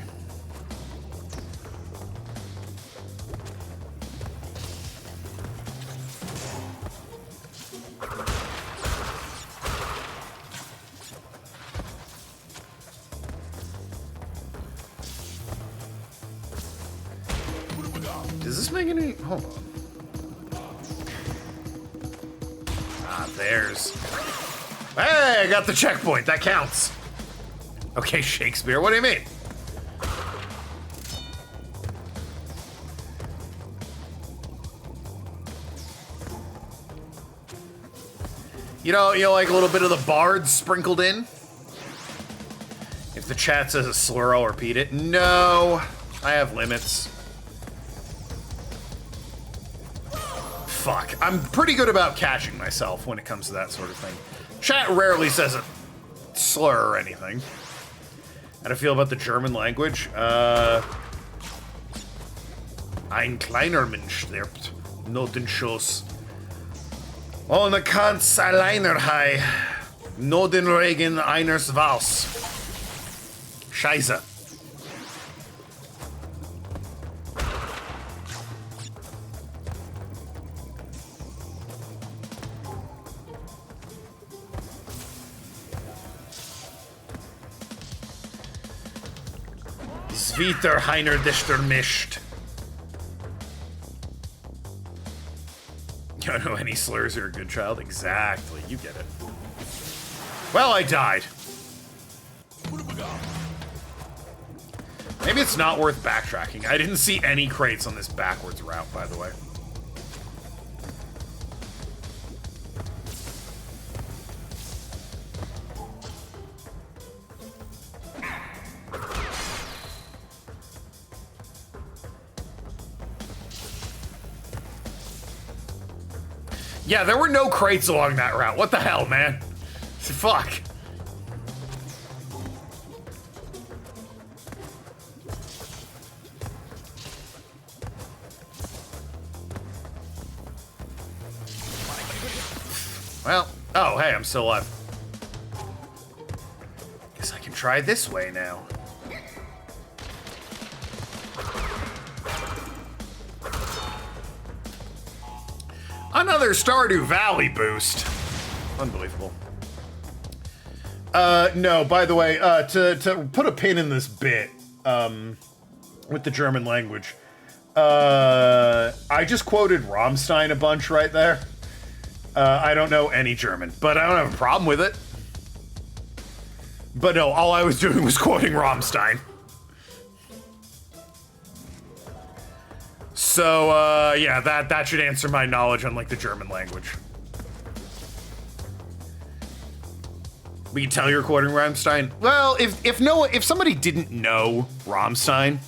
Does this make any... Hold on. Ah, there's... Hey, I got the checkpoint. That counts. Okay, Shakespeare, what do you mean? You know, like a little bit of the bard sprinkled in? If the chat says a slur, I'll repeat it. No, I have limits. Fuck, I'm pretty good about catching myself when it comes to that sort of thing. Chat rarely says a slur or anything. How do I feel about the German language? Ein kleiner Mensch stirbt. Notenschuss. Ohne Kants alleiner hei. Notenregen eines Wals. Scheiße. Zwieter Heiner Dichter mischt. You don't know any slurs are a good child? Exactly, you get it. Well, I died. Maybe it's not worth backtracking. I didn't see any crates on this backwards route, by the way. Yeah, there were no crates along that route. What the hell, man? Fuck. Well, oh, hey, I'm still alive. Guess I can try this way now. Another Stardew Valley boost. Unbelievable. No, by the way, to put a pin in this bit, with the German language. I just quoted Rammstein a bunch right there. I don't know any German, but I don't have a problem with it. But no, all I was doing was quoting Rammstein. So, yeah, that should answer my knowledge on, like, the German language. We can tell you're quoting Rammstein. Well, if somebody didn't know Rammstein,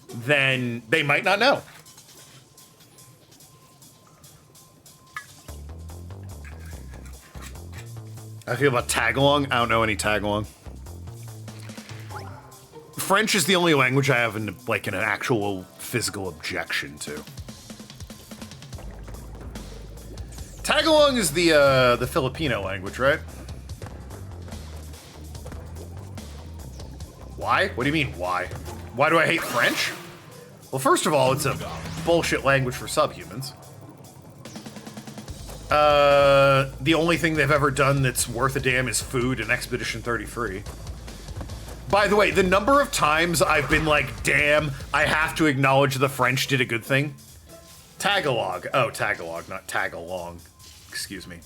then they might not know. I feel about Tagalong. I don't know any Tagalong. French is the only language I have an actual physical objection to. Tagalong is the Filipino language, right? Why? What do you mean, why? Why do I hate French? Well, first of all, it's a bullshit language for subhumans. The only thing they've ever done that's worth a damn is food in Expedition 33. By the way, the number of times I've been like, damn, I have to acknowledge the French did a good thing. Tagalog. Oh, Tagalog, not Tagalong. Excuse me.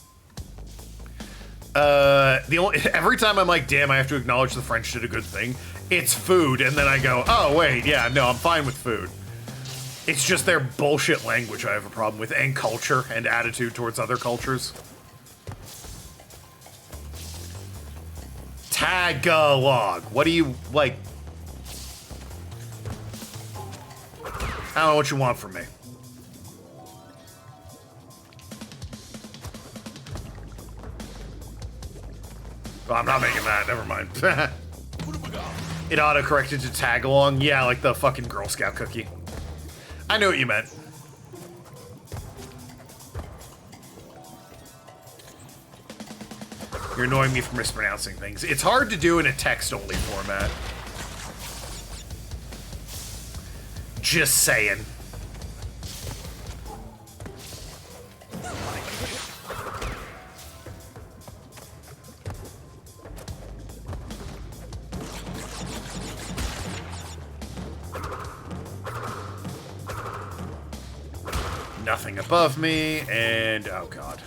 Every time I'm like, damn, I have to acknowledge the French did a good thing, it's food, and then I go, oh, wait, yeah, no, I'm fine with food. It's just their bullshit language I have a problem with, and culture, and attitude towards other cultures. Tagalog. What do you, like... I don't know what you want from me. Oh, I'm not making that, never mind. It auto-corrected to Tagalong. Yeah, like the fucking Girl Scout cookie. I knew what you meant. You're annoying me for mispronouncing things. It's hard to do in a text-only format. Just saying. Nothing above me, and oh god.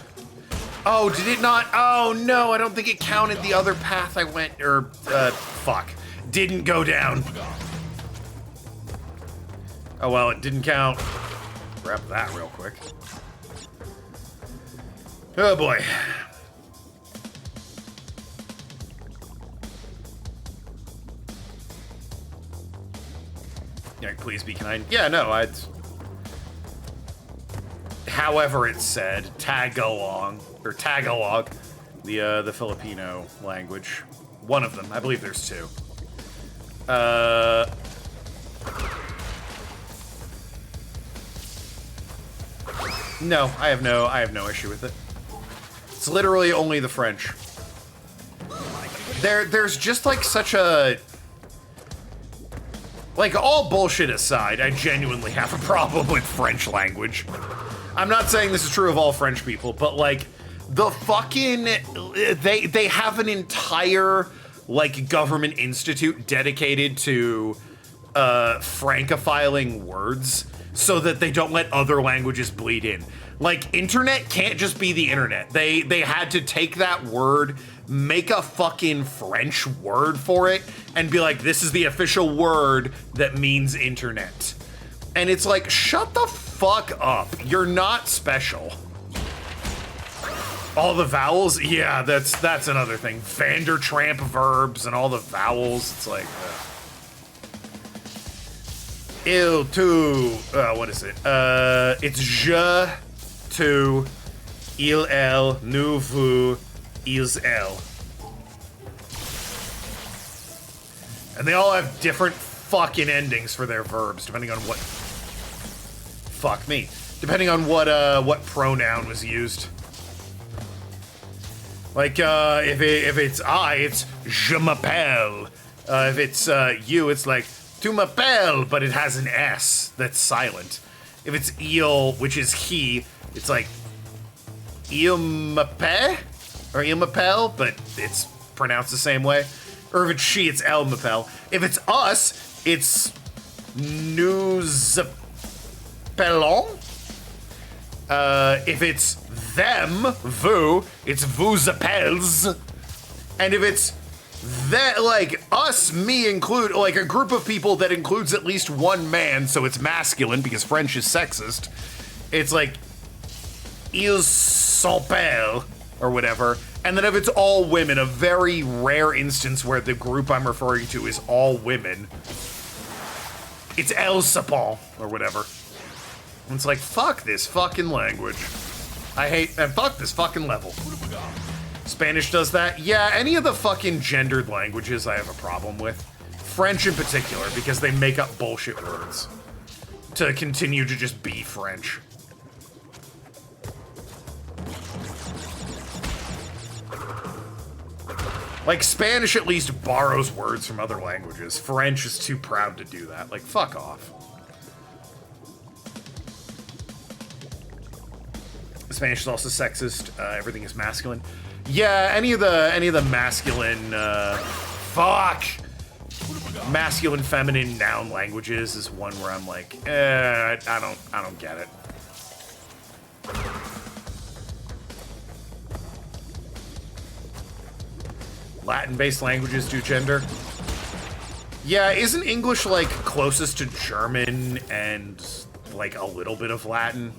Oh, did it not? Oh no, I don't think it counted the other path I went, or, fuck. Didn't go down. Oh well, it didn't count. Grab that real quick. Oh boy. Yeah, please be kind. Yeah, no, I'd... However it's said, Tagalong, or Tagalog, the Filipino language. One of them. I believe there's two. No, I have no issue with it. It's literally only the French. There's just like such a... Like, all bullshit aside, I genuinely have a problem with French language. I'm not saying this is true of all French people, but like, the fucking... They have an entire, like, government institute dedicated to francophiling words so that they don't let other languages bleed in. Like, internet can't just be the internet. They had to take that word, make a fucking French word for it, and be like, this is the official word that means internet. And it's like, shut the fuck up. You're not special. All the vowels? Yeah, that's another thing. Vandertramp verbs and all the vowels. It's like, il, tu, what is it? It's je, tu, il, elle, nous, vous, ils, elle. And they all have different fucking endings for their verbs, depending on what... Fuck me. Depending on what pronoun was used. Like, if it's I, it's je m'appelle. If it's you, it's like tu m'appelles, but it has an S that's silent. If it's il, which is he, it's like il m'appelle, or il m'appelle, but it's pronounced the same way. Or if it's she, it's elle m'appelle. If it's us, it's nous appelons. If it's them, vous, it's vous appelles. And if it's that, like, us, me include, like, a group of people that includes at least one man, so it's masculine because French is sexist, it's like, ils s'appellent, or whatever. And then if it's all women, a very rare instance where the group I'm referring to is all women, it's elles s'appellent, or whatever. And it's like, fuck this fucking language. I hate, and fuck this fucking level. Spanish does that? Yeah, any of the fucking gendered languages I have a problem with. French in particular, because they make up bullshit words to continue to just be French. Like, Spanish at least borrows words from other languages. French is too proud to do that. Like, fuck off. Spanish is also sexist. Everything is masculine. Yeah, any of the masculine, masculine, feminine noun languages is one where I'm like, I don't get it. Latin-based languages do gender. Yeah, isn't English, like, closest to German and, like, a little bit of Latin?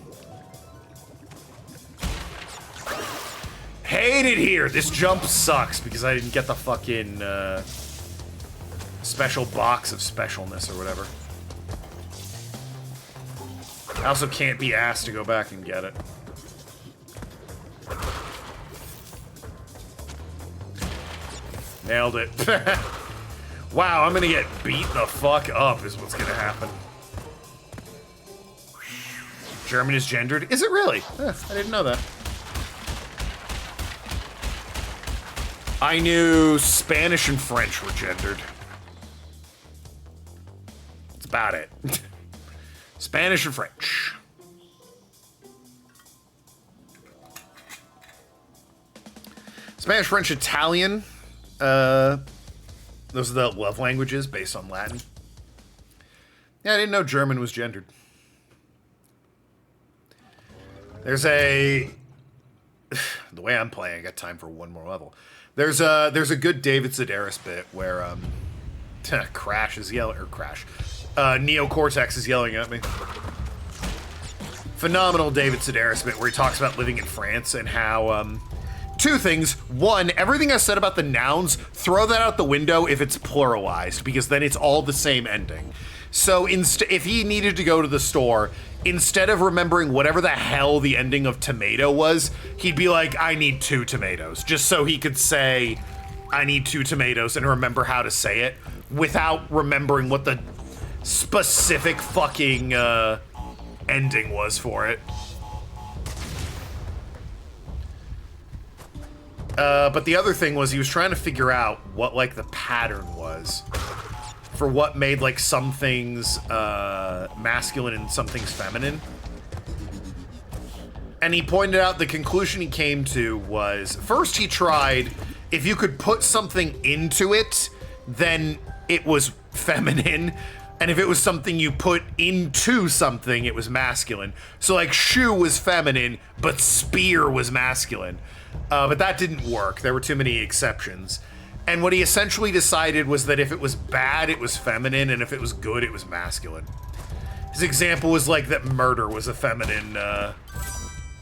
Hate it here! This jump sucks because I didn't get the fucking, special box of specialness or whatever. I also can't be asked to go back and get it. Nailed it. Wow, I'm gonna get beat the fuck up is what's gonna happen. German is gendered? Is it really? I didn't know that. I knew Spanish and French were gendered. That's about it. Spanish and French. Spanish, French, Italian. Those are the love languages based on Latin. Yeah, I didn't know German was gendered. There's a... The way I'm playing, I got time for one more level. There's a good David Sedaris bit where, Crash is yelling... Or Crash. Neo Cortex is yelling at me. Phenomenal David Sedaris bit where he talks about living in France and how, two things. One, everything I said about the nouns, throw that out the window if it's pluralized, because then it's all the same ending. So if he needed to go to the store, instead of remembering whatever the hell the ending of tomato was, he'd be like, I need 2 tomatoes, just so he could say, I need 2 tomatoes, and remember how to say it, without remembering what the specific fucking, ending was for it. But the other thing was he was trying to figure out what, like, the pattern was for what made, like, some things, masculine and some things feminine. And he pointed out the conclusion he came to was, first he tried, if you could put something into it, then it was feminine. And if it was something you put into something, it was masculine. So, like, shoe was feminine, but spear was masculine. But that didn't work. There were too many exceptions. And what he essentially decided was that if it was bad, it was feminine, and if it was good, it was masculine. His example was, like, that murder was a feminine,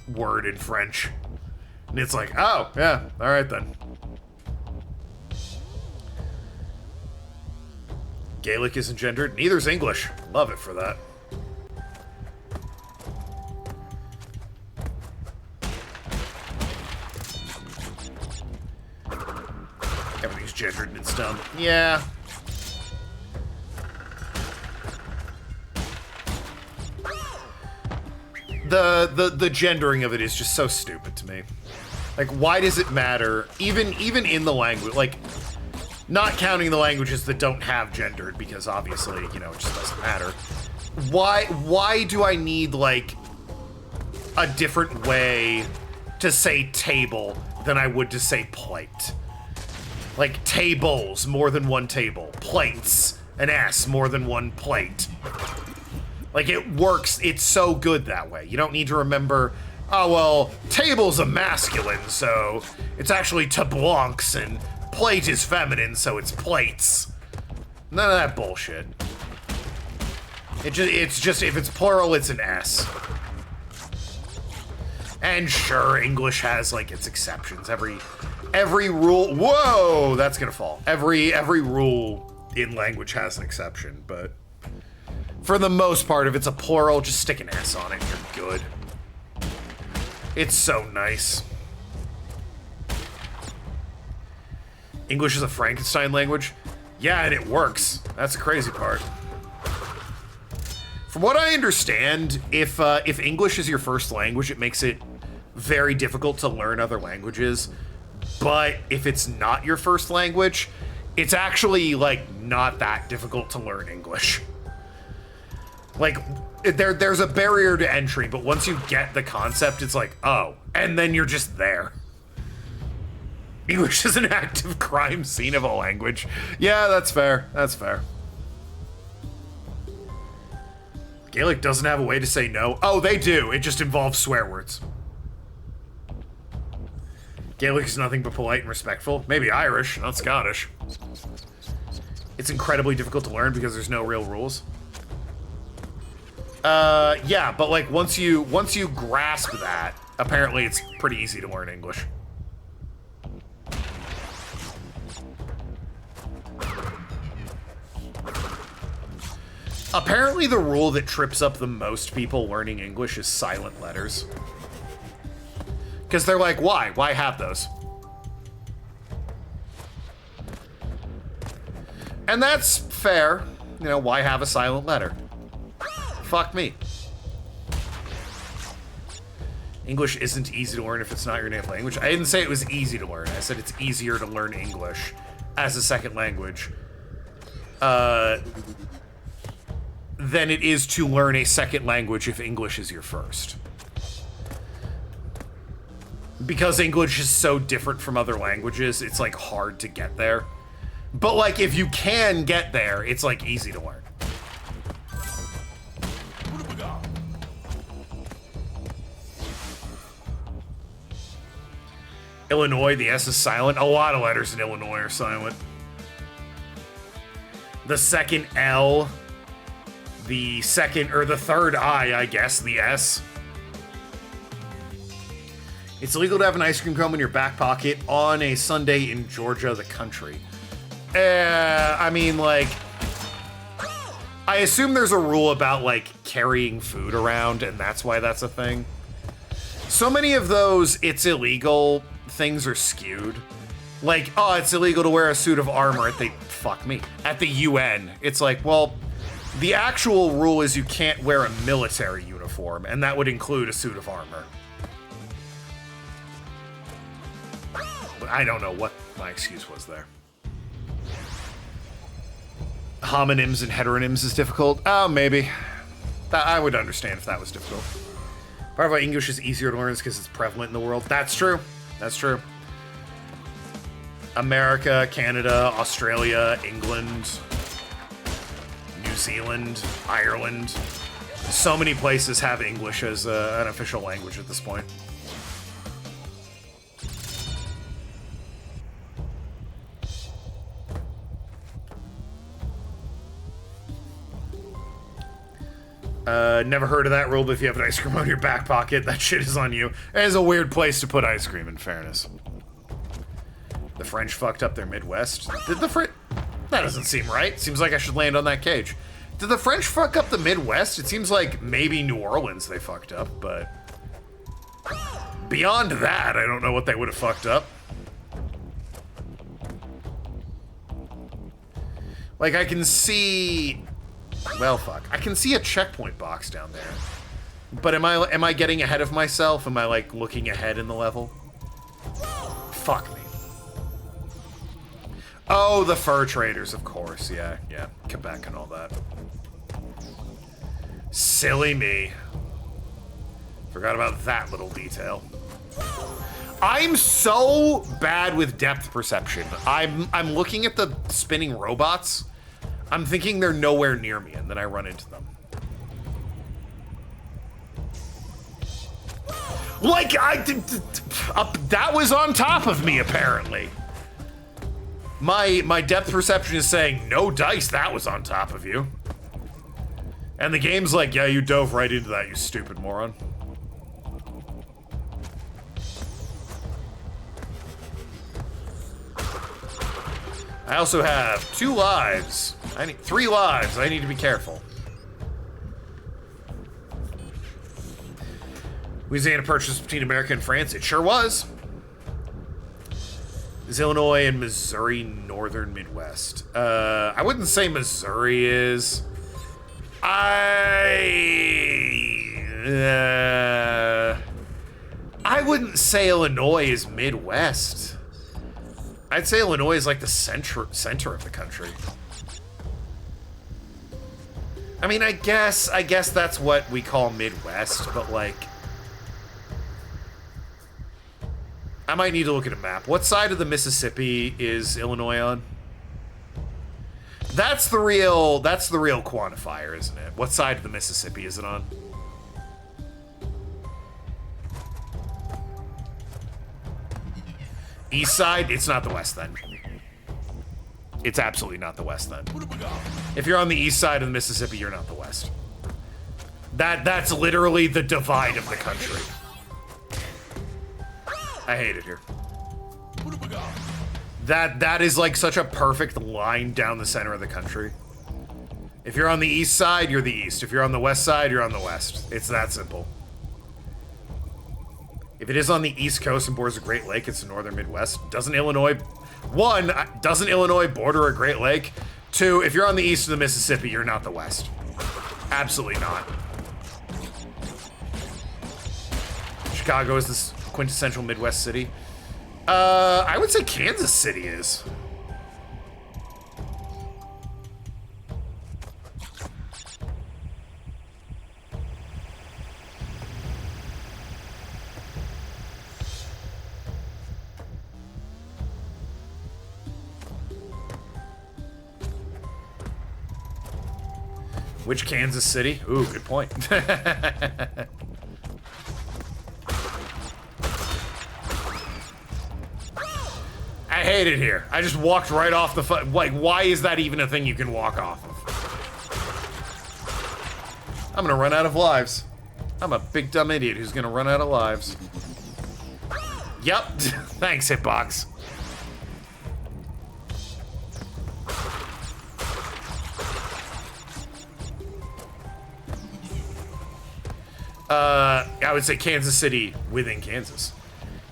word in French. And it's like, oh, yeah, alright then. Gaelic isn't gendered, neither is English. Love it for that. Everything's gendered and it's dumb. Yeah. The gendering of it is just so stupid to me. Like, why does it matter? Even in the language, like, not counting the languages that don't have gendered, because obviously, you know, it just doesn't matter. Why do I need, like, a different way to say table than I would to say plate? Like, tables, more than one table. Plates, an S, more than one plate. Like, it works, it's so good that way. You don't need to remember, oh, well, table's a masculine, so it's actually tablancs, and plate is feminine, so it's plates. None of that bullshit. It's just, if it's plural, it's an S. And sure, English has, like, its exceptions. Every rule, whoa, that's gonna fall. Every rule in language has an exception, but for the most part, if it's a plural, just stick an S on it and you're good. It's so nice. English is a Frankenstein language? Yeah, and it works. That's the crazy part. From what I understand, if English is your first language, it makes it very difficult to learn other languages. But if it's not your first language, it's actually, like, not that difficult to learn English. Like, there's a barrier to entry, but once you get the concept, it's like, oh, and then you're just there. English is an active crime scene of a language. Yeah, that's fair. That's fair. Gaelic doesn't have a way to say no. Oh, they do. It just involves swear words. Gaelic is nothing but polite and respectful. Maybe Irish, not Scottish. It's incredibly difficult to learn because there's no real rules. Yeah, but like once you grasp that, apparently it's pretty easy to learn English. Apparently the rule that trips up the most people learning English is silent letters. Because they're like, why? Why have those? And that's fair. You know, why have a silent letter? Fuck me. English isn't easy to learn if it's not your native language. I didn't say it was easy to learn. I said it's easier to learn English as a second language than it is to learn a second language if English is your first. Because English is so different from other languages, it's like hard to get there. But like if you can get there, it's like easy to learn. Illinois, the S is silent. A lot of letters in Illinois are silent. The second L, the second, or the third I guess, the S. It's illegal to have an ice cream cone in your back pocket on a Sunday in Georgia, the country. I mean, like, I assume there's a rule about, like, carrying food around, and that's why that's a thing. So many of those, it's illegal, things are skewed. Like, oh, it's illegal to wear a suit of armor at the, fuck me, at the UN. It's like, well, the actual rule is you can't wear a military uniform, and that would include a suit of armor. I don't know what my excuse was there. Homonyms and heteronyms is difficult? Oh, maybe. I would understand if that was difficult. Part of why English is easier to learn is because it's prevalent in the world. That's true. That's true. America, Canada, Australia, England, New Zealand, Ireland. So many places have English as an official language at this point. Never heard of that rule, but if you have an ice cream on your back pocket, that shit is on you. It is a weird place to put ice cream, in fairness. The French fucked up their Midwest. Did the That doesn't seem right. Seems like I should land on that cage. Did the French fuck up the Midwest? It seems like maybe New Orleans they fucked up, but beyond that, I don't know what they would have fucked up. Like, I can see... Well, fuck. I can see a checkpoint box down there. But am I getting ahead of myself? Am I, like, looking ahead in the level? Fuck me. Oh, the fur traders, of course. Yeah. Quebec and all that. Silly me. Forgot about that little detail. I'm so bad with depth perception. I'm looking at the spinning robots. I'm thinking they're nowhere near me, and then I run into them. Like, that was on top of me, apparently. My depth perception is saying, no dice, that was on top of you. And the game's like, yeah, you dove right into that, you stupid moron. I also have 2 lives. I need 3 lives. I need to be careful. Louisiana purchase between America and France. It sure was. Is Illinois and Missouri northern Midwest? I wouldn't say Missouri is. I wouldn't say Illinois is Midwest. I'd say Illinois is like the center of the country. I mean, I guess that's what we call Midwest, but like, I might need to look at a map. What side of the Mississippi is Illinois on? That's the real quantifier, isn't it? What side of the Mississippi is it on? East side? It's not the west then. It's absolutely not the west then. If you're on the east side of the Mississippi, you're not the west. That's literally the divide of the country. I hate it here. That is like such a perfect line down the center of the country. If you're on the east side, you're the east. If you're on the west side, you're on the west. It's that simple. If it is on the east coast and borders a Great Lake, it's the northern Midwest. Doesn't Illinois border a Great Lake? 2, if you're on the east of the Mississippi, you're not the west. Absolutely not. Chicago is this quintessential Midwest city. I would say Kansas City is. Which Kansas City? Ooh, good point. I hate it here. I just walked right off the like, why is that even a thing you can walk off of? I'm gonna run out of lives. I'm a big dumb idiot who's gonna run out of lives. Yep. Thanks, Hitbox. I would say Kansas City within Kansas.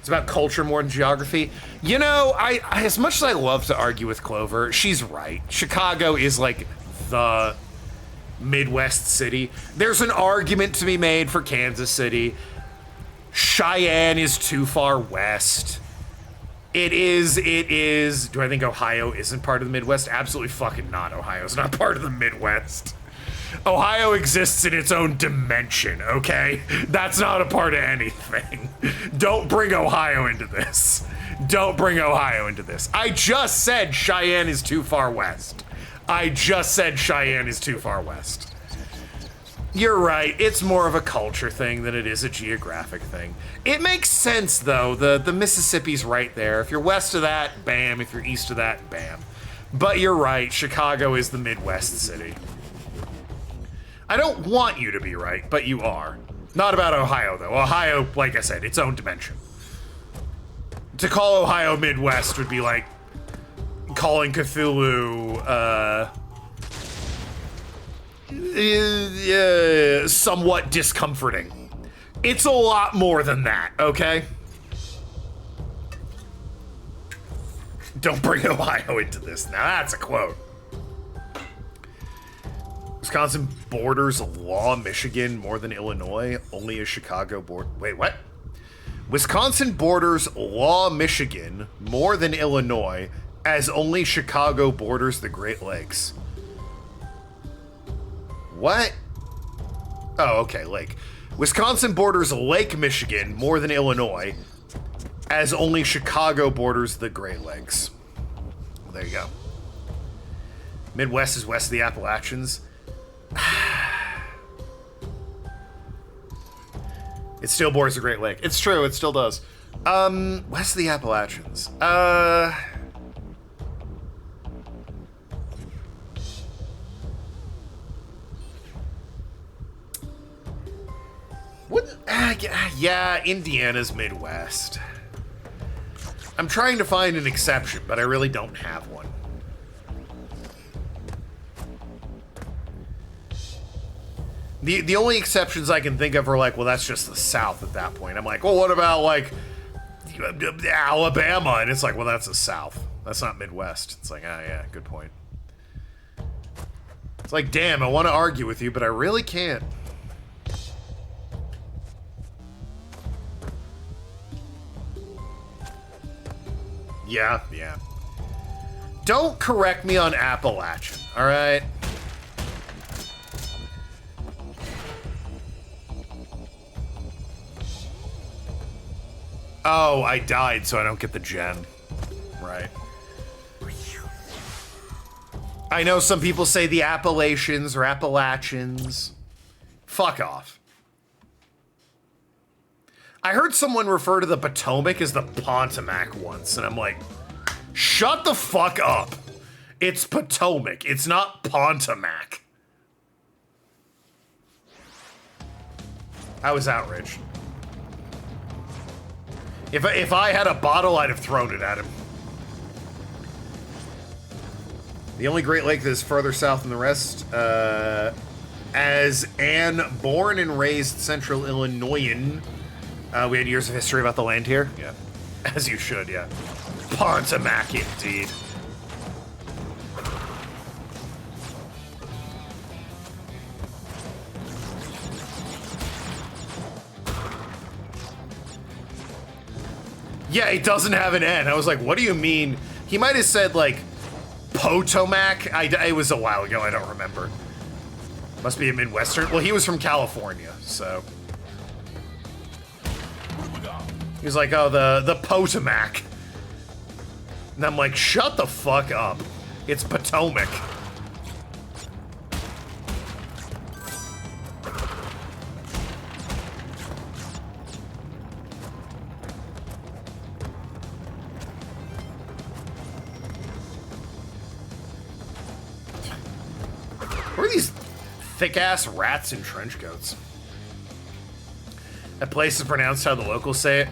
It's about culture more than geography. You know, I as much as I love to argue with Clover, she's right. Chicago is like the Midwest city. There's an argument to be made for Kansas City. Cheyenne is too far west. It is. Do I think Ohio isn't part of the Midwest? Absolutely fucking not. Ohio's not part of the Midwest. Ohio exists in its own dimension, okay? That's not a part of anything. Don't bring Ohio into this. Don't bring Ohio into this. I just said Cheyenne is too far west. I just said Cheyenne is too far west. You're right, it's more of a culture thing than it is a geographic thing. It makes sense, though. The Mississippi's right there. If you're west of that, bam. If you're east of that, bam. But you're right, Chicago is the Midwest city. I don't want you to be right, but you are. Not about Ohio, though. Ohio, like I said, its own dimension. To call Ohio Midwest would be like calling Cthulhu, somewhat discomforting. It's a lot more than that, okay? Don't bring Ohio into this. Now that's a quote. Wisconsin borders law Michigan more than Illinois. Only a Chicago border. Wait, what? Wisconsin borders law Michigan more than Illinois, as only Chicago borders the Great Lakes. What? Oh, okay, lake. Wisconsin borders Lake Michigan more than Illinois, as only Chicago borders the Great Lakes. There you go. Midwest is west of the Appalachians. It still borders the Great Lake. It's true, it still does. West of the Appalachians. What? Yeah, Indiana's Midwest. I'm trying to find an exception, but I really don't have one. The only exceptions I can think of are like, well, that's just the South at that point. I'm like, well, what about like Alabama? And it's like, well, that's the South. That's not Midwest. It's like, oh yeah, good point. It's like, damn, I want to argue with you, but I really can't. Yeah. Don't correct me on Appalachian, all right? Oh, I died, so I don't get the gen. Right. I know some people say the Appalachians or Appalachians. Fuck off. I heard someone refer to the Potomac as the Pontomac once, and I'm like, shut the fuck up. It's Potomac. It's not Pontomac. I was outraged. If I had a bottle, I'd have thrown it at him. The only Great Lake that is further south than the rest, as an born and raised Central Illinoisan, we had years of history about the land here. Yeah, as you should, yeah. Pontomac, indeed. Yeah, it doesn't have an N. I was like, what do you mean? He might have said, like, Potomac. It was a while ago. I don't remember. Must be a Midwestern. Well, he was from California, so. He was like, oh, the Potomac. And I'm like, shut the fuck up. It's Potomac. What are these thick-ass rats in trench coats? That place is pronounced how the locals say it.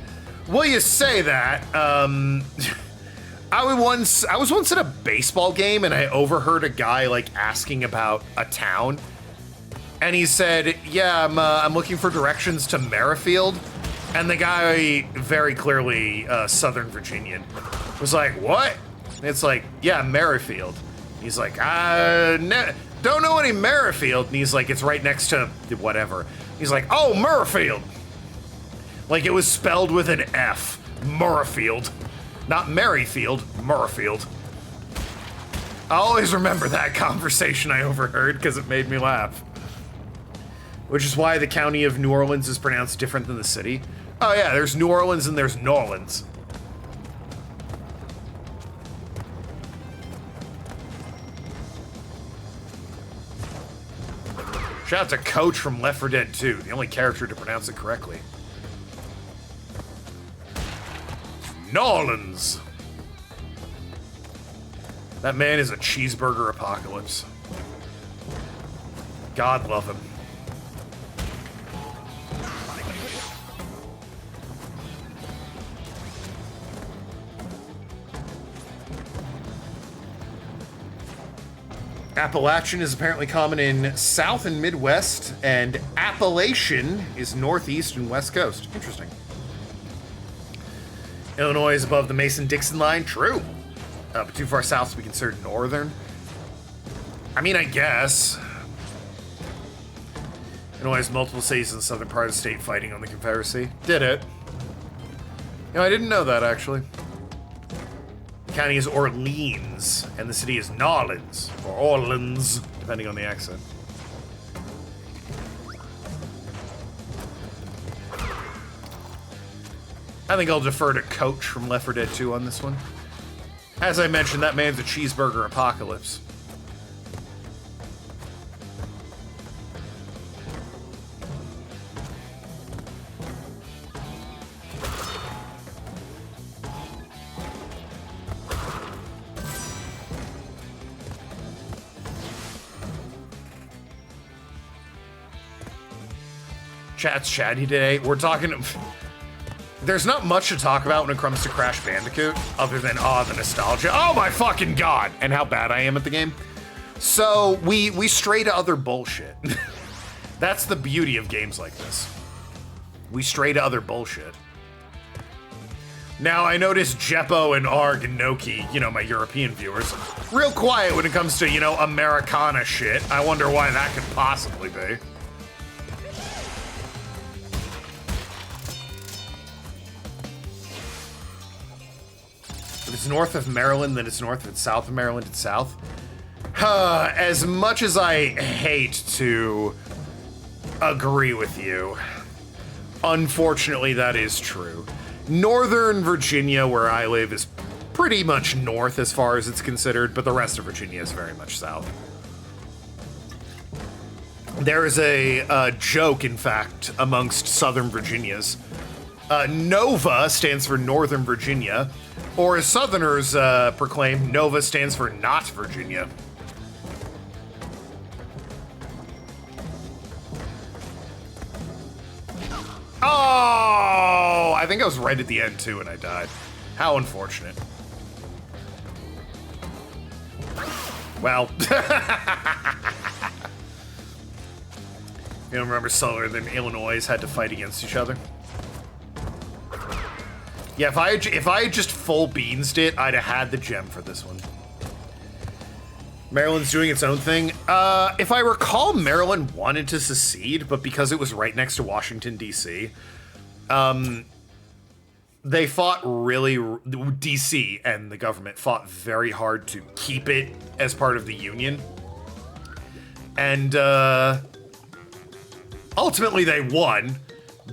Well, you say that. I was once at a baseball game and I overheard a guy like asking about a town, and he said, "Yeah, I'm looking for directions to Merrifield," and the guy, very clearly Southern Virginian, was like, "What?" And it's like, "Yeah, Merrifield." He's like, don't know any Merrifield," and he's like, "It's right next to whatever." He's like, "Oh, Merrifield." Like it was spelled with an F. Merrifield. Not Merrifield, Merrifield. I'll always remember that conversation I overheard because it made me laugh. Which is why the county of New Orleans is pronounced different than the city. Oh yeah, there's New Orleans and there's Norlands. Shout out to Coach from Left 4 Dead 2, the only character to pronounce it correctly. Nolans. That man is a cheeseburger apocalypse. God love him. Appalachian is apparently common in South and Midwest, and Appalachian is Northeast and West Coast. Interesting. Illinois is above the Mason-Dixon line. True. But too far south to be considered northern. I mean, I guess. Illinois has multiple cities in the southern part of the state fighting on the Confederacy. Did it? No, I didn't know that, actually. The county is Orleans, and the city is Nolans, or Orleans, depending on the accent. I think I'll defer to Coach from Left 4 Dead 2 on this one. As I mentioned, that man's a cheeseburger apocalypse. Chat's chatty today. We're talking... There's not much to talk about when it comes to Crash Bandicoot, other than, the nostalgia. Oh my fucking god! And how bad I am at the game. So, we stray to other bullshit. That's the beauty of games like this. We stray to other bullshit. Now, I noticed Jeppo and Arg and Noki, my European viewers, real quiet when it comes to, Americana shit. I wonder why that could possibly be. If it's north of Maryland, then it's north. If it's south of Maryland, it's south. As much as I hate to agree with you, unfortunately that is true. Northern Virginia, where I live, is pretty much north as far as it's considered, but the rest of Virginia is very much south. There is a joke, in fact, amongst Southern Virginias. NOVA stands for Northern Virginia, or as Southerners proclaim, NOVA stands for Not Virginia. Oh! I think I was right at the end, too, and I died. How unfortunate. Well. You don't remember Southern Illinois had to fight against each other? Yeah, if I had just full beansed it, I'd have had the gem for this one. Maryland's doing its own thing. If I recall, Maryland wanted to secede, but because it was right next to Washington, D.C., they fought really... D.C. and the government fought very hard to keep it as part of the Union. And, ultimately they won,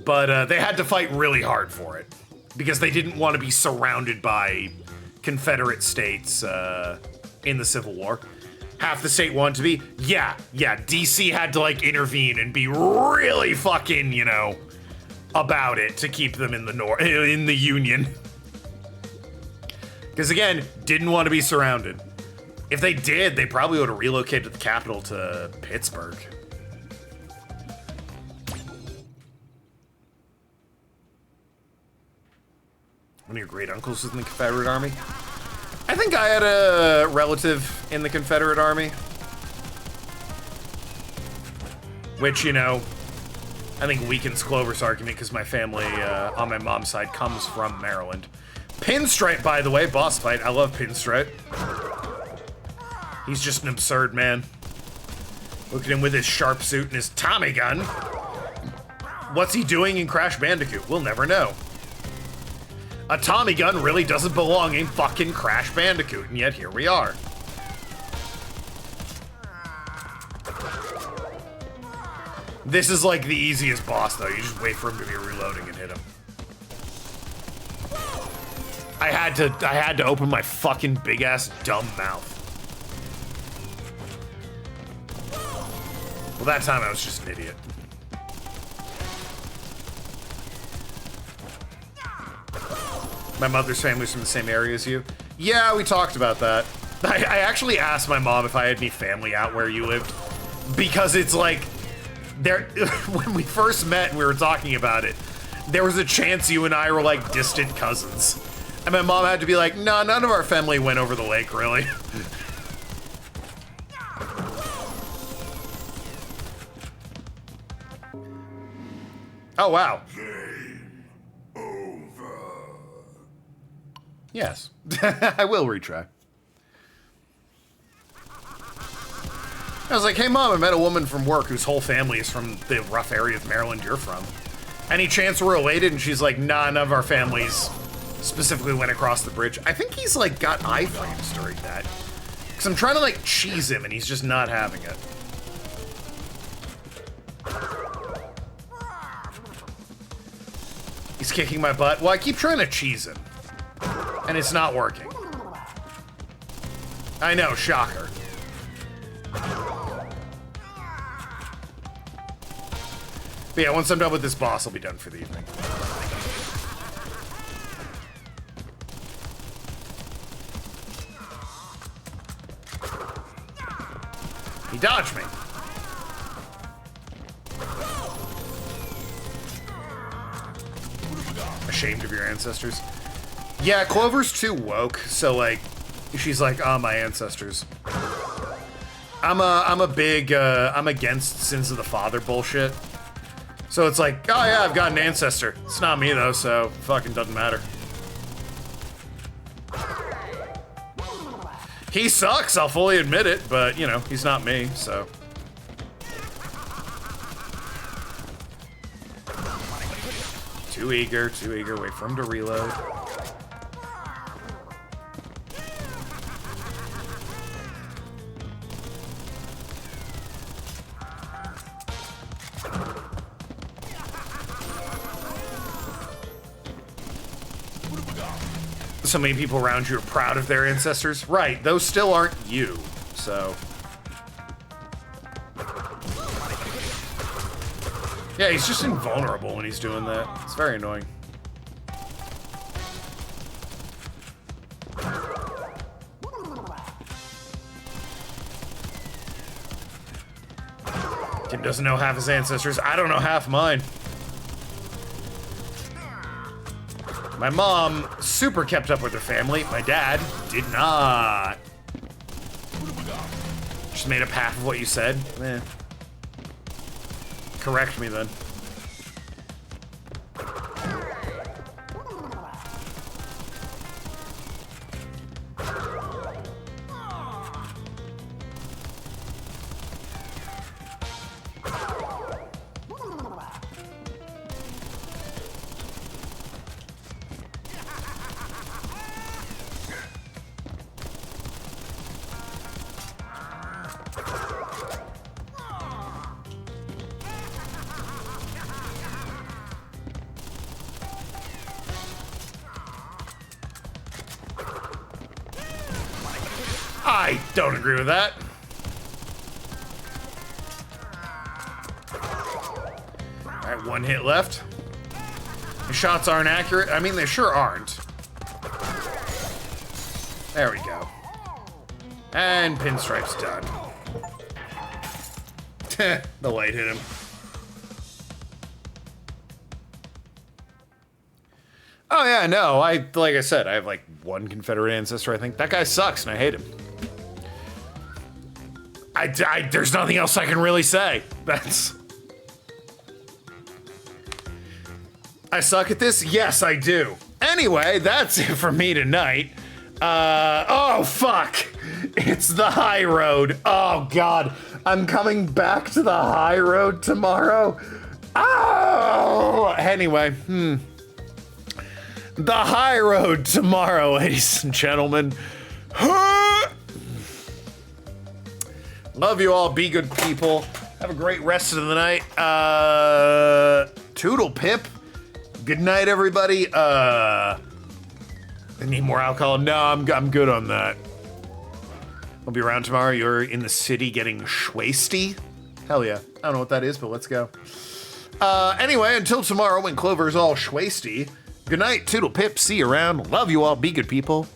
but they had to fight really hard for it. Because they didn't want to be surrounded by Confederate states in the Civil War. Half the state wanted to be. Yeah, DC had to, like, intervene and be really fucking, about it to keep them in the Union. Because, again, didn't want to be surrounded. If they did, they probably would have relocated the capital to Pittsburgh. One of your great uncles was in the Confederate Army? I think I had a relative in the Confederate Army. Which, I think weakens Clover's argument because my family on my mom's side comes from Maryland. Pinstripe, by the way, boss fight. I love Pinstripe. He's just an absurd man. Look at him with his sharp suit and his Tommy gun. What's he doing in Crash Bandicoot? We'll never know. A Tommy gun really doesn't belong in fucking Crash Bandicoot, and yet here we are. This is like the easiest boss, though. You just wait for him to be reloading and hit him. I had to open my fucking big-ass dumb mouth. Well, that time I was just an idiot. My mother's family's from the same area as you. Yeah, we talked about that. I actually asked my mom if I had any family out where you lived. Because it's like, when we first met and we were talking about it, there was a chance you and I were like distant cousins. And my mom had to be like, no, none of our family went over the lake, really. Oh, wow. Yes, I will retry. I was like, hey mom, I met a woman from work whose whole family is from the rough area of Maryland you're from. Any chance we're related? And she's like, nah, none of our families specifically went across the bridge. I think he's like got iframes during that. Because I'm trying to like cheese him and he's just not having it. He's kicking my butt. Well, I keep trying to cheese him. And it's not working. I know, shocker. But yeah, once I'm done with this boss, I'll be done for the evening. He dodged me. Ashamed of your ancestors. Yeah, Clover's too woke, so like, she's like, oh, my ancestors. I'm against sins of the father bullshit. So it's like, oh yeah, I've got an ancestor. It's not me though, so fucking doesn't matter. He sucks, I'll fully admit it, but you know, he's not me, so. Too eager, wait for him to reload. So many people around you are proud of their ancestors. Right, those still aren't you, so. Yeah, he's just invulnerable when he's doing that. It's very annoying. Kim doesn't know half his ancestors. I don't know half mine. My mom super kept up with her family. My dad did not. Just made up half of what you said. Eh. Correct me then. I don't agree with that. Alright, one hit left. The shots aren't accurate. I mean, they sure aren't. There we go. And Pinstripe's done. The light hit him. Oh yeah, no, like I said, I have like one Confederate ancestor, I think. That guy sucks and I hate him. There's nothing else I can really say. I suck at this? Yes, I do. Anyway, that's it for me tonight. Oh, fuck. It's the high road. Oh, God. I'm coming back to the high road tomorrow. Oh! Anyway, The high road tomorrow, ladies and gentlemen. Love you all. Be good people. Have a great rest of the night. Toodle pip. Good night, everybody. I need more alcohol. No, I'm good on that. I'll be around tomorrow. You're in the city getting schwasty. Hell yeah. I don't know what that is, but let's go. Anyway, until tomorrow when Clover's all schwasty. Good night, Toodle pip. See you around. Love you all. Be good people.